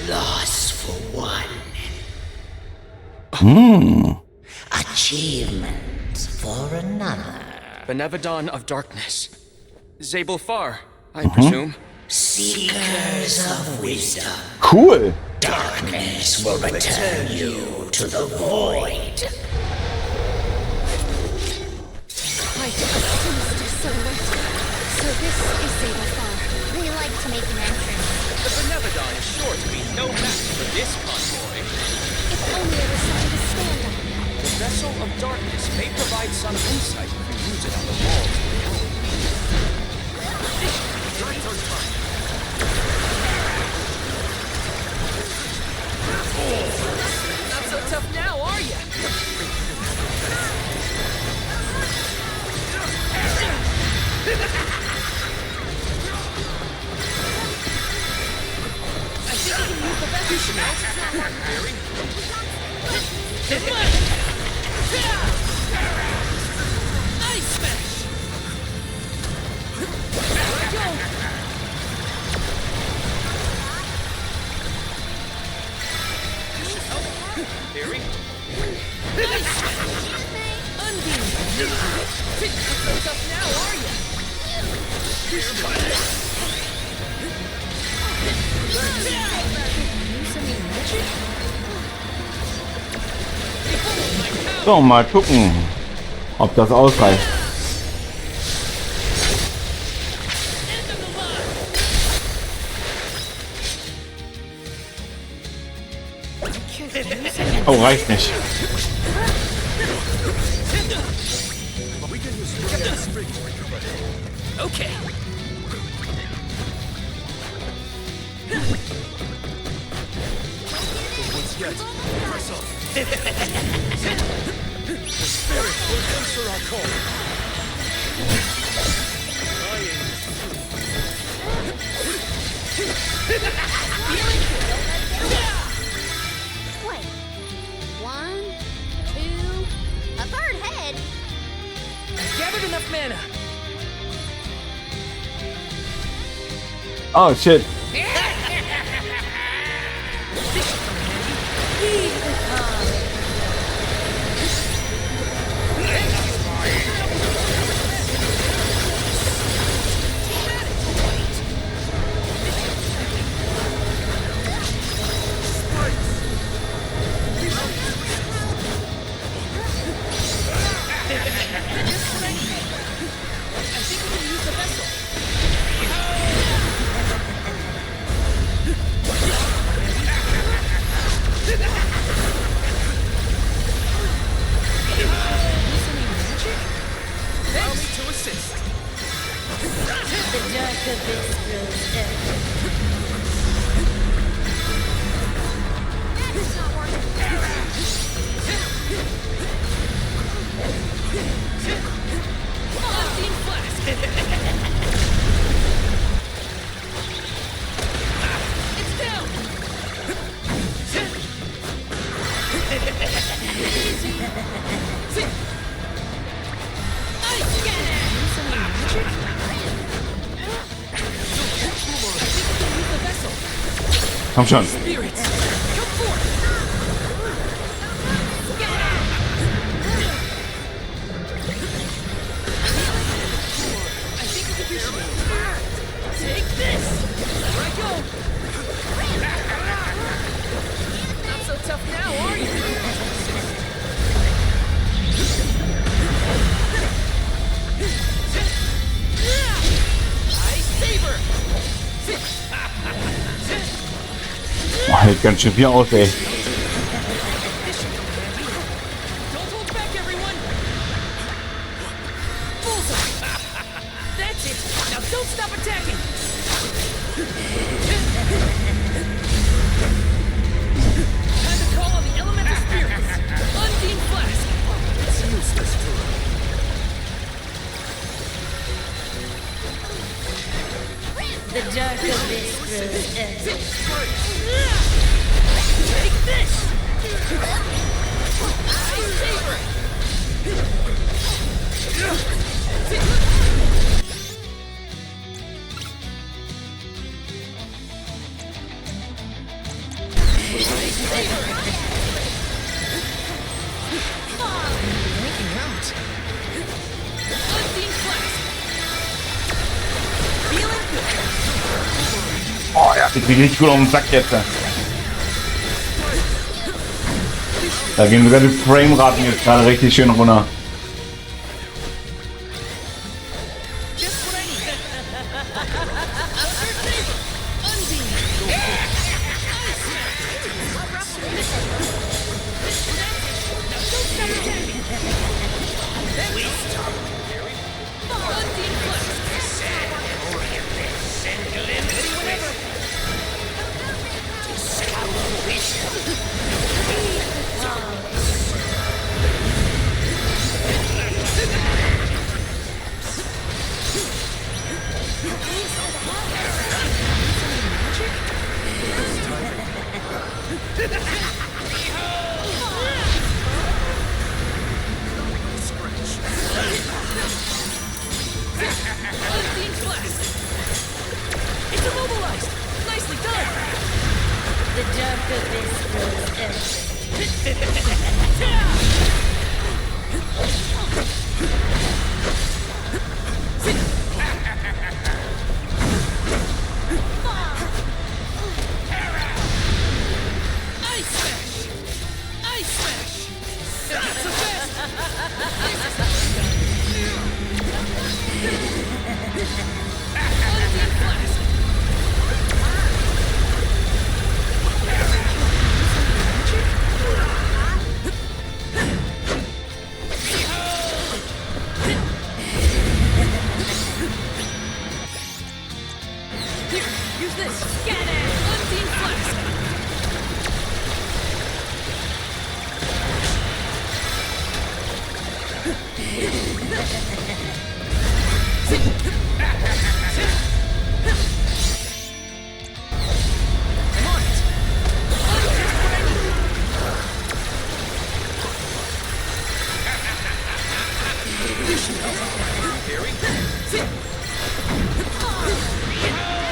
Loss for one. Achievement for another. Benevodon of Darkness. Zabel Far, I presume. Seekers of wisdom. Cool. Darkness will return you to the void. Quite a sinister silhouette. So this is Zabel Far. They like to make an entrance. The Benevodon is sure to be no match for this convoy. If only there was something to stand on. The Vessel of Darkness may provide some insight if you use it on the walls. Not so tough now, are ya? I think we can use the vessel now. Ice smash! There I go! Theory? Ice smash! Unbeam! Not so tough now, are ya? So, mal gucken, ob das ausreicht. Oh, reicht nicht. Okay. Wait. 1, 2, a third head. Gathered enough mana. Oh, shit. Komm schon. Oh, hält ganz schön viel aus, ey. Take this! Oh ja, ich krieg richtig gut auf den Sack jetzt. Da gehen sogar die Frameraten jetzt gerade richtig schön runter.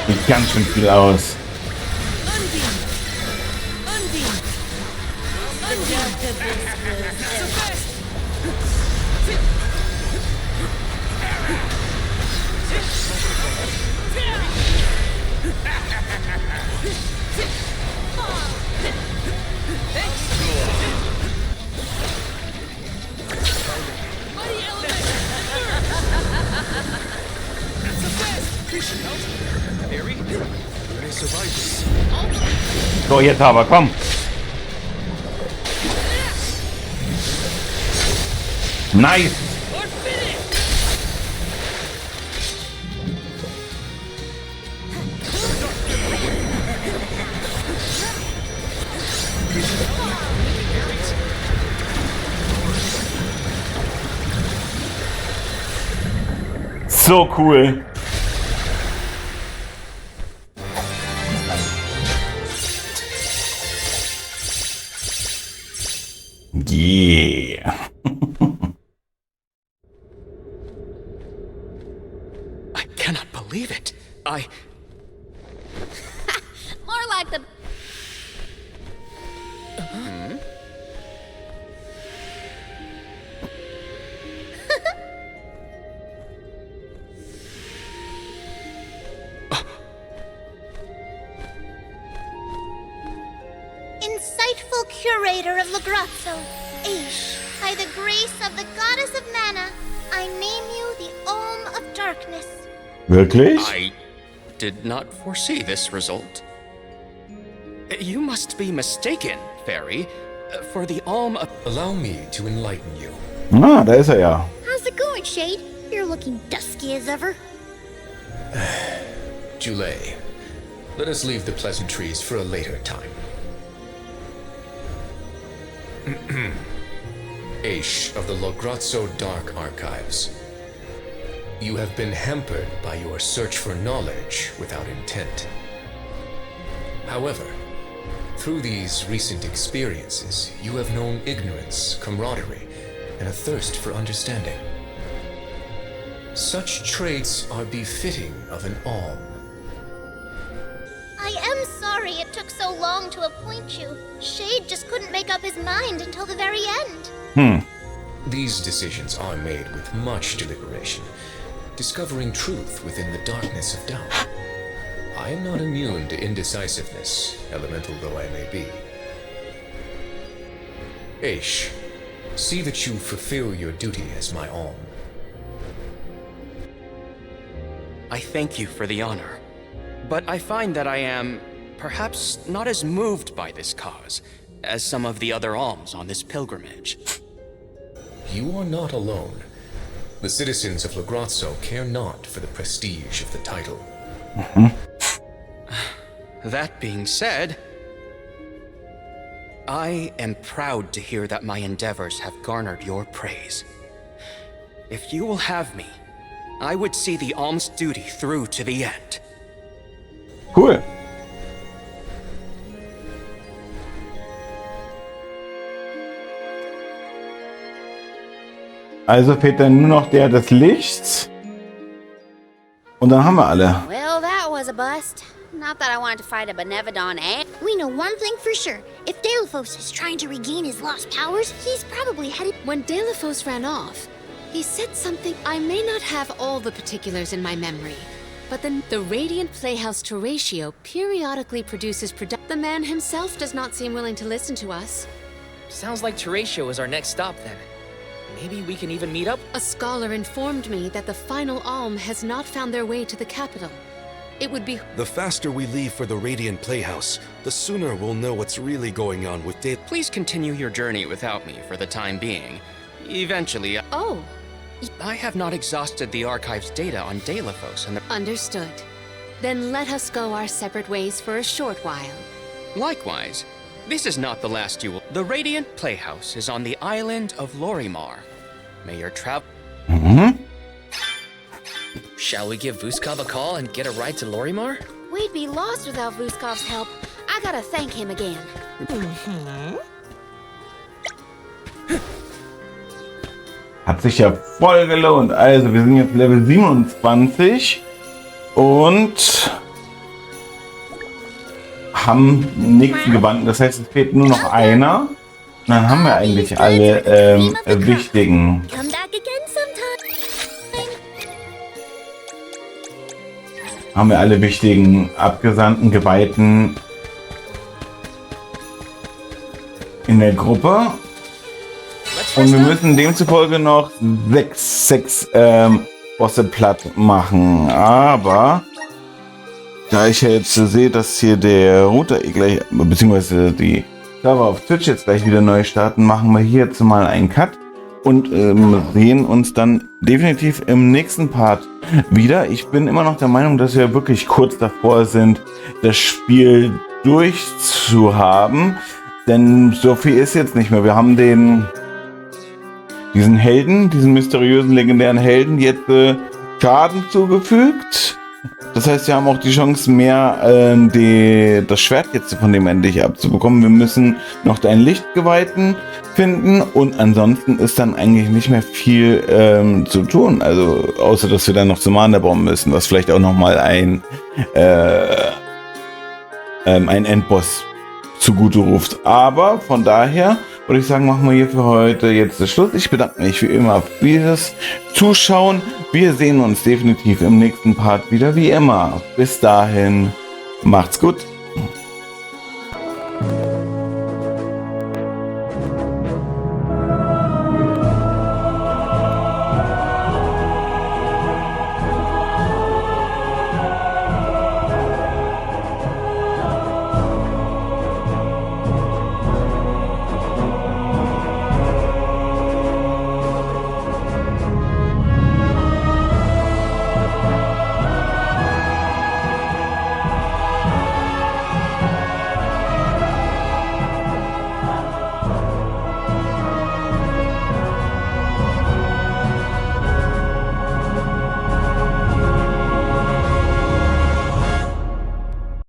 Sieht ganz schön viel aus. So, jetzt aber, komm. Nice. So cool. Yeah. I cannot believe it. More like the... Insightful curator of Lagrazzo, Aish, by the grace of the goddess of mana, I name you the Olm of Darkness. Wirklich? I did not foresee this result. You must be mistaken, Fairy, for the Olm of... Allow me to enlighten you. Ah, da ist er ja. How's it going, Shade? You're looking dusky as ever. Julei, let us leave the pleasantries for a later time. Aish of the Lograzzo Dark Archives. You have been hampered by your search for knowledge without intent. However, through these recent experiences, you have known ignorance, camaraderie, and a thirst for understanding. Such traits are befitting of an Alm. I am sorry it took so long to appoint you. Shade just couldn't make up his mind until the very end. These decisions are made with much deliberation, discovering truth within the darkness of doubt. I am not immune to indecisiveness, elemental though I may be. Aish, see that you fulfill your duty as my Alm. I thank you for the honor, but I find that I am perhaps not as moved by this cause as some of the other alms on this pilgrimage. You are not alone. The citizens of Lagrazzo care not for the prestige of the title. That being said, I am proud to hear that my endeavors have garnered your praise. If you will have me, I would see the alms duty through to the end. Cool. Also fehlt dann nur noch der des Lichts. Und dann haben wir alle. Well, that was a bust. Not that I wanted to fight a Benevodon and... We know one thing for sure. If Deilephos is trying to regain his lost powers, he's probably headed... When Deilephos ran off, he said something. I may not have all the particulars in my memory, but then the Radiant Playhouse Teratio periodically produces The man himself does not seem willing to listen to us. Sounds like Teratio is our next stop then. Maybe we can even meet up? A scholar informed me that the final alm has not found their way to the capital. It would be... The faster we leave for the Radiant Playhouse, the sooner we'll know what's really going on with Dale. Please continue your journey without me for the time being. Eventually... Oh. I have not exhausted the archive's data on Deilephos and the... Understood. Then let us go our separate ways for a short while. Likewise. This is not the last you will... The Radiant Playhouse is on the island of Lorimar. May your travel... Shall we give Vuskov a call and get a ride to Lorimar? We'd be lost without Vuskov's help. I gotta thank him again. Hat sich ja voll gelohnt. Also, wir sind jetzt Level 27 und haben nichts gewandt. Das heißt, es fehlt nur noch einer. Und dann haben wir eigentlich alle wichtigen. Haben wir alle wichtigen Abgesandten, Geweihten in der Gruppe. Und wir müssen demzufolge noch sechs Bosse platt machen. Aber da ich ja jetzt sehe, dass hier der Router gleich, beziehungsweise die Server auf Twitch jetzt gleich wieder neu starten, machen wir hier jetzt mal einen Cut und sehen uns dann definitiv im nächsten Part wieder. Ich bin immer noch der Meinung, dass wir wirklich kurz davor sind, das Spiel durchzuhaben. Denn so viel ist jetzt nicht mehr. Wir haben diesen Helden, diesen mysteriösen, legendären Helden jetzt Schaden zugefügt. Das heißt, wir haben auch die Chance, mehr das Schwert jetzt von dem endlich abzubekommen. Wir müssen noch einen Lichtgeweihten finden und ansonsten ist dann eigentlich nicht mehr viel zu tun. Also außer, dass wir dann noch zum Mana-Baum müssen, was vielleicht auch nochmal ein Endboss zugute ruft. Aber von daher würde ich sagen, machen wir hier für heute jetzt den Schluss. Ich bedanke mich wie immer für dieses Zuschauen. Wir sehen uns definitiv im nächsten Part wieder wie immer. Bis dahin, macht's gut.